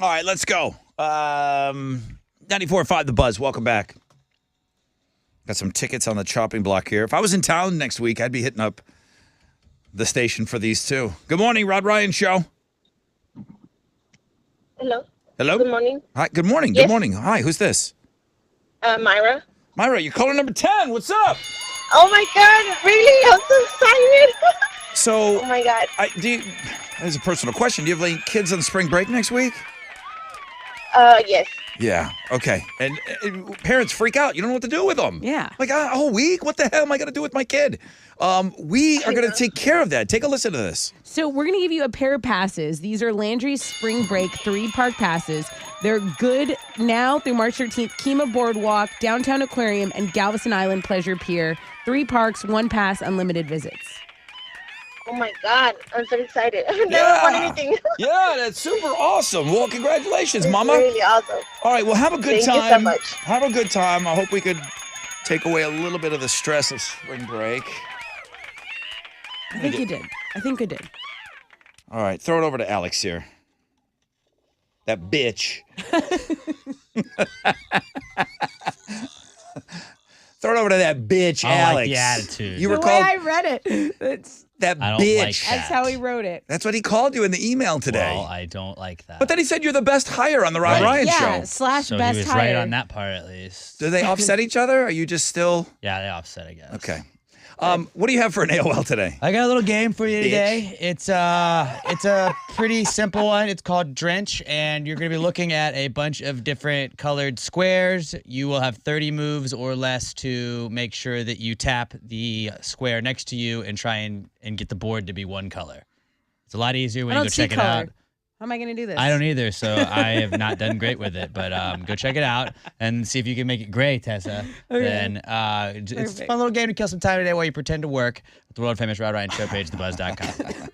All right, let's go. 94.5 The Buzz. Welcome back. Got some tickets on the chopping block here. If I was in town next week, I'd be hitting up the station for these too. Good morning, Rod Ryan Show. Hello. Hello. Good morning. Hi. Good morning. Yes. Good morning. Hi. Who's this? Myra. Myra. You're caller number 10. What's up? Oh my God! Really? I'm so excited. So, Oh my God. As a personal question, do you have any kids on spring break next week? Yes. Yeah. Okay. And parents freak out. You don't know what to do with them. Yeah. Like a whole week? What the hell am I going to do with my kid? We are going to take care of that. Take a listen to this. So we're going to give you a pair of passes. These are Landry's Spring Break 3-park passes. They're good now through March 13th. Kemah Boardwalk, Downtown Aquarium, and Galveston Island Pleasure Pier. 3 parks, 1 pass, unlimited visits. Oh my God! I'm so excited. I've never won anything. Yeah, that's super awesome. Well, congratulations, It's Mama. really awesome. All right, well, have a good Thank you time. so much. Have a good time. I hope we could take away a little bit of the stress of spring break. I think you did. I think I did. All right, throw it over to Alex here. That bitch. Throw it over to that bitch, I Alex. like the attitude. You were The way called I read it, that I don't bitch. like that. that's how he wrote it. That's what he called you in the email today. Well, I don't like that. But then he said you're the best hire on the Rod Right. Ryan Yeah, show. slash so best he was hire. right on that part at least. Do they offset each other? Or are you just still Yeah, they offset, I guess. okay? What do you have for an AOL today? I got a little game for you Bitch. today. It's a pretty simple one. It's called Drench, and you're going to be looking at a bunch of different colored squares. You will have 30 moves or less to make sure that you tap the square next to you and try and get the board to be one color. It's a lot easier when I you don't go see check it color. out. How am I going to do this? I don't either, so I have not done great with it. But go check it out and see if you can make it gray, Tessa. Okay. Then it's a Perfect. fun little game to kill some time today while you pretend to work at the world famous Rod Ryan Show page, thebuzz.com.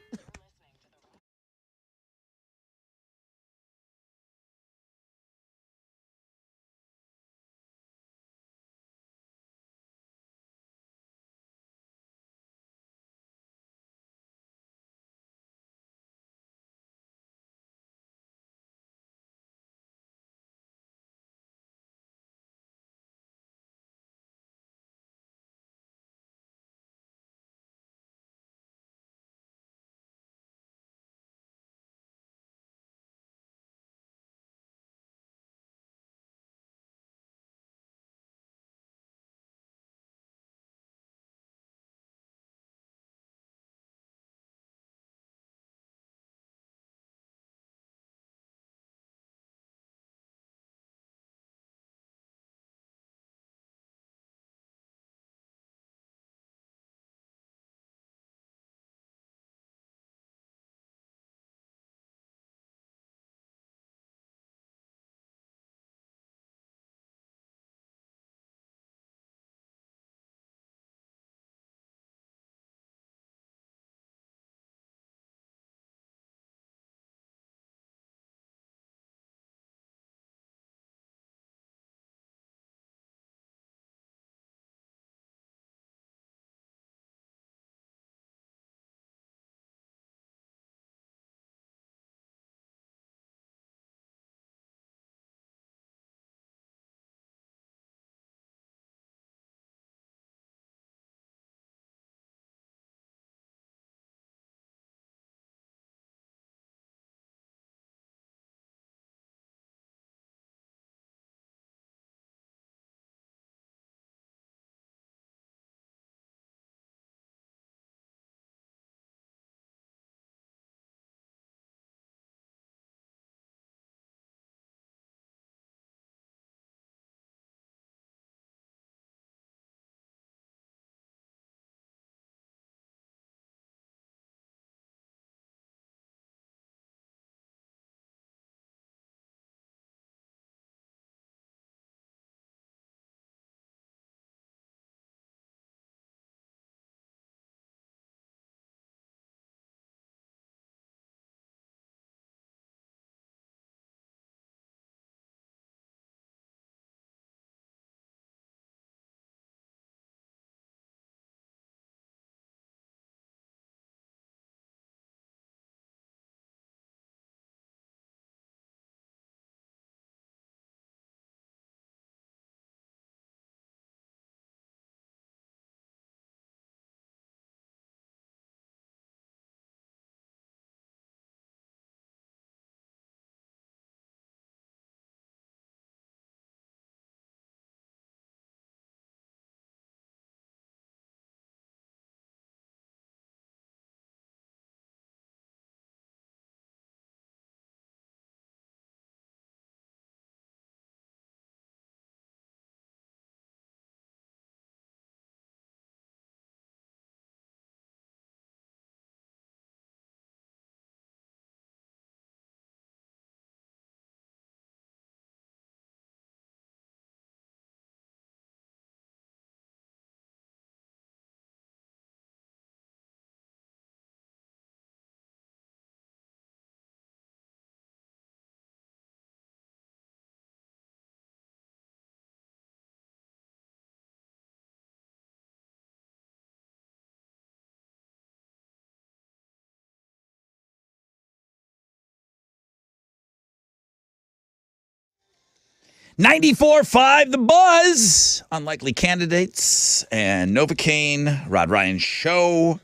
94.5 The Buzz. Unlikely Candidates and Novocaine. Rod Ryan Show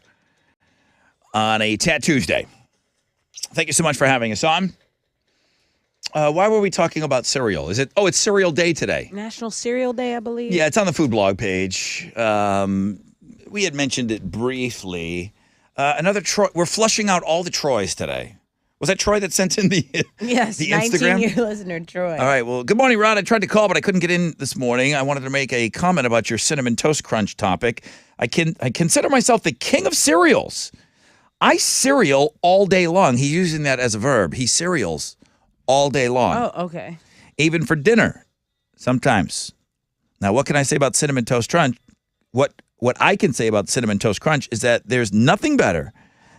on a Tat Tuesday. Thank you so much for having us on. Why were we talking about cereal? It's cereal day today. National Cereal Day, I believe. Yeah, it's on the food blog page. We had mentioned it briefly. Another Troy. We're flushing out all the Troys today. Was that Troy that sent in the Yes, the Instagram? 19-year listener Troy. All right. Well, good morning, Rod. I tried to call, but I couldn't get in this morning. I wanted to make a comment about your Cinnamon Toast Crunch topic. I consider myself the king of cereals. I cereal all day long. He's using that as a verb. He cereals all day long. Oh, okay. Even for dinner, sometimes. Now, what can I say about Cinnamon Toast Crunch? What I can say about Cinnamon Toast Crunch is that there's nothing better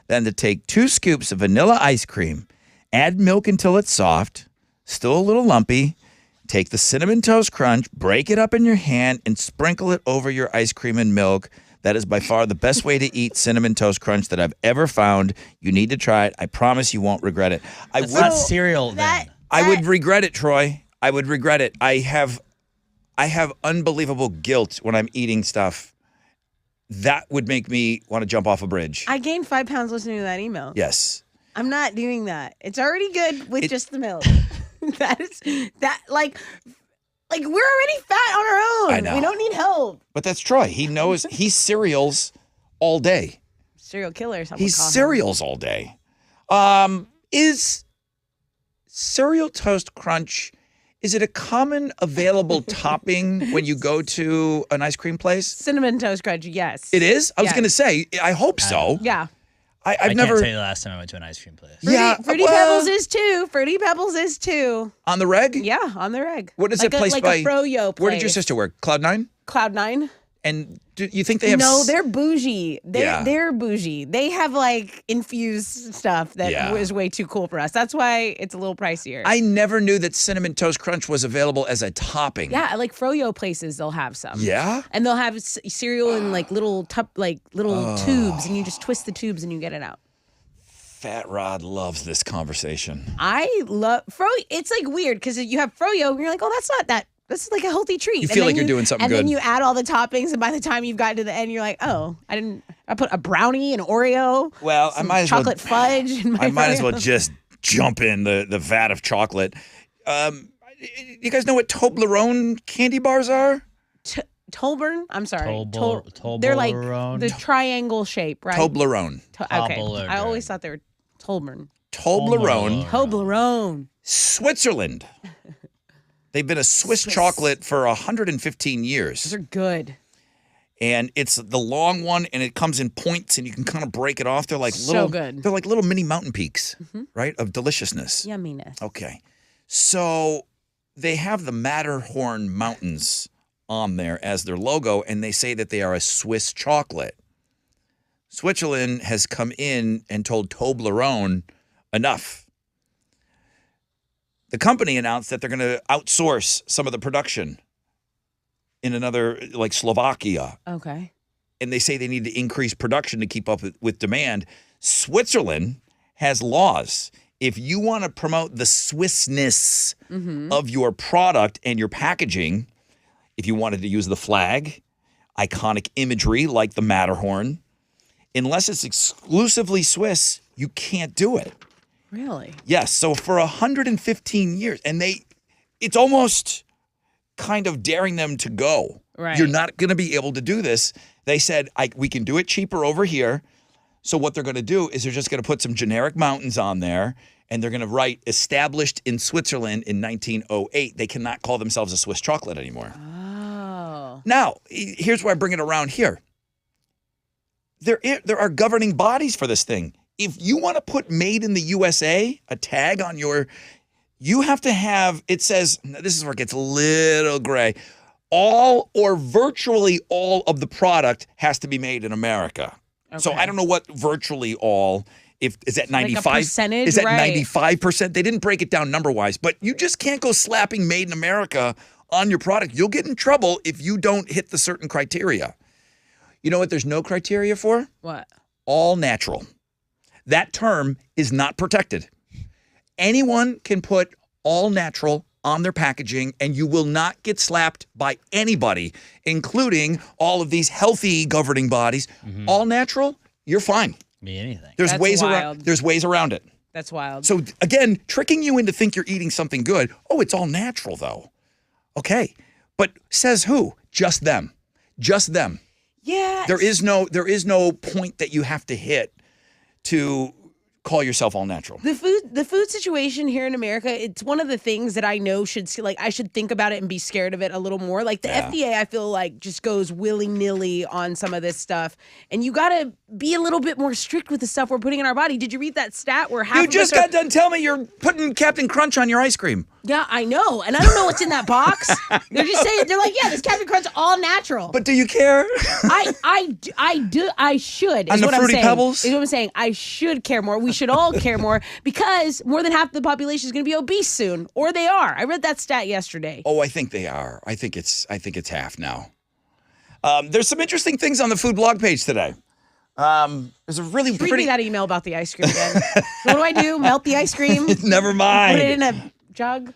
than to take 2 scoops of vanilla ice cream, add milk until it's soft, still a little lumpy, take the Cinnamon Toast Crunch, break it up in your hand, and sprinkle it over your ice cream and milk. That is by far the best way to eat Cinnamon Toast Crunch that I've ever found. You need to try it. I promise you won't regret it. It's not cereal then. I would regret it, Troy. I would regret it. I have unbelievable guilt when I'm eating stuff. That would make me want to jump off a bridge. I gained 5 pounds listening to that email. Yes. I'm not doing that. It's already good with just the milk. Like we're already fat on our own. I know. We don't need help. But that's Troy. He knows he cereals all day. Serial killer. Some He would call him. cereals all day. Is Cereal Toast Crunch, is it a common available topping when you go to an ice cream place? Cinnamon Toast Crunch, yes. It is? I was Yes. going to say, I hope so. Yeah. I've I never. can't tell you the last time I went to an ice cream place. Fruity Pebbles is too. Fruity Pebbles is too. On the reg? Yeah, on the reg. What is like it placed like by? a Froyo place. Where did your sister work? Cloud9? Cloud9. And do you think they have? No, they're bougie. Yeah. They're bougie. They have like infused stuff that was way too cool for us. That's why it's a little pricier. I never knew that Cinnamon Toast Crunch was available as a topping. Yeah, like Froyo places, they'll have some. Yeah? And they'll have cereal in like little tubes, and you just twist the tubes and you get it out. Fat Rod loves this conversation. I love Froyo. It's like weird because you have Froyo and you're like, oh, that's not that. This is like a healthy treat. You feel like you're doing something and good. And then you add all the toppings, and by the time you've gotten to the end, you're like, oh, I put a brownie, an Oreo. Well, I might as well chocolate fudge. In my I might as Froyo. well just jump in the vat of chocolate. You guys know what Toblerone candy bars are? Toblerone. I'm sorry. Toblerone. They're like the triangle shape, right? Toblerone. Okay. Toblerone. I always thought they were Toblerone. Toblerone. Toblerone. Switzerland. They've been a Swiss chocolate for 115 years. Those are good. And it's the long one, and it comes in points, and you can kind of break it off. They're like So little, good. They're like little mini mountain peaks, right, of deliciousness. Yumminess. Okay, so they have the Matterhorn Mountains on there as their logo, and they say that they are a Swiss chocolate. Switzerland has come in and told Toblerone, enough. The company announced that they're going to outsource some of the production in another, like Slovakia. Okay. And they say they need to increase production to keep up with demand. Switzerland has laws. If you want to promote the Swissness of your product and your packaging, if you wanted to use the flag, iconic imagery like the Matterhorn, unless it's exclusively Swiss, you can't do it. Really? Yes. So for 115 years, and it's almost kind of daring them to go. Right. You're not going to be able to do this. They said, we can do it cheaper over here. So what they're going to do is they're just going to put some generic mountains on there, and they're going to write established in Switzerland in 1908. They cannot call themselves a Swiss chocolate anymore. Oh. Now, here's where I bring it around here. There are governing bodies for this thing. If you want to put made in the USA, a tag on you have to have, it says, this is where it gets a little gray, all or virtually all of the product has to be made in America. Okay. So I don't know what virtually all, is that 95? Like a percentage, is that right. 95%? They didn't break it down number-wise, but you just can't go slapping made in America on your product. You'll get in trouble if you don't hit the certain criteria. You know what there's no criteria for? What? All natural. That term is not protected. Anyone can put all natural on their packaging, and you will not get slapped by anybody, including all of these healthy governing bodies. All natural, you're fine. Be anything. There's That's ways wild. around. There's ways around it. That's wild. So again, tricking you into think you're eating something good. Oh, it's all natural though. Okay, but says who? Just them. Just them. Yeah. There is no point that you have to hit to call yourself all natural. The food situation here in America, it's one of the things that I know I should think about it and be scared of it a little more. Like the FDA, I feel like just goes willy-nilly on some of this stuff. And you got to be a little bit more strict with the stuff we're putting in our body. Did you read that stat where half You of just us are- got done telling me you're putting Captain Crunch on your ice cream. Yeah, I know. And I don't know what's in that box. They're just saying, they're like, yeah, this Captain Crunch all natural. But do you care? I should. On Is the what I'm Fruity saying. Pebbles? Is what I'm saying. I should care more. We should all care more because more than half the population is going to be obese soon, or they are. I read that stat yesterday. Oh, I think they are. I think it's half now. There's some interesting things on the food blog page today. There's a really Read pretty. me that email about the ice cream again. What do? Melt the ice cream? Never mind. Put it in a jug?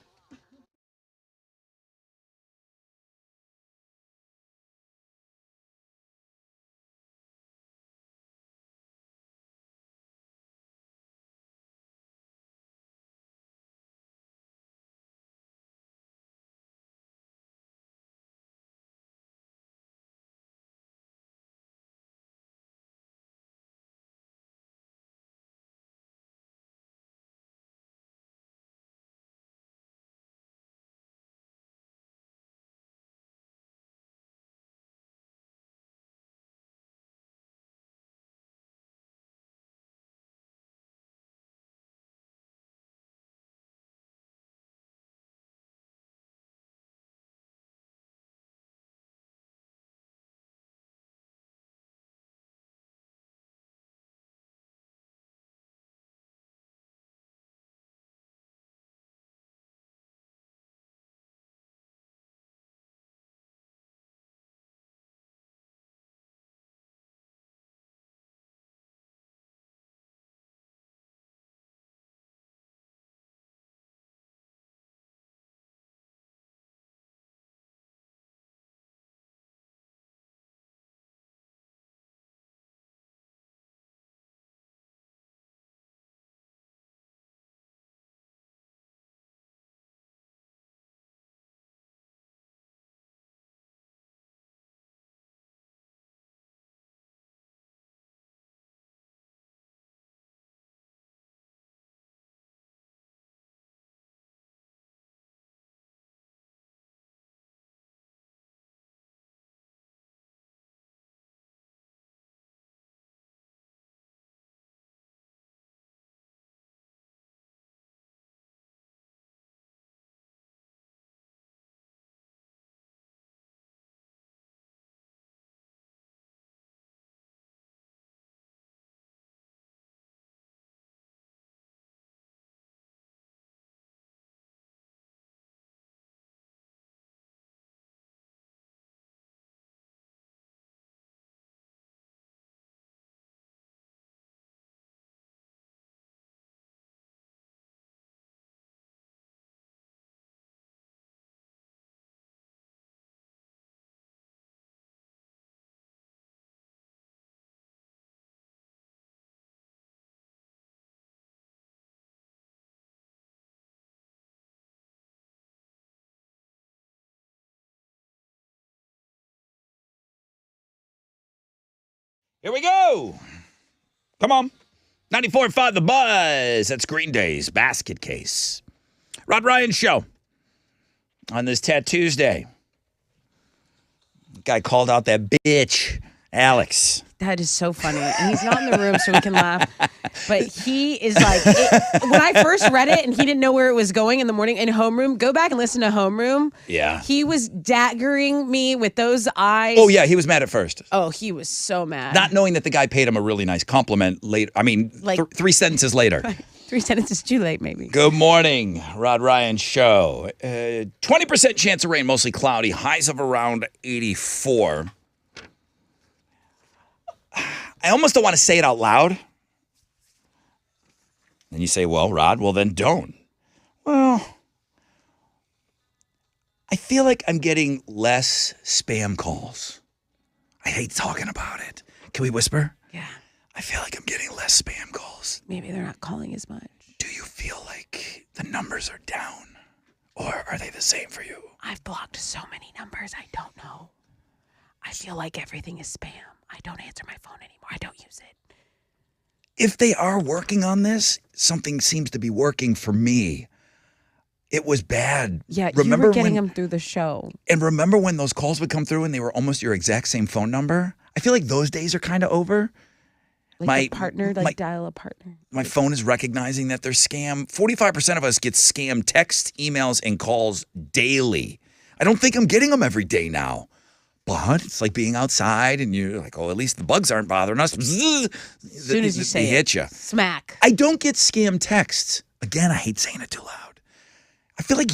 Here we go. Come on. 94.5 The Buzz. That's Green Day's Basket Case. Rod Ryan Show on this Tattoo Tuesday. Guy called out that bitch, Alex. That is so funny. And he's not in the room so we can laugh. But he is like, when I first read it and he didn't know where it was going in the morning in Homeroom, go back and listen to Homeroom. Yeah. He was daggering me with those eyes. Oh, yeah, he was mad at first. Oh, he was so mad. Not knowing that the guy paid him a really nice compliment later. I mean, Like- 3 sentences later. 3 sentences too late, maybe. Good morning, Rod Ryan Show. 20% chance of rain, mostly cloudy, highs of around 84. I almost don't want to say it out loud. And you say, well, Rod, well, then don't. Well, I feel like I'm getting less spam calls. I hate talking about it. Can we whisper? Yeah. I feel like I'm getting less spam calls. Maybe they're not calling as much. Do you feel like the numbers are down? Or are they the same for you? I've blocked so many numbers. I don't know. I feel like everything is spam. I don't answer my phone anymore. I don't use it. If they are working on this, something seems to be working for me. It was bad. Yeah, remember you were getting when, them through the show. And remember when those calls would come through and they were almost your exact same phone number? I feel like those days are kind of over. Like a partner, dial a partner. My phone is recognizing that they're scam. 45% of us get scam texts, emails, and calls daily. I don't think I'm getting them every day now. But it's like being outside and you're like, oh, at least the bugs aren't bothering us. As soon as you say they hit you. Smack. I don't get scam texts. Again, I hate saying it too loud. I feel like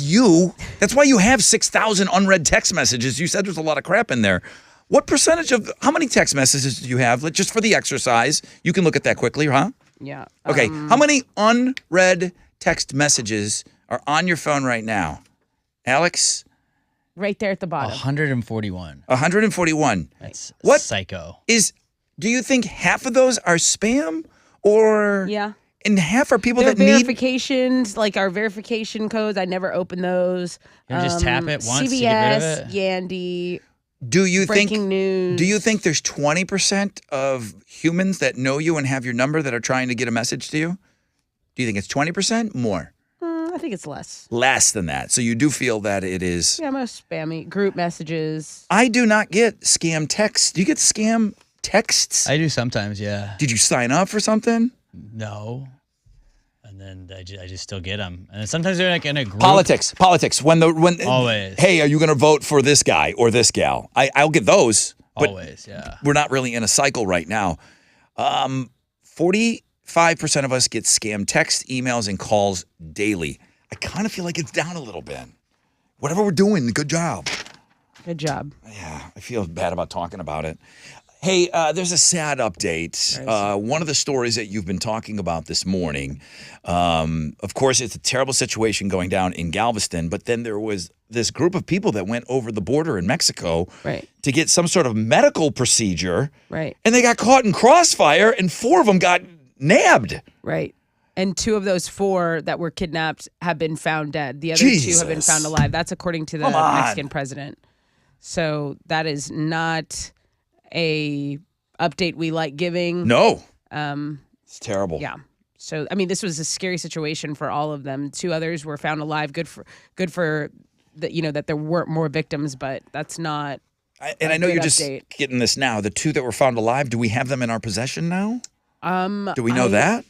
that's why you have 6,000 unread text messages. You said there's a lot of crap in there. What percentage of, how many text messages do you have? Like, just for the exercise. You can look at that quickly, huh? Yeah. Okay. How many unread text messages are on your phone right now? Alex? Right there at the bottom. 141. 141. That's What psycho. Do you think half of those are spam or? Yeah. And half are people Their that need verifications, like our verification codes. I never open those. You just tap it once CVS, to get rid of it? Yandy. Do you Breaking news. Do you think there's 20% of humans that know you and have your number that are trying to get a message to you? Do you think it's 20%? More? I think it's less. Less than that. So you do feel that it is. Yeah, most spammy group messages. I do not get scam texts. Do you get scam texts? I do sometimes, yeah. Did you sign up for something? No. And then I just still get them. And then sometimes they're like in a group. Politics. When Always. Hey, are you going to vote for this guy or this gal? I'll get those. But Always, yeah. we're not really in a cycle right now. 45% of us get scam text, emails, and calls daily. I kind of feel like it's down a little bit. Whatever we're doing, good job. Good job. Yeah, I feel bad about talking about it. Hey, there's a sad update. One of the stories that you've been talking about this morning, of course, it's a terrible situation going down in Galveston, but then there was this group of people that went over the border in Mexico to get some sort of medical procedure. Right. And they got caught in crossfire, and 4 of them got nabbed. Right. And 2 of those 4 that were kidnapped have been found dead. The other 2 have been found alive. That's according to the Mexican president. So that is not a update we like giving. No. It's terrible. Yeah. So I mean, this was a scary situation for all of them. 2 others were found alive. Good for that, that there weren't more victims, but that's not. I know you're just getting this now. The 2 that were found alive, do we have them in our possession now? Do we know that?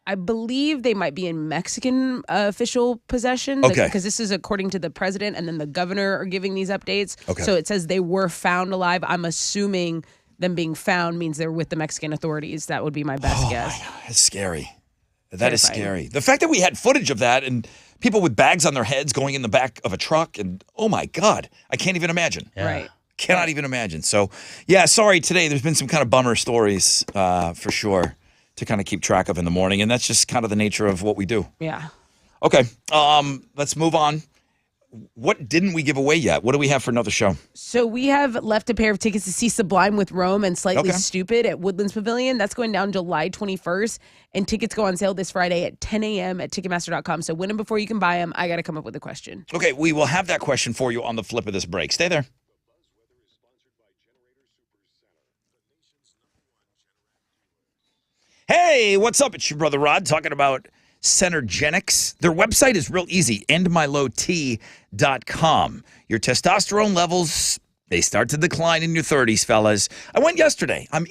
I believe they might be in Mexican official possession. Okay. Because this is according to the president, and then the governor are giving these updates. Okay. So it says they were found alive. I'm assuming them being found means they're with the Mexican authorities. That would be my best guess. My God, it's scary. That is scary. The fact that we had footage of that and people with bags on their heads going in the back of a truck, and oh my God, I can't even imagine. Yeah. Right. Cannot even imagine. So, yeah, sorry, today there's been some kind of bummer stories for sure to kind of keep track of in the morning, and that's just kind of the nature of what we do. Yeah. Okay, let's move on. What didn't we give away yet? What do we have for another show? So we have left a pair of tickets to see Sublime with Rome and Slightly Stupid at Woodlands Pavilion. That's going down July 21st, and tickets go on sale this Friday at 10 a.m. at Ticketmaster.com. So win them before you can buy them. I got to come up with a question. Okay, we will have that question for you on the flip of this break. Stay there. Hey, what's up? It's your brother Rod talking about Centergenics. Their website is real easy, endmylowt.com. Your testosterone levels, they start to decline in your 30s, fellas. I went yesterday. I'm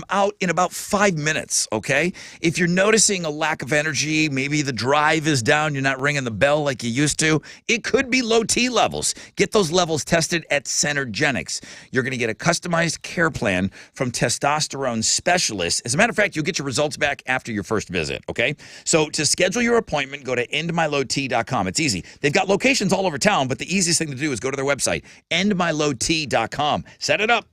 out in about 5 minutes, okay? If you're noticing a lack of energy, maybe the drive is down, you're not ringing the bell like you used to, it could be low T levels. Get those levels tested at Centergenics. You're going to get a customized care plan from testosterone specialists. As a matter of fact, you'll get your results back after your first visit, okay? So to schedule your appointment, go to endmylowt.com. It's easy. They've got locations all over town, but the easiest thing to do is go to their website, endmylowt.com. Set it up.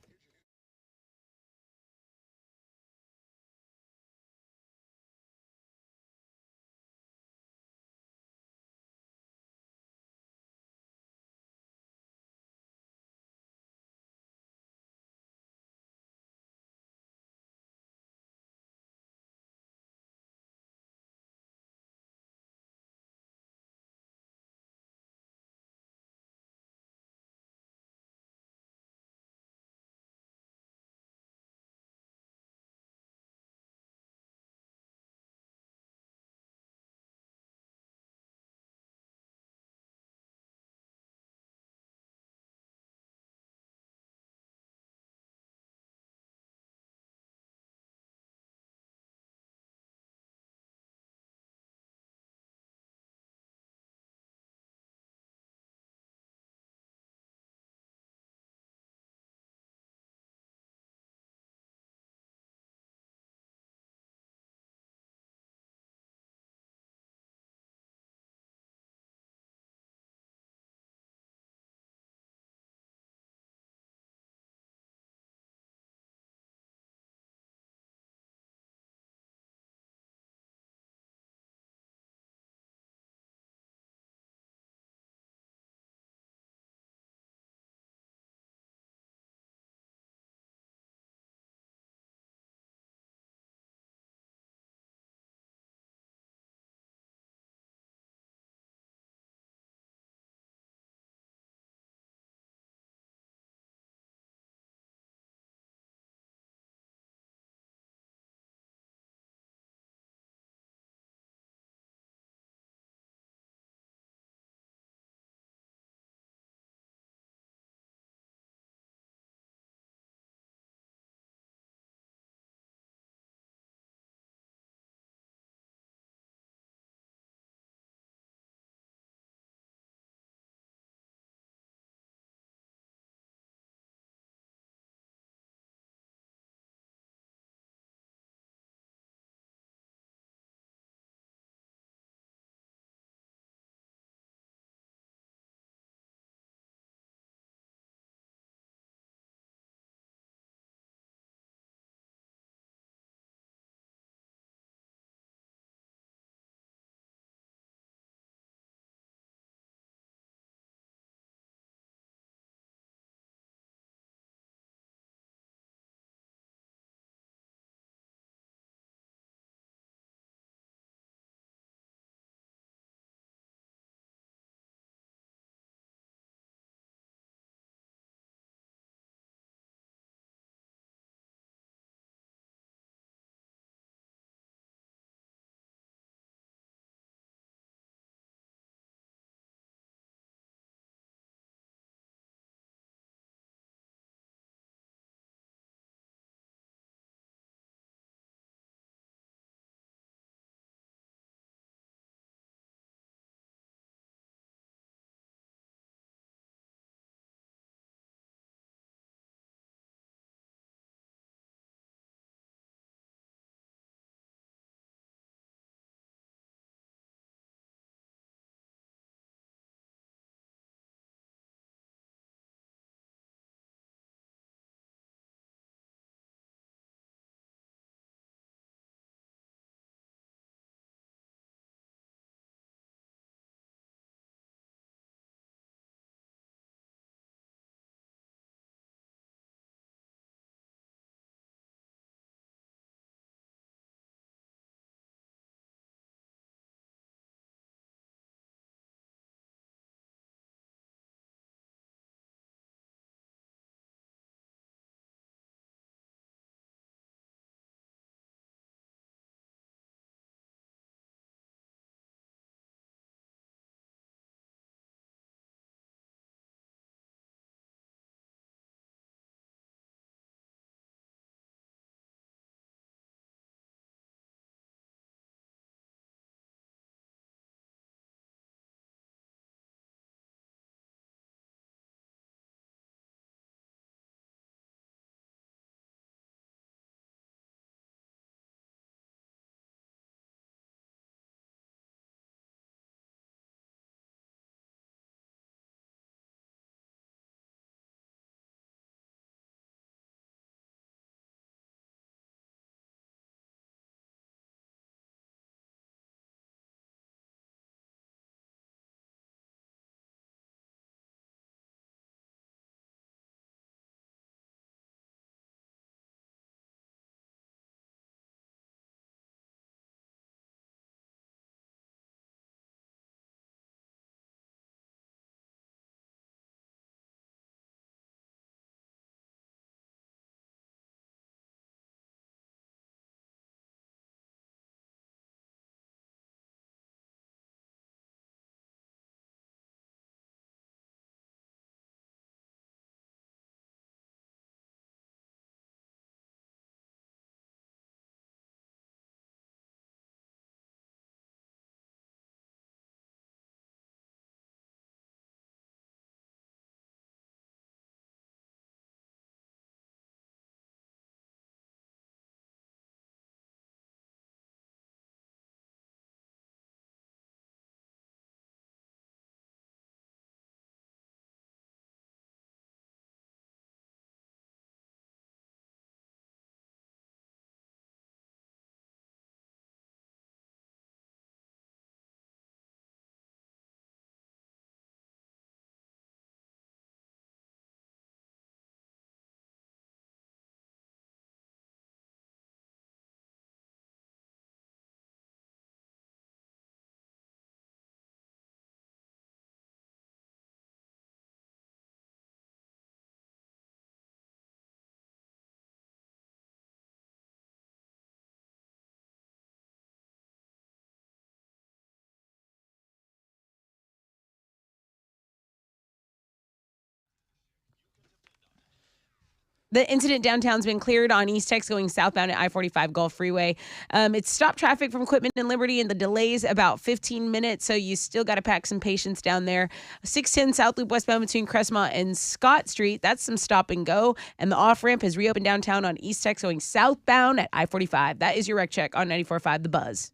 The incident downtown's been cleared on East Tex going southbound at I-45 Gulf Freeway. It's stopped traffic from Quitman and Liberty, and the delay's about 15 minutes, so you still got to pack some patience down there. 610 South Loop westbound between Crestmont and Scott Street. That's some stop and go. And the off-ramp has reopened downtown on East Tex going southbound at I-45. That is your wreck check on 94.5 The Buzz.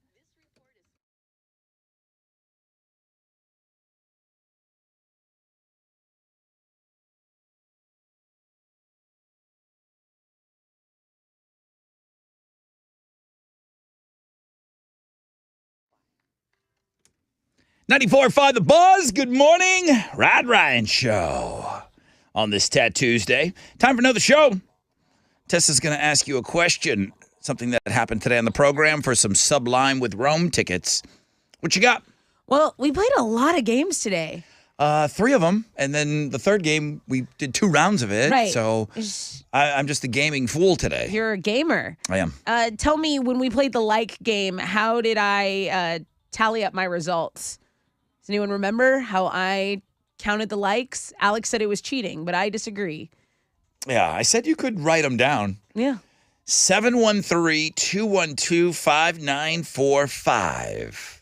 .94.5 The Buzz. Good morning. Rod Ryan Show on this Tuesday. Time for another show. Tessa's going to ask you a question, something that happened today on the program for some Sublime with Rome tickets. What you got? Well, we played a lot of games today. 3 of them, and then the third game, we did 2 rounds of it. Right. So I'm just a gaming fool today. You're a gamer. I am. Tell me, when we played the like game, how did I tally up my results? Does anyone remember how I counted the likes? Alex said it was cheating, but I disagree. Yeah, I said you could write them down. Yeah. 713-212-5945.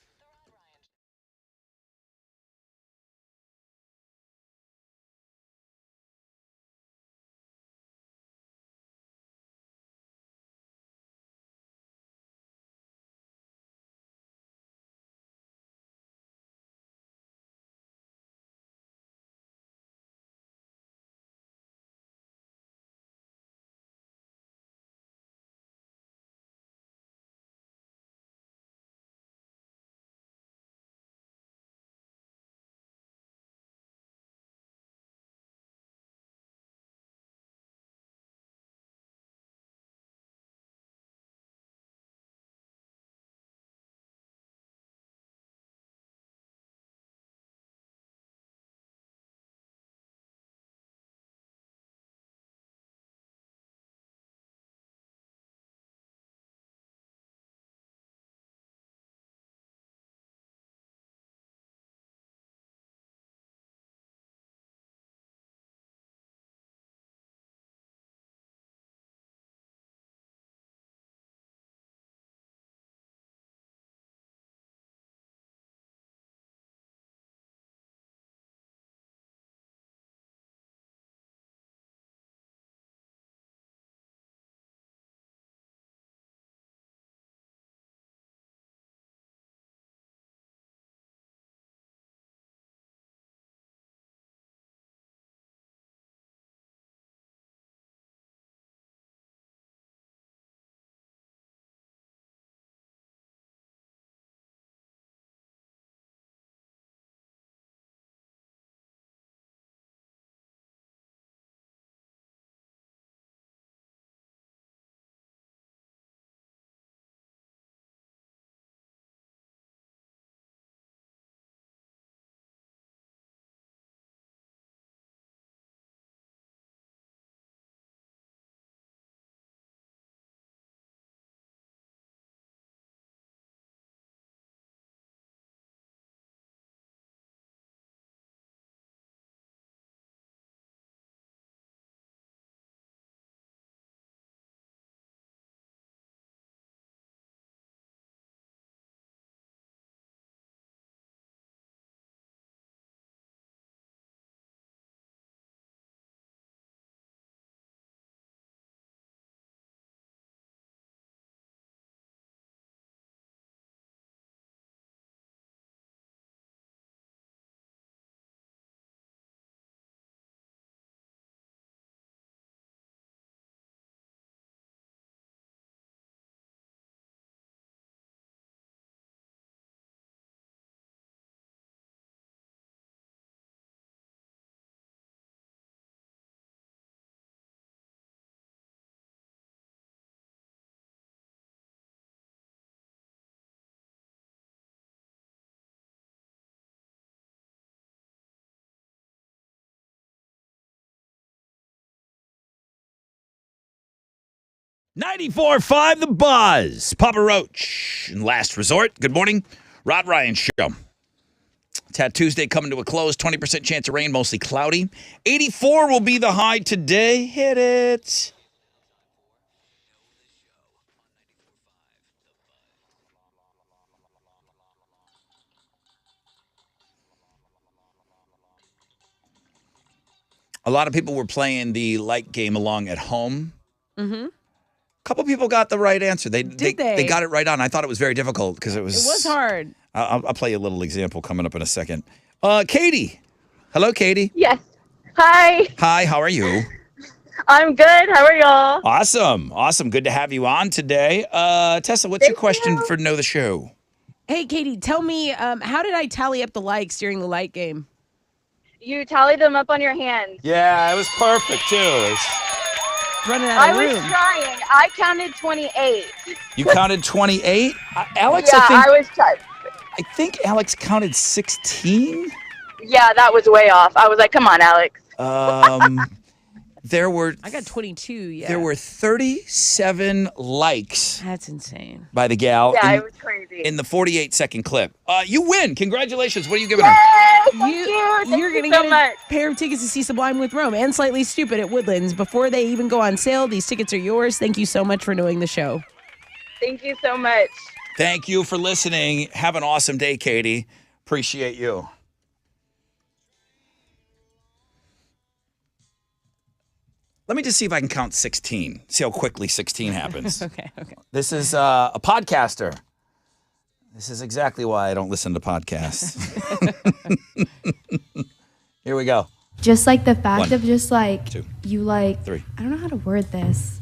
.94.5 The Buzz. Papa Roach and Last Resort. Good morning. Rod Ryan Show. Tat Tuesday coming to a close. 20% chance of rain, mostly cloudy. 84 will be the high today. Hit it. A lot of people were playing the light game along at home. Mm-hmm. A couple people got the right answer. They they? got it right on. I thought it was very difficult because it was hard. I'll play you a little example coming up in a second. Katie. Hello, Katie. Yes. Hi. Hi, how are you? I'm good. How are y'all? Awesome. Good to have you on today. Tessa, what's your question for Know the Show? Hey, Katie, tell me, how did I tally up the likes during the light game? You tallied them up on your hands. Yeah, it was perfect, too. Running out of I room. was trying. I counted 28. You counted 28? Alex, Yeah, I was trying. I think Alex counted 16? Yeah, that was way off. I was like, come on, Alex. There were I got 22, yeah. There were 37 likes That's insane. by the gal Yeah, it was crazy. in the 48-second clip. You win. Congratulations. What are you giving her? Yay! Thank you. Thank You're you going to so get much. a pair of tickets to see Sublime with Rome and Slightly Stupid at Woodlands. Before they even go on sale, these tickets are yours. Thank you so much for knowing the show. Thank you so much. Thank you for listening. Have an awesome day, Katie. Appreciate you. Let me just see if I can count 16. See how quickly 16 happens. Okay. This is a podcaster. This is exactly why I don't listen to podcasts. Here we go. Just like the fact 1, of just like 2, you like 3. I don't know how to word this.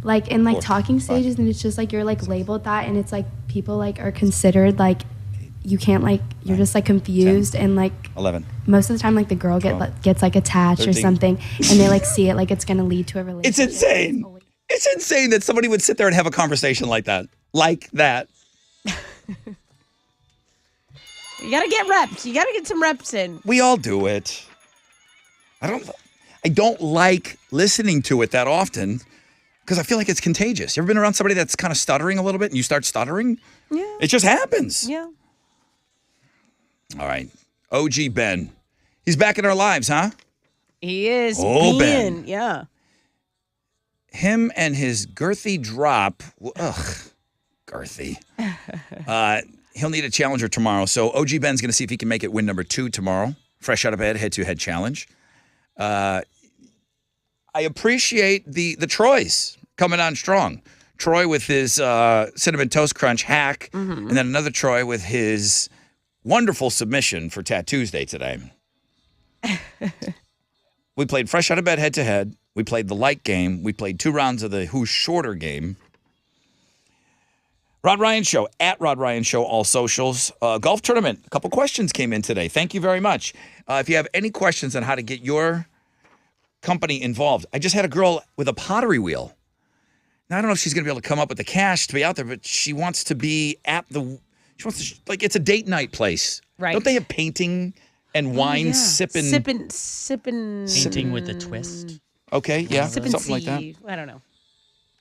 Like in like 4, talking 5, stages and it's just like you're like labeled that and it's like people like are considered like you can't like you're just like confused and like 11. most of the time like the girl 12, gets like attached 13. or something and they like see it like it's gonna lead to a relationship. It's insane. It's insane that somebody would sit there and have a conversation like that. Like that. You got to get reps. You got to get some reps in. We all do it. I don't like listening to it that often because I feel like it's contagious. You ever been around somebody that's kind of stuttering a little bit and you start stuttering? Yeah. It just happens. Yeah. All right. OG Ben. He's back in our lives, huh? He is. Oh, Ben. Yeah. Him and his girthy drop. Girthy. He'll need a challenger tomorrow. So OG Ben's going to see if he can make it win number 2 tomorrow. Fresh out of bed, head-to-head challenge. I appreciate the Troys coming on strong. Troy with his Cinnamon Toast Crunch hack, and then another Troy with his wonderful submission for Tat Tuesday today. We played Fresh Out of Bed head-to-head. We played the light game. We played 2 rounds of the Who's Shorter game. Rod Ryan Show, at Rod Ryan Show, all socials. Golf tournament, a couple questions came in today. Thank you very much. If you have any questions on how to get your company involved, I just had a girl with a pottery wheel. Now, I don't know if she's going to be able to come up with the cash to be out there, but she wants to be like, it's a date night place. Right. Don't they have painting and wine sipping? Sipping. Painting with a twist. Okay, yeah, Sipping something like that. I don't know.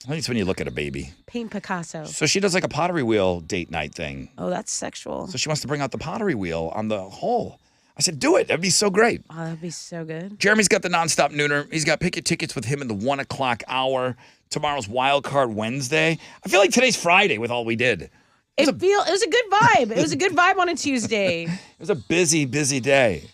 I think it's when you look at a baby. Paint Picasso. So she does like a pottery wheel date night thing. Oh, that's sexual. So she wants to bring out the pottery wheel on the hole. I said, do it. That'd be so great. Oh, that'd be so good. Jeremy's got the nonstop nooner. He's got pick your tickets with him in the 1 o'clock hour. Tomorrow's Wild Card Wednesday. I feel like today's Friday with all we did. It was a good vibe. It was a good vibe on a Tuesday. It was a busy, busy day.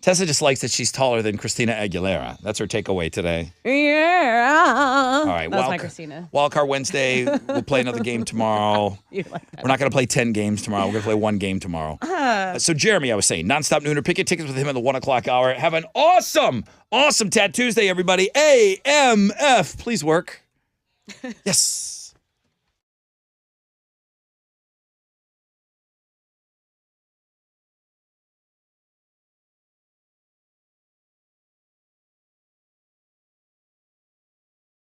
Tessa just likes that she's taller than Christina Aguilera. That's her takeaway today. Yeah. All right. That's my Christina. Wild Card Wednesday. We'll play another game tomorrow. You like that. We're not going to play 10 games tomorrow. We're going to play 1 game tomorrow. So Jeremy, I was saying, nonstop nooner. Pick your tickets with him at the 1 o'clock hour. Have an awesome Tat Tuesday, everybody. AMF. Please work. Yes.